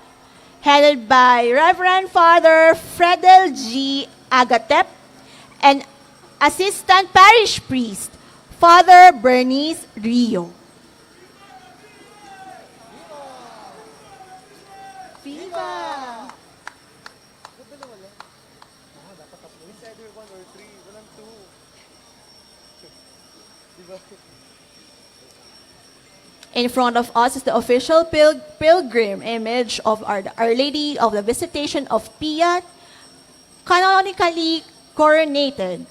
headed by Reverend Father Fredel G. Agatep and Assistant Parish Priest Father Bernice Rio. Viva! In front of us is the official pilgrim image of Our Lady of the Visitation of Piat, canonically coronated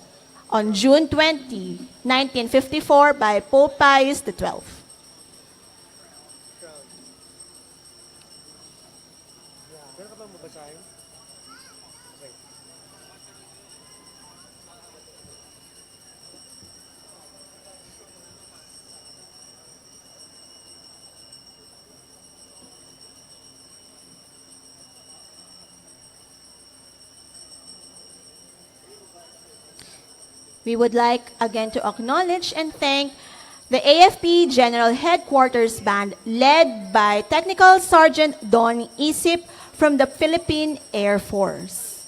on June 20, 1954 by Pope Pius XII. We would like again to acknowledge and thank the AFP General Headquarters Band led by Technical Sergeant Don Isip from the Philippine Air Force.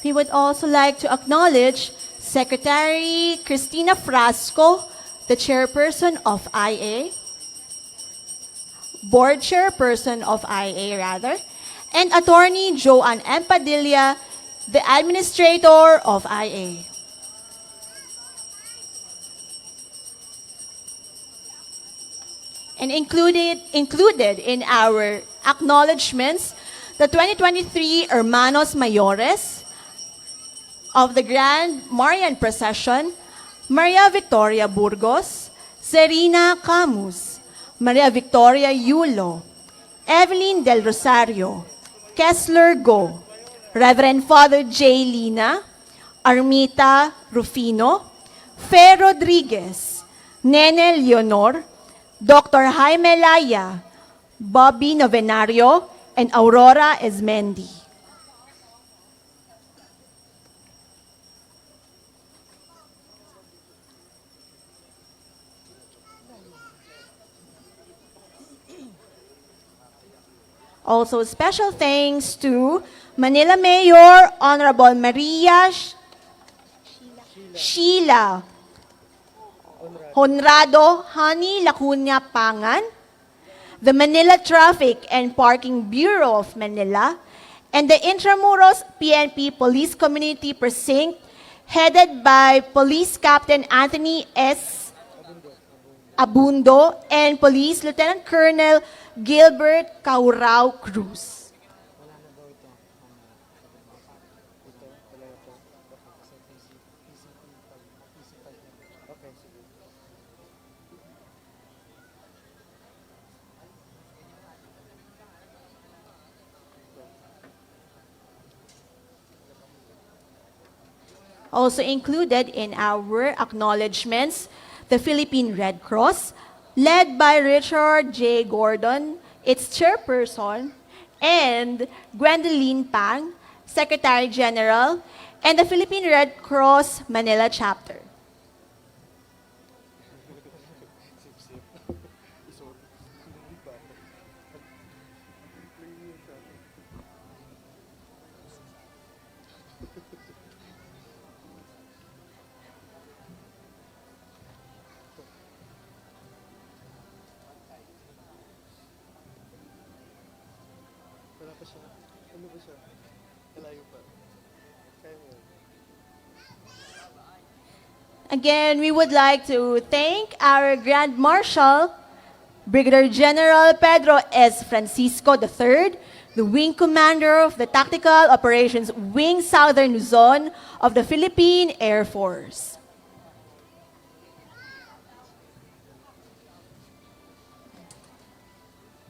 We would also like to acknowledge Secretary Cristina Frasco, the chairperson of IA, board chairperson of IA rather, and Attorney Joanne M. Padilla, the administrator of IA. And included in our acknowledgements, the 2023 Hermanos Mayores of the Grand Marian Procession, Maria Victoria Burgos, Serena Camus, Maria Victoria Yulo, Evelyn Del Rosario, Kessler Go, Reverend Father J. Lina, Armita Rufino, Fe Rodriguez, Nene Leonor, Dr. Jaime Laya, Bobby Novenario, and Aurora Esmendi. Also, special thanks to Manila Mayor Honorable Maria Sheila Honrado Hani Lacuna Pangan, the Manila Traffic and Parking Bureau of Manila, and the Intramuros PNP Police Community Precinct, headed by Police Captain Anthony S. Abundo and Police Lieutenant Colonel Gilbert Caurao Cruz. Also included in our acknowledgements, the Philippine Red Cross, led by Richard J. Gordon, its chairperson, and Gwendoline Pang, Secretary General, and the Philippine Red Cross Manila Chapter. Again, we would like to thank our Grand Marshal, Brigadier General Pedro S. Francisco III, the Wing Commander of the Tactical Operations Wing Southern Luzon of the Philippine Air Force.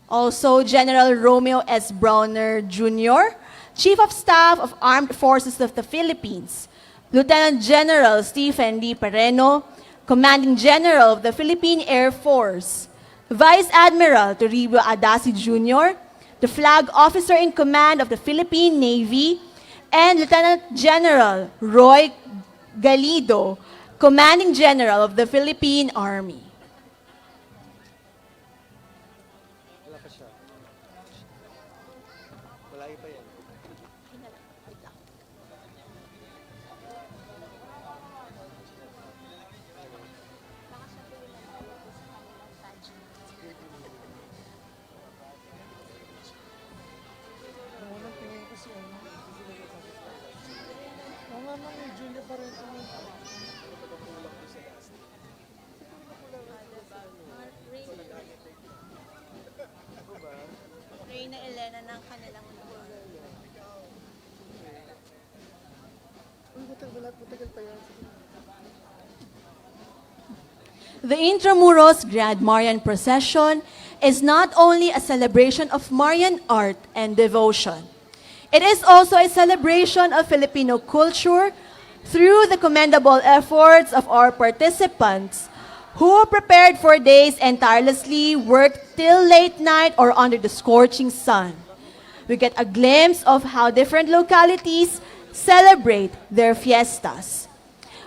Also, General Romeo S. Browner Jr., Chief of Staff of Armed Forces of the Philippines, Lieutenant General Stephen D. Pereno, Commanding General of the Philippine Air Force, Vice Admiral Toribio Adasi Jr., the Flag Officer in Command of the Philippine Navy, and Lieutenant General Roy Galido, Commanding General of the Philippine Army. Reyna Elena ng kanilang The Intramuros Grand Marian Procession is not only a celebration of Marian art and devotion. It is also a celebration of Filipino culture through the commendable efforts of our participants who prepared for days and tirelessly worked till late night or under the scorching sun. We get a glimpse of how different localities celebrate their fiestas.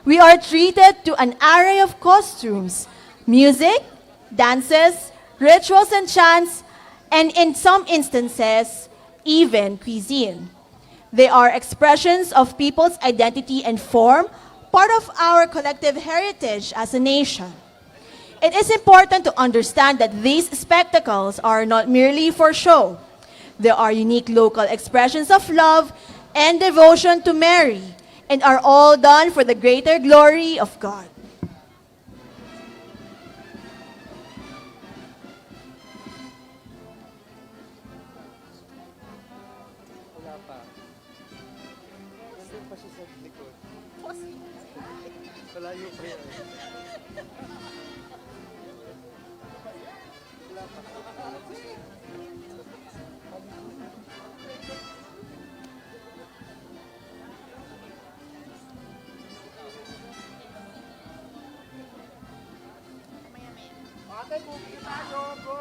We are treated to an array of costumes, music, dances, rituals and chants, and in some instances, even cuisine. They are expressions of people's identity and form part of our collective heritage as a nation. It is important to understand that these spectacles are not merely for show. They are unique local expressions of love and devotion to Mary, and are all done for the greater glory of God. Wala pa. Nandun pa siya sa likod. Malayo pa yan. Wala pa. Ate, bukit tayo. Go!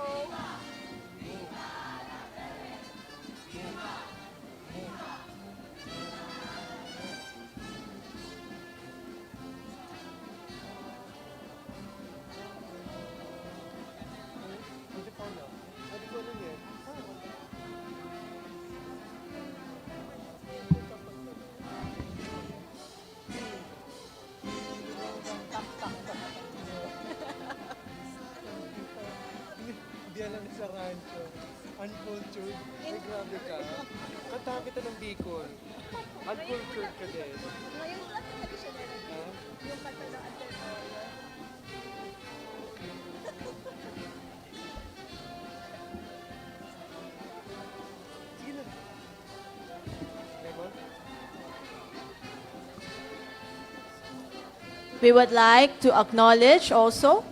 Hindi alam sa rancho. Uncultured. Ay, grabe ka. Katabi kita ng Bicol. Uncultured ka din. Ngayon lang talaga siya narinig. Ha? Yung kanta ng Antipolo. Sige na. Lemon? We would like to acknowledge also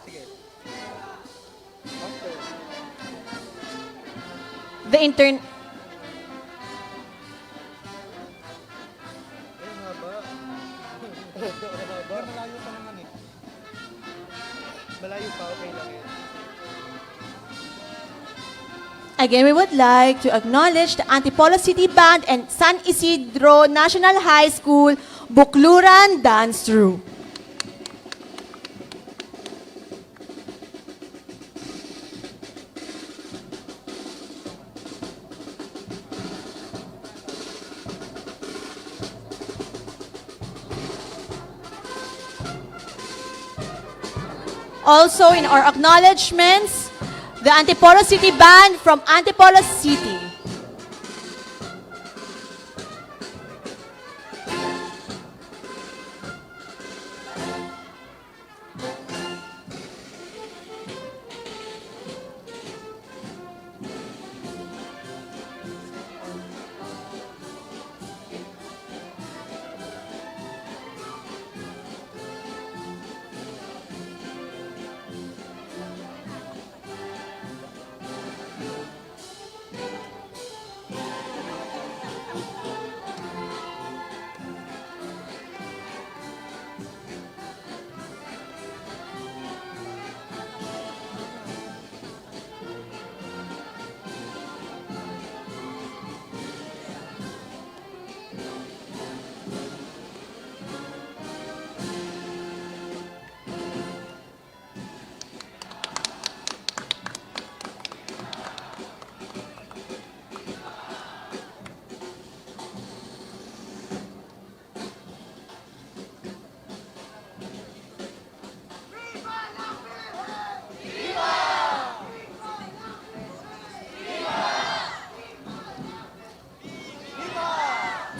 Sige. After. the intern Ay, haba. Haba. Malayo pa naman eh. Malayo pa, okay lang yan. Again, we would like to acknowledge the Antipolo City Band and San Isidro National High School Bukluran Dance Troupe. Also in our acknowledgements, the Antipolo City Band from Antipolo City.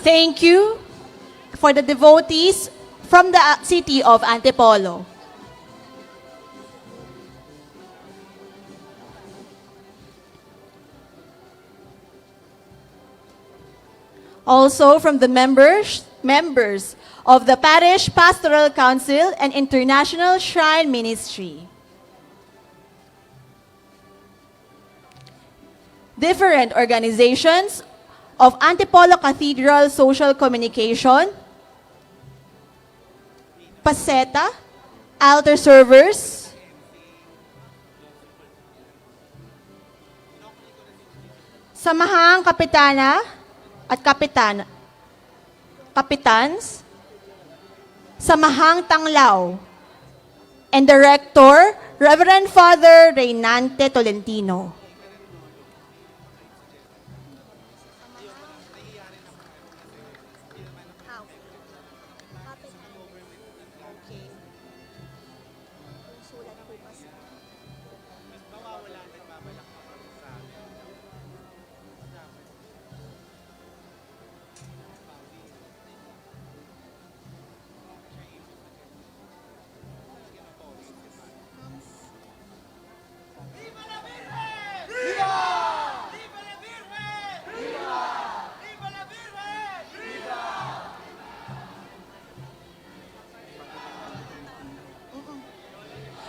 Thank you for the devotees from the city of Antipolo. Also from the members of the Parish Pastoral Council and International Shrine Ministry. different organizations of Antipolo Cathedral Social Communication, Paseta, altar servers, Samahang Kapitana at Kapitans, Samahang Tanglaw, and Director, Reverend Father Reynante Tolentino.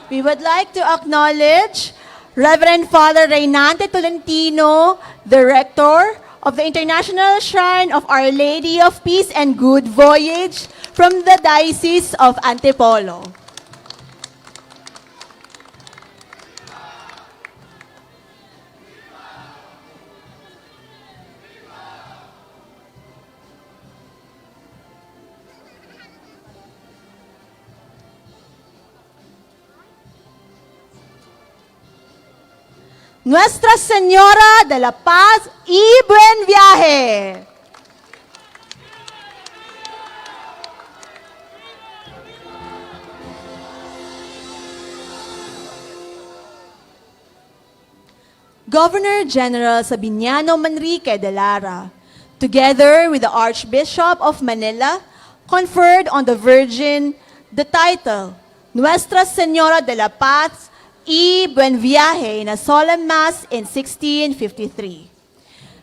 We would like to acknowledge Reverend Father Reynante Tolentino, Director of the International Shrine of Our Lady of Peace and Good Voyage from the Diocese of Antipolo. Nuestra Señora de la Paz y Buen Viaje. Governor General Sabiniano Manrique de Lara, together with the Archbishop of Manila, conferred on the Virgin the title Nuestra Señora de la Paz y Buen Viaje in a solemn mass in 1653.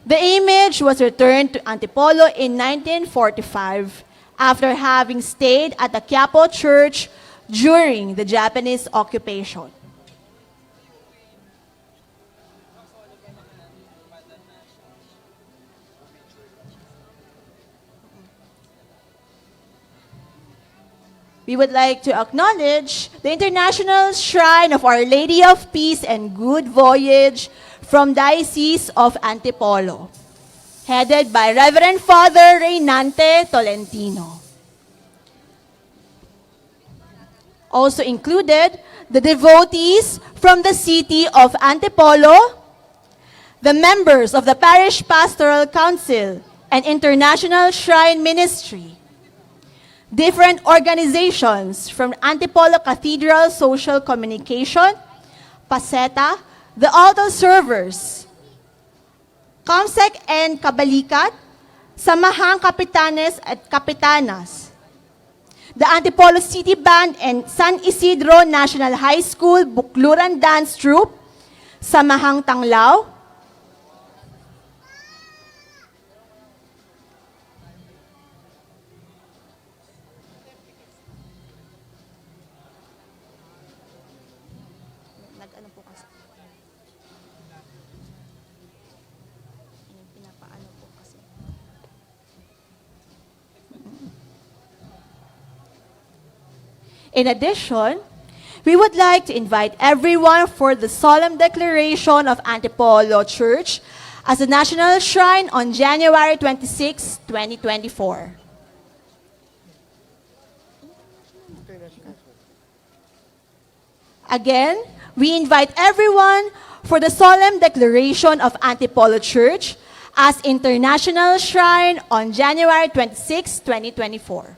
The image was returned to Antipolo in 1945 after having stayed at the Quiapo Church during the Japanese occupation. We would like to acknowledge the International Shrine of Our Lady of Peace and Good Voyage from Diocese of Antipolo, headed by Reverend Father Reynante Tolentino. Also included, the devotees from the city of Antipolo, the members of the Parish Pastoral Council and International Shrine Ministry, different organizations from Antipolo Cathedral Social Communication, Paseta, the altar servers, Comsec and Kabalikat, Samahang Kapitanes at Kapitanas, the Antipolo City Band and San Isidro National High School Bukluran Dance Troupe, Samahang Tanglaw, In addition, we would like to invite everyone for the solemn declaration of Antipolo Church as a national shrine on January 26, 2024. Again, we invite everyone for the solemn declaration of Antipolo Church as international shrine on January 26, 2024.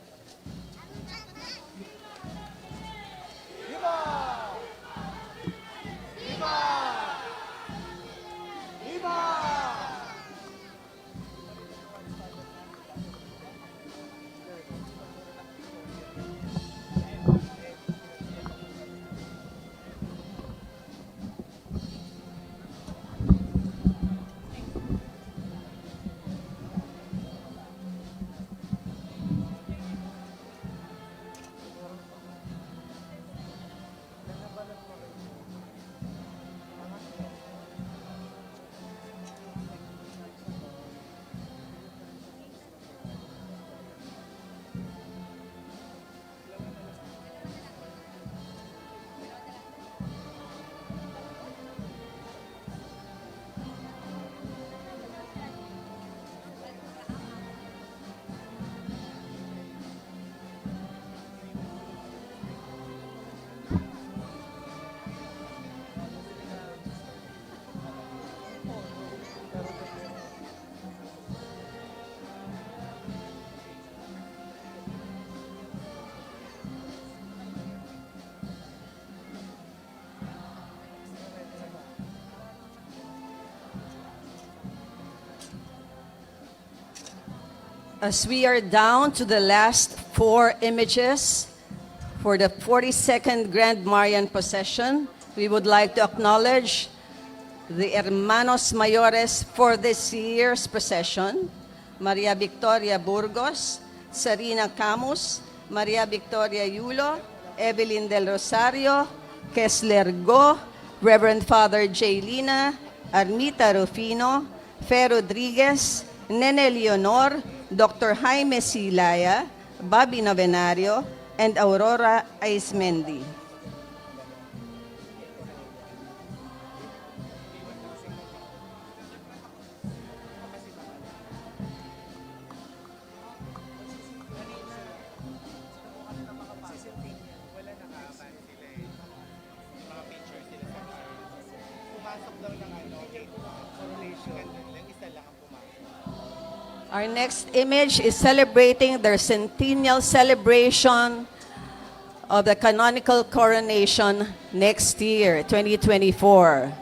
As we are down to the last 4 images for the 42nd Grand Marian Procession, we would like to acknowledge the Hermanos Mayores for this year's procession: Maria Victoria Burgos, Sarina Camus, Maria Victoria Yulo, Evelyn Del Rosario, Kessler Go, Reverend Father J. Lina, Armita Rufino, Fe Rodriguez, Nene Leonor, Dr. Jaime Silaya, Bobby Novenario, and Aurora Aismendi. Our next image is celebrating their centennial celebration of the Canonical Coronation next year, 2024.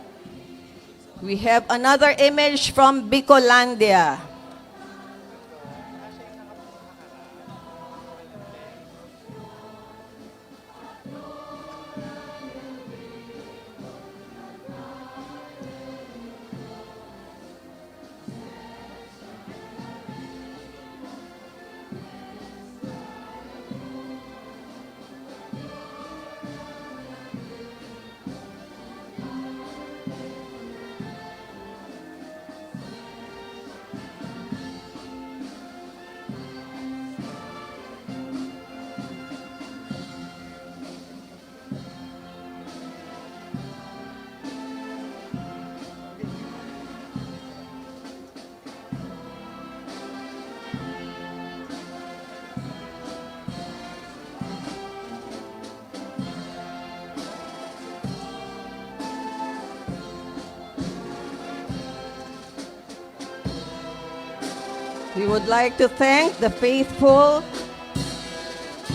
We have another image from Bicolandia. We would like to thank the faithful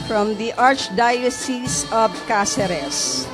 from the Archdiocese of Cáceres.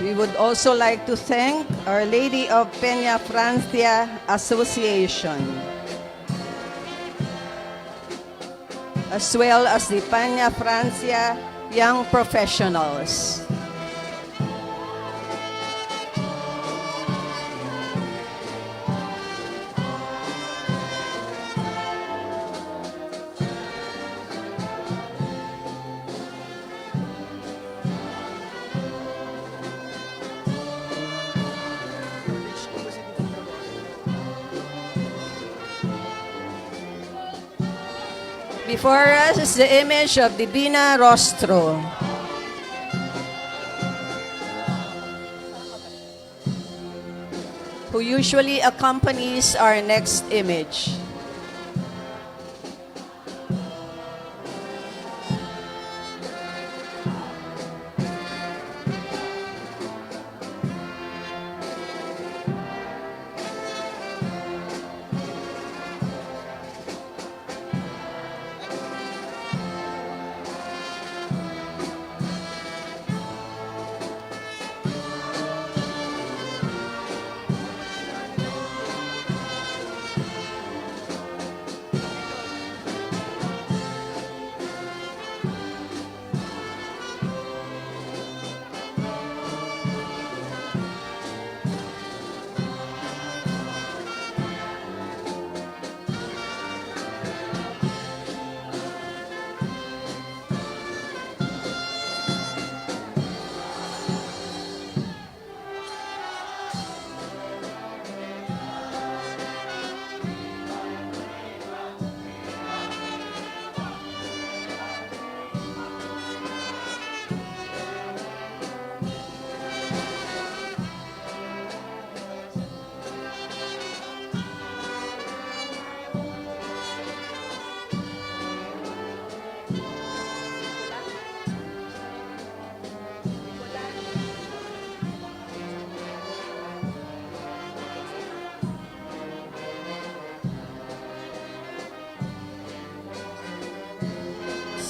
We would also like to thank Our Lady of Penafrancia Association, as well as the Penafrancia Young Professionals. Before us is the image of Divina Rostro, who usually accompanies our next image.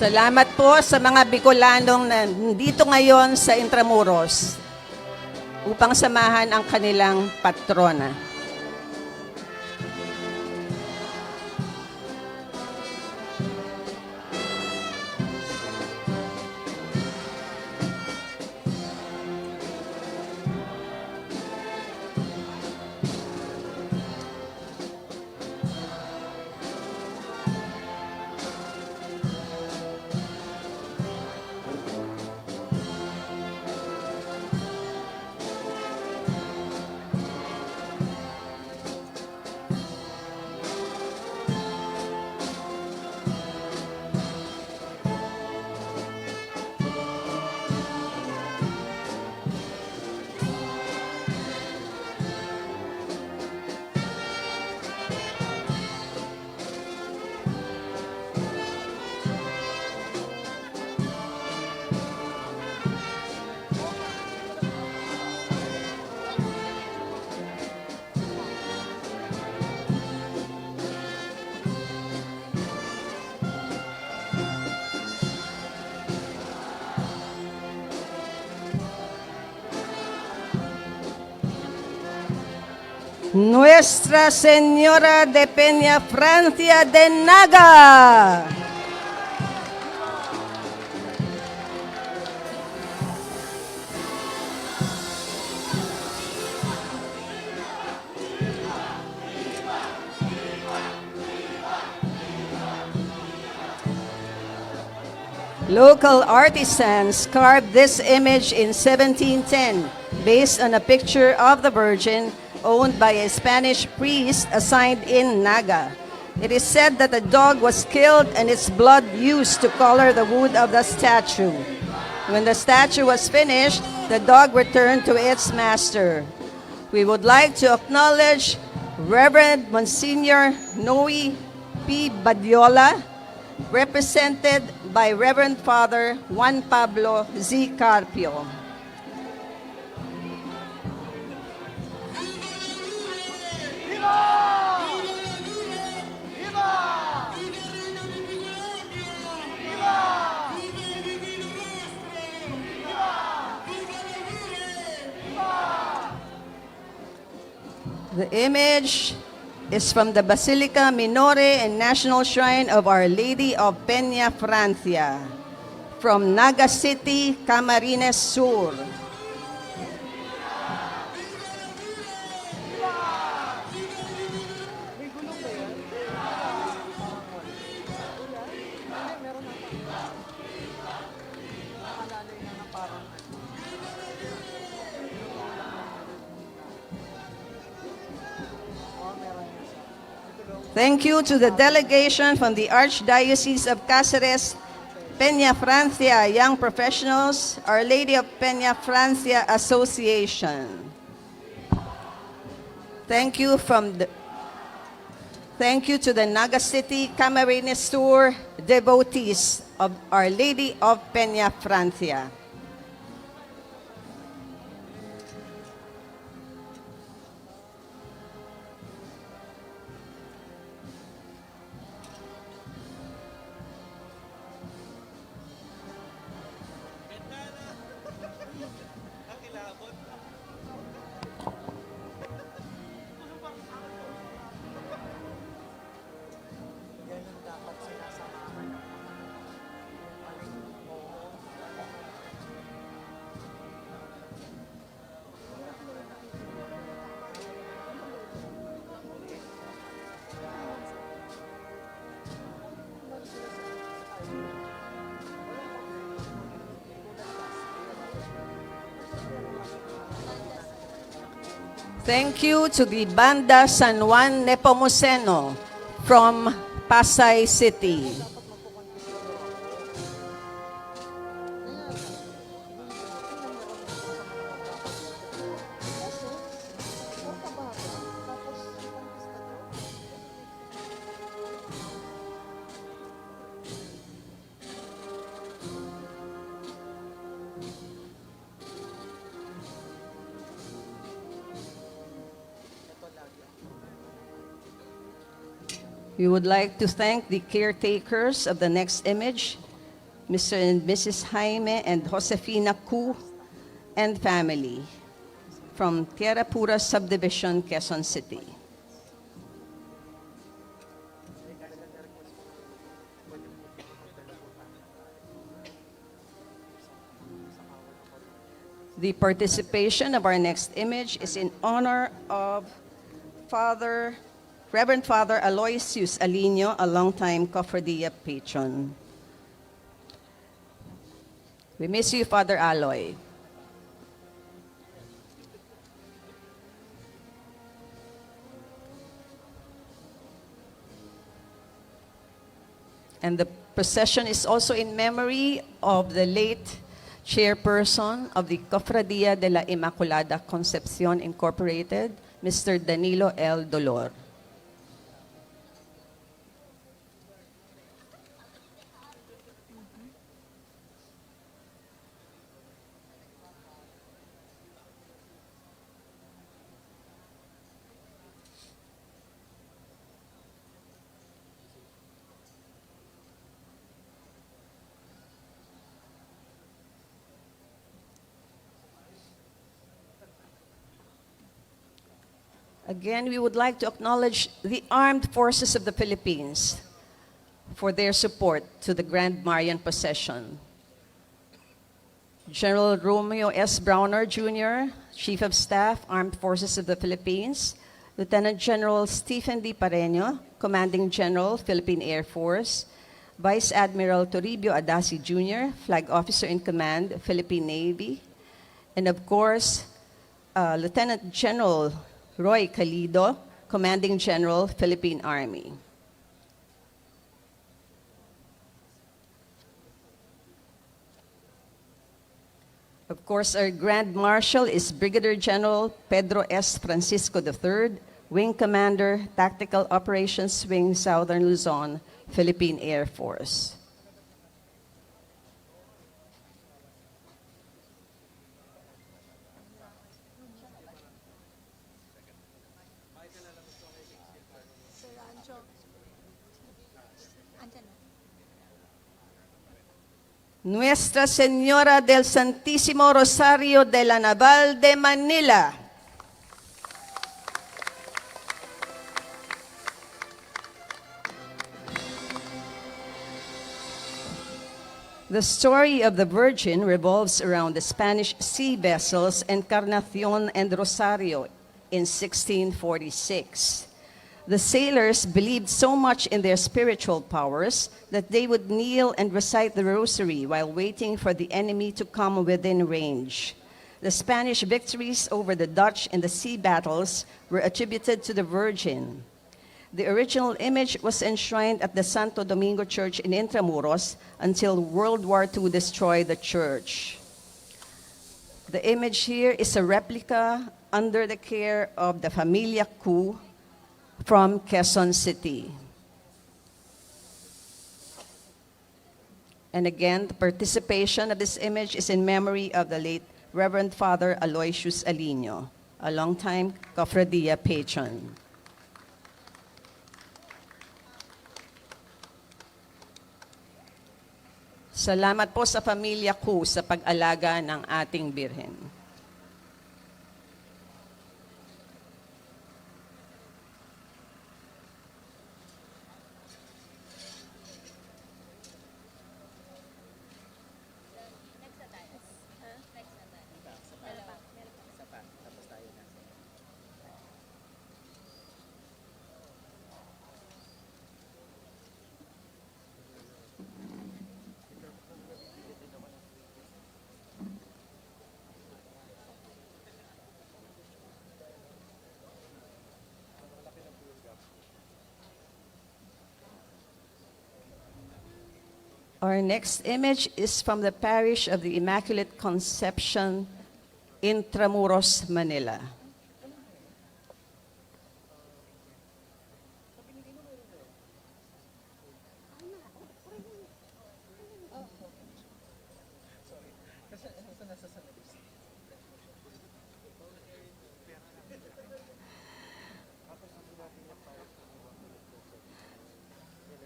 Salamat po sa mga Bicolanong nandito ngayon sa Intramuros upang samahan ang kanilang patrona. Nuestra Señora de Penafrancia de Naga. Local artisans carved this image in 1710 based on a picture of the Virgin owned by a Spanish priest assigned in Naga. It is said that the dog was killed and its blood used to color the wood of the statue. When the statue was finished, the dog returned to its master. We would like to acknowledge Reverend Monsignor Noe P. Badiola, represented by Reverend Father Juan Pablo Z. Carpio. The image is from the Basilica Minore and National Shrine of Our Lady of Penafrancia from Naga City, Camarines Sur. Thank you to the delegation from the Archdiocese of Cáceres, Penafrancia Young Professionals, Our Lady of Penafrancia Association. Thank you to the Naga City, Camarines Sur devotees of Our Lady of Penafrancia. Thank you to the Banda San Juan Nepomuceno from Pasay City. We would like to thank the caretakers of the next image, Mr. and Mrs. Jaime and Josefina Cu and family from Tierra Pura Subdivision, Quezon City. The participation of our next image is in honor of Reverend Father Aloysius Alino, a longtime Cofradia patron. We miss you, Father Aloy. And the procession is also in memory of the late chairperson of the Cofradia de la Immaculada Concepcion Incorporated, Mr. Danilo L. Dolor. Again, we would like to acknowledge the Armed Forces of the Philippines for their support to the Grand Marian Procession. General Romeo S. Browner, Jr., Chief of Staff, Armed Forces of the Philippines, Lieutenant General Stephen D. Pareño, Commanding General, Philippine Air Force, Vice Admiral Toribio Adasi, Jr., Flag Officer in Command, Philippine Navy, and of course, Lieutenant General Roy Calido, Commanding General, Philippine Army. Of course, our Grand Marshal is Brigadier General Pedro S. Francisco III, Wing Commander, Tactical Operations Wing, Southern Luzon, Philippine Air Force. Nuestra Señora del Santísimo Rosario de la Naval de Manila. The story of the Virgin revolves around the Spanish sea vessels Encarnacion and Rosario in 1646. The sailors believed so much in their spiritual powers that they would kneel and recite the Rosary while waiting for the enemy to come within range. The Spanish victories over the Dutch in the sea battles were attributed to the Virgin. The original image was enshrined at the Santo Domingo Church in Intramuros until World War II destroyed the church. The image here is a replica under the care of the Familia Cu from Quezon City. And again, the participation of this image is in memory of the late Reverend Father Aloysius Alino, a longtime Cofradia patron. Salamat po sa Pamilya Cu sa pag-alaga ng ating Birhen. Our next image is from the Parish of the Immaculate Conception, Intramuros, Manila.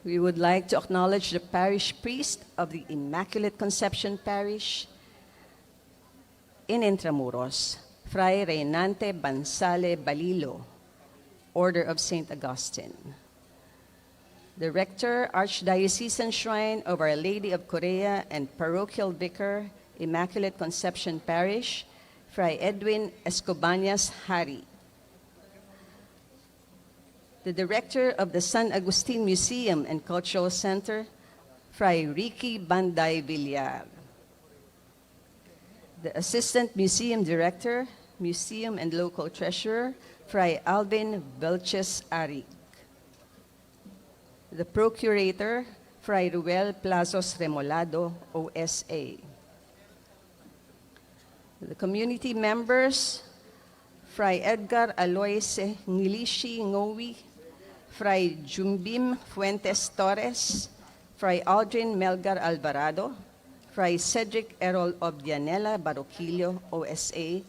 We would like to acknowledge the parish priest of the Immaculate Conception Parish in Intramuros, Fray Reynante Bansale Balilo, Order of St. Augustine. The Rector, Archdiocesan Shrine of Our Lady of Corea and Parochial Vicar, Immaculate Conception Parish, Fray Edwin Escobañas Hari. The Director of the San Agustin Museum and Cultural Center, Fray Ricky Banday Villar. The Assistant Museum Director, Museum and Local Treasurer, Fray Alvin Velches Arik. The Procurator, Fray Ruel Plazos Remolado, OSA. The community members, Fray Edgar Aloyse Ngilishi Ngowi, Fray Jumbim Fuentes Torres, Fray Aldrin Melgar Alvarado, Fray Cedric Errol Obdianela Baroquillo, OSA,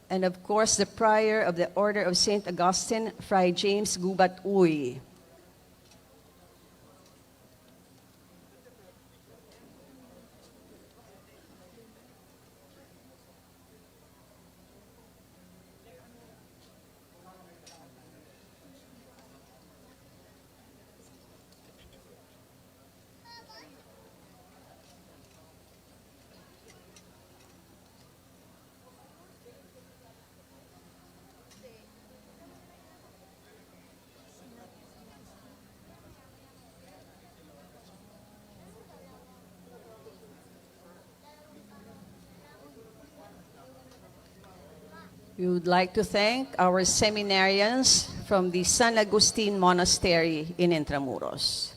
and of course the Prior of the Order of St. Augustine, Fray James Gubat Uy. We would like to thank our seminarians from the San Agustin Monastery in Intramuros.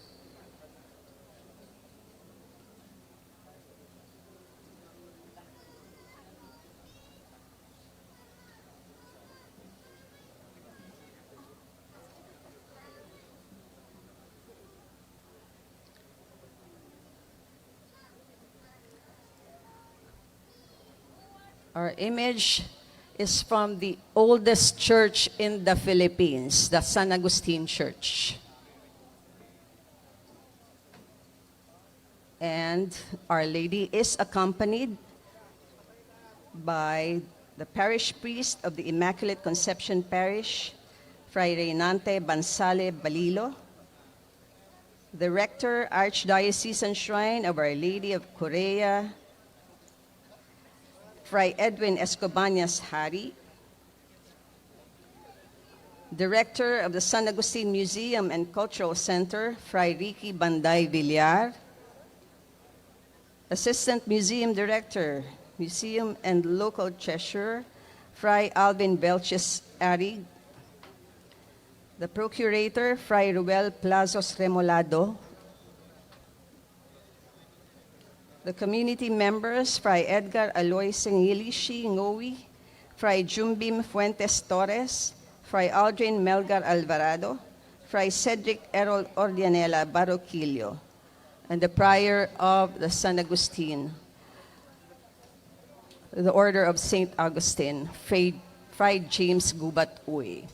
Our image is from the oldest church in the Philippines, the San Agustin Church. And Our Lady is accompanied by the parish priest of the Immaculate Conception Parish, Fray Reynante Bansale Balilo, the Rector, Archdiocesan Shrine of Our Lady of Corea, Fray Edwin Escobañas Hari, Director of the San Agustin Museum and Cultural Center, Fray Ricky Banday Villar, Assistant Museum Director, Museum and Local Treasurer, Fray Alvin Velches Arig, the Procurator, Fray Ruel Plazos Remolado, the community members, Fray Edgar Aloyse Ngilishi Ngowi, Fray Jumbim Fuentes Torres, Fray Aldrin Melgar Alvarado, Fray Cedric Errol Ordianela Baroquillo, and the Prior of the San Agustin, the Order of St. Augustine, Fray James Gubat Uy.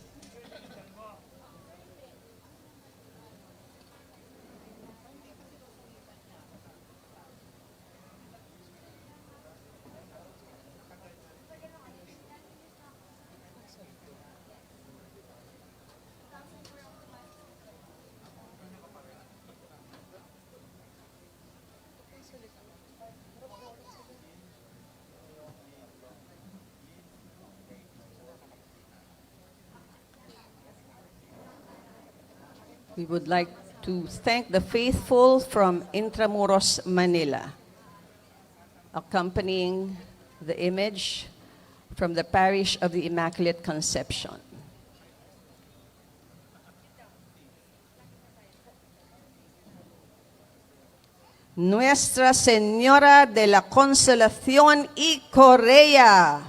We would like to thank the faithful from Intramuros, Manila, accompanying the image from the Parish of the Immaculate Conception. Nuestra Señora de la Consolación y Correa.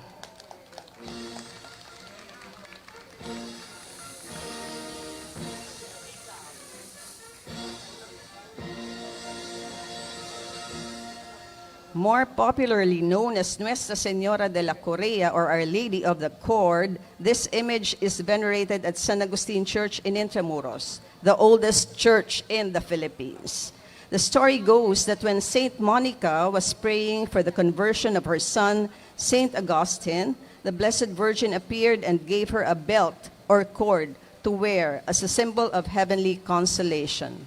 More popularly known as Nuestra Señora de la Correa or Our Lady of the Cord, this image is venerated at San Agustin Church in Intramuros, the oldest church in the Philippines. The story goes that when Saint Monica was praying for the conversion of her son, Saint Augustine, the Blessed Virgin appeared and gave her a belt or cord to wear as a symbol of heavenly consolation.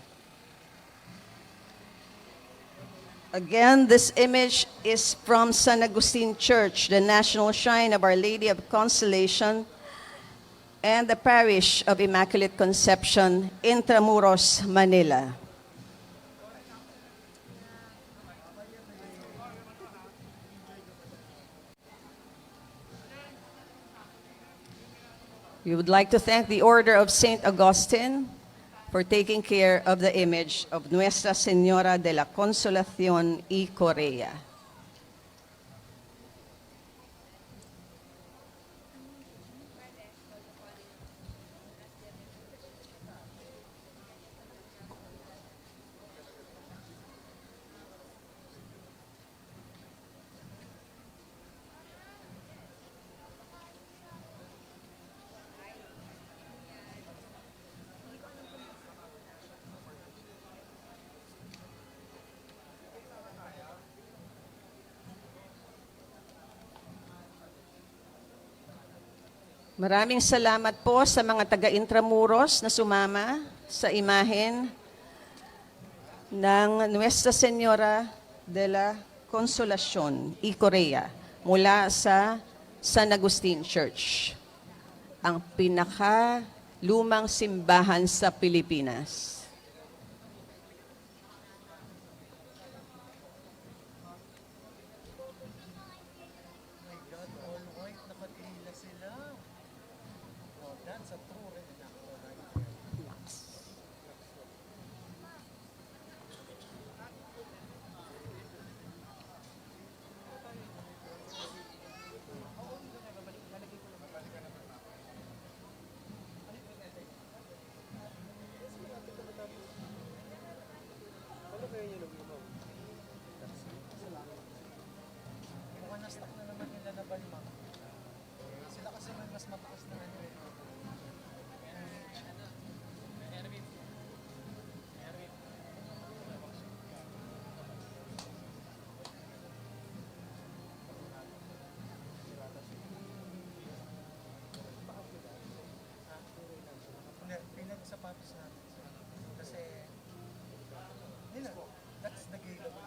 Again, this image is from San Agustin Church, the national shrine of Our Lady of Consolation, and the Parish of Immaculate Conception, Intramuros, Manila. We would like to thank the Order of St. Augustine for taking care of the image of Nuestra Señora de la Consolación y Correa. Maraming salamat po sa mga taga-Intramuros na sumama sa imahen ng Nuestra Señora de la Consolación y Correa mula sa San Agustin Church, ang pinaka-lumang simbahan sa Pilipinas. sapatos namin. Kasi, nila, that's the gala mo.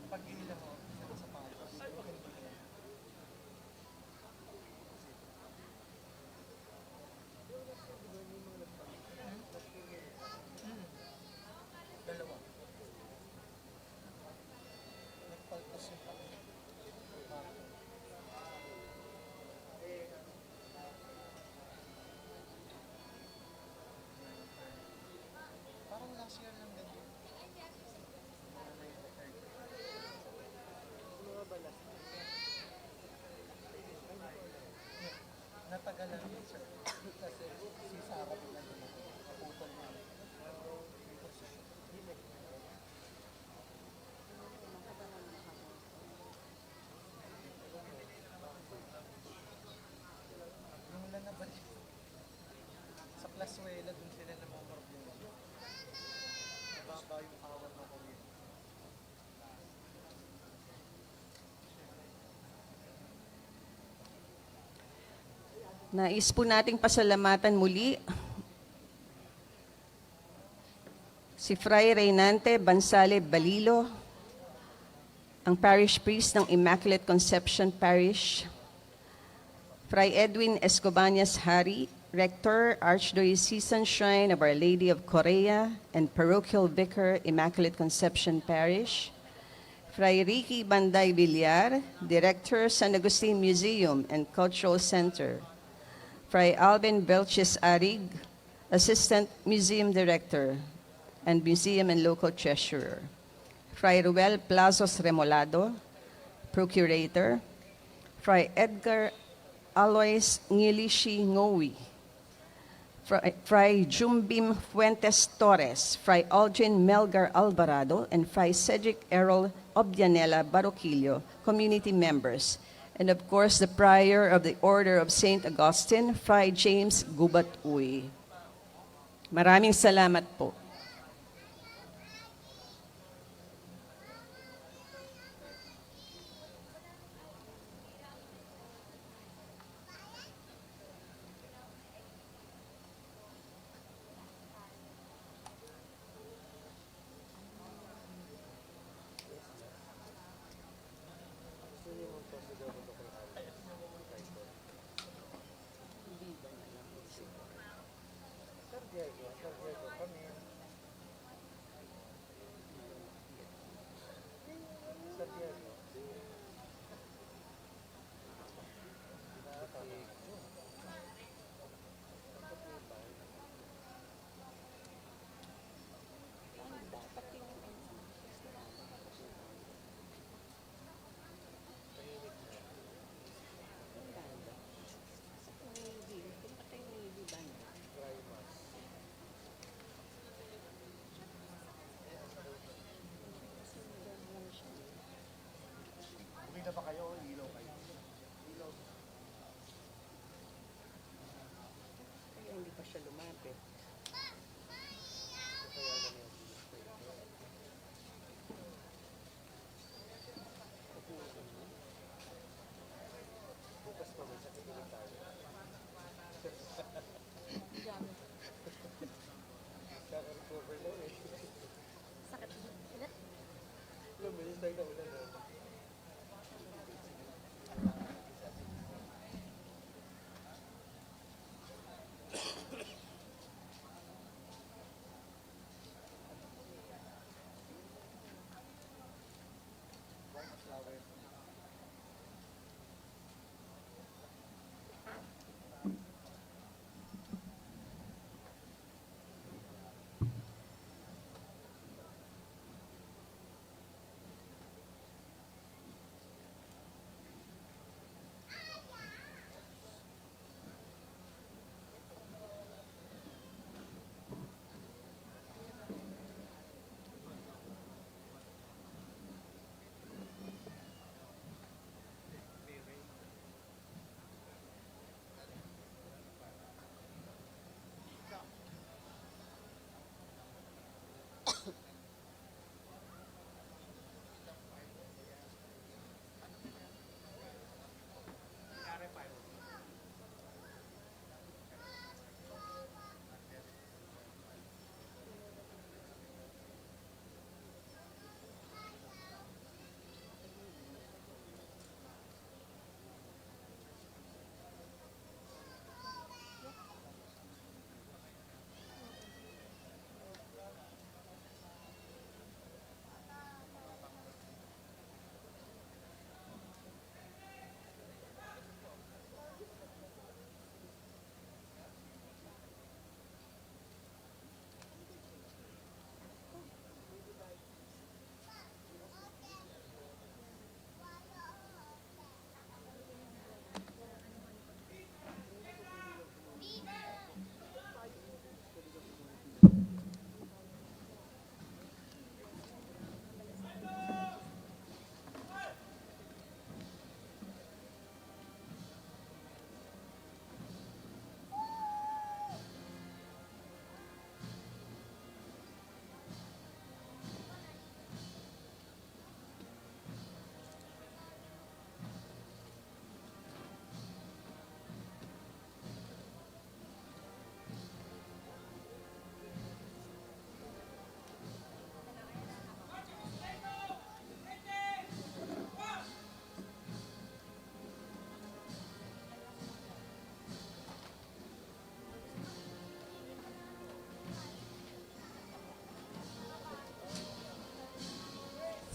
Pag gala mo, sa sapatos. Dalawa. Nagpaltos yung pangit. Parang last year lang din. Natagalan din sir. Kasi si Sarah bilang naputol niya. Yung nanabal sa Plasuela dun sila na mga problema. Nababa yung kawan ng COVID. Nais po nating pasalamatan muli si Fray Reynante Bansale Balilo, ang parish priest ng Immaculate Conception Parish, Fray Edwin Escobañas Hari, Rector, Archdiocesan Shrine of Our Lady of Correa and Parochial Vicar, Immaculate Conception Parish, Fray Ricky Banday Villar, Director, San Agustin Museum and Cultural Center, Fray Alvin Belches Arig, Assistant Museum Director and Museum and Local Treasurer, Fray Ruel Plazos Remolado, Procurator, Fray Edgar Alois Ngilishi Ngowi, Fray Jumbim Fuentes Torres, Fray Aldrin Melgar Alvarado, and Fray Cedric Errol Obyanela Baroquillo, community members, and of course, the Prior of the Order of St. Augustine, Fray James Gubat Uy. Maraming salamat po.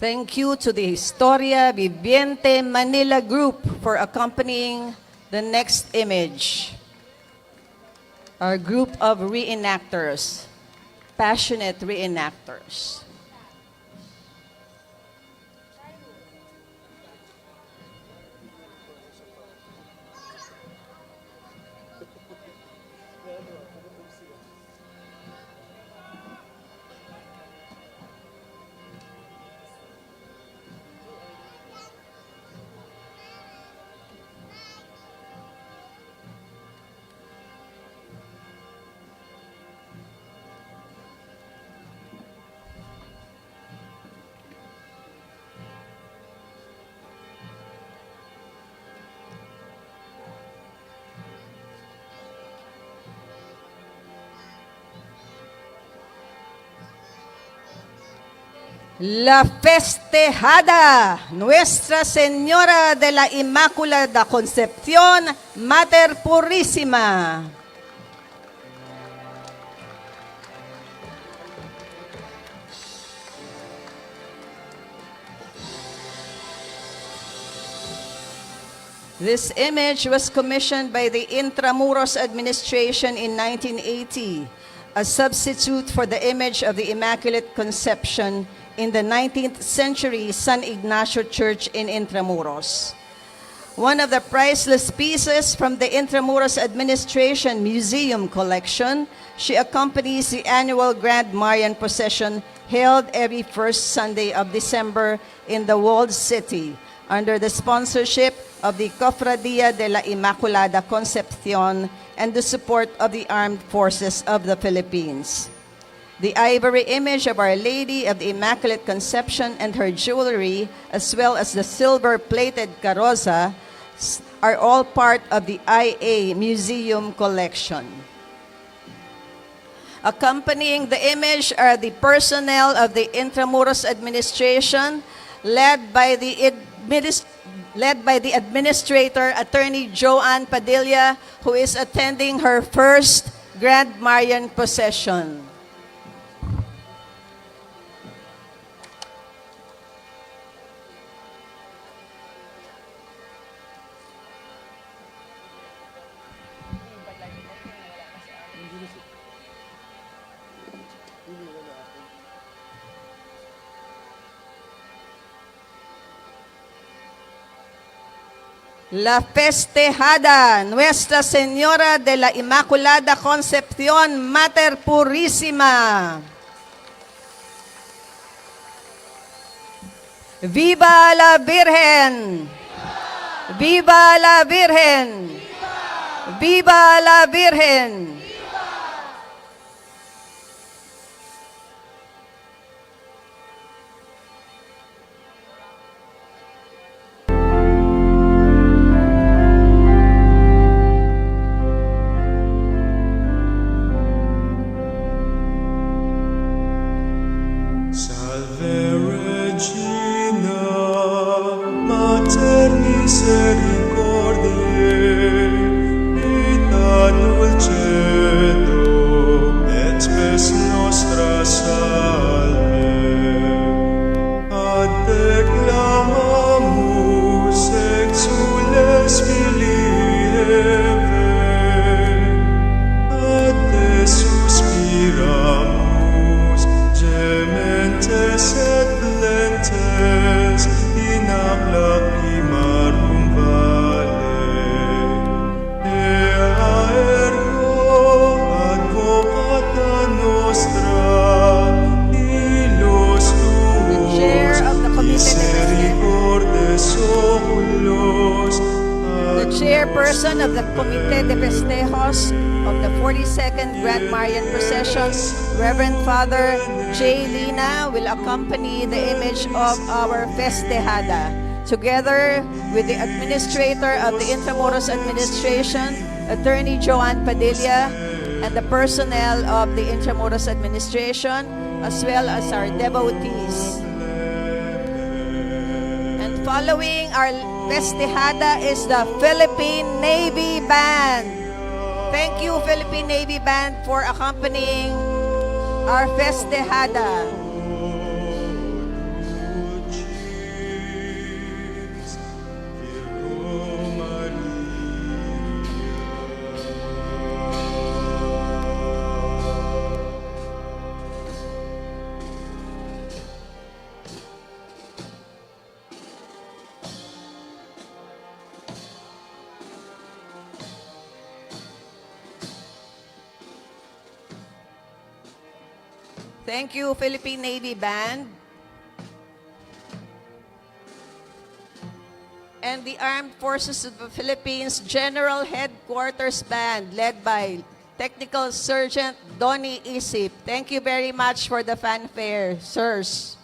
Thank you to the Historia Viviente Manila Group for accompanying the next image. Our group of reenactors, passionate reenactors. La festejada Nuestra Señora de la Immaculada Concepción, Mater Purísima. This image was commissioned by the Intramuros administration in 1980, a substitute for the image of the Immaculate Conception in the 19th century San Ignacio Church in Intramuros. One of the priceless pieces from the Intramuros administration museum collection, she accompanies the annual Grand Marian Procession held every first Sunday of December in the walled city under the sponsorship of the Cofradia de la Immaculada Concepcion and the support of the Armed Forces of the Philippines. The ivory image of Our Lady of the Immaculate Conception and her jewelry, as well as the silver-plated carroza, are all part of the IA Museum collection. Accompanying the image are the personnel of the Intramuros administration, led by the administrator, Attorney Joanne Padilla, who is attending her first Grand Marian Procession. La festejada Nuestra Señora de la Inmaculada Concepción, Mater Purísima. ¡Viva la Virgen! ¡Viva la Virgen! ¡Viva la Virgen! Chairperson of the Comité de Festejos of the 42nd Grand Marian Procession, Reverend Father J. Lina, will accompany the image of our festejada, together with the administrator of the Intramuros administration, Attorney Joanne Padilla, and the personnel of the Intramuros administration, as well as our devotees. And following our festejada is the Philippine Navy Band. Thank you, Philippine Navy Band, for accompanying our festejada. Thank you, Philippine Navy Band. And the Armed Forces of the Philippines General Headquarters Band, led by Technical Sergeant Donnie Isip. Thank you very much for the fanfare, sirs.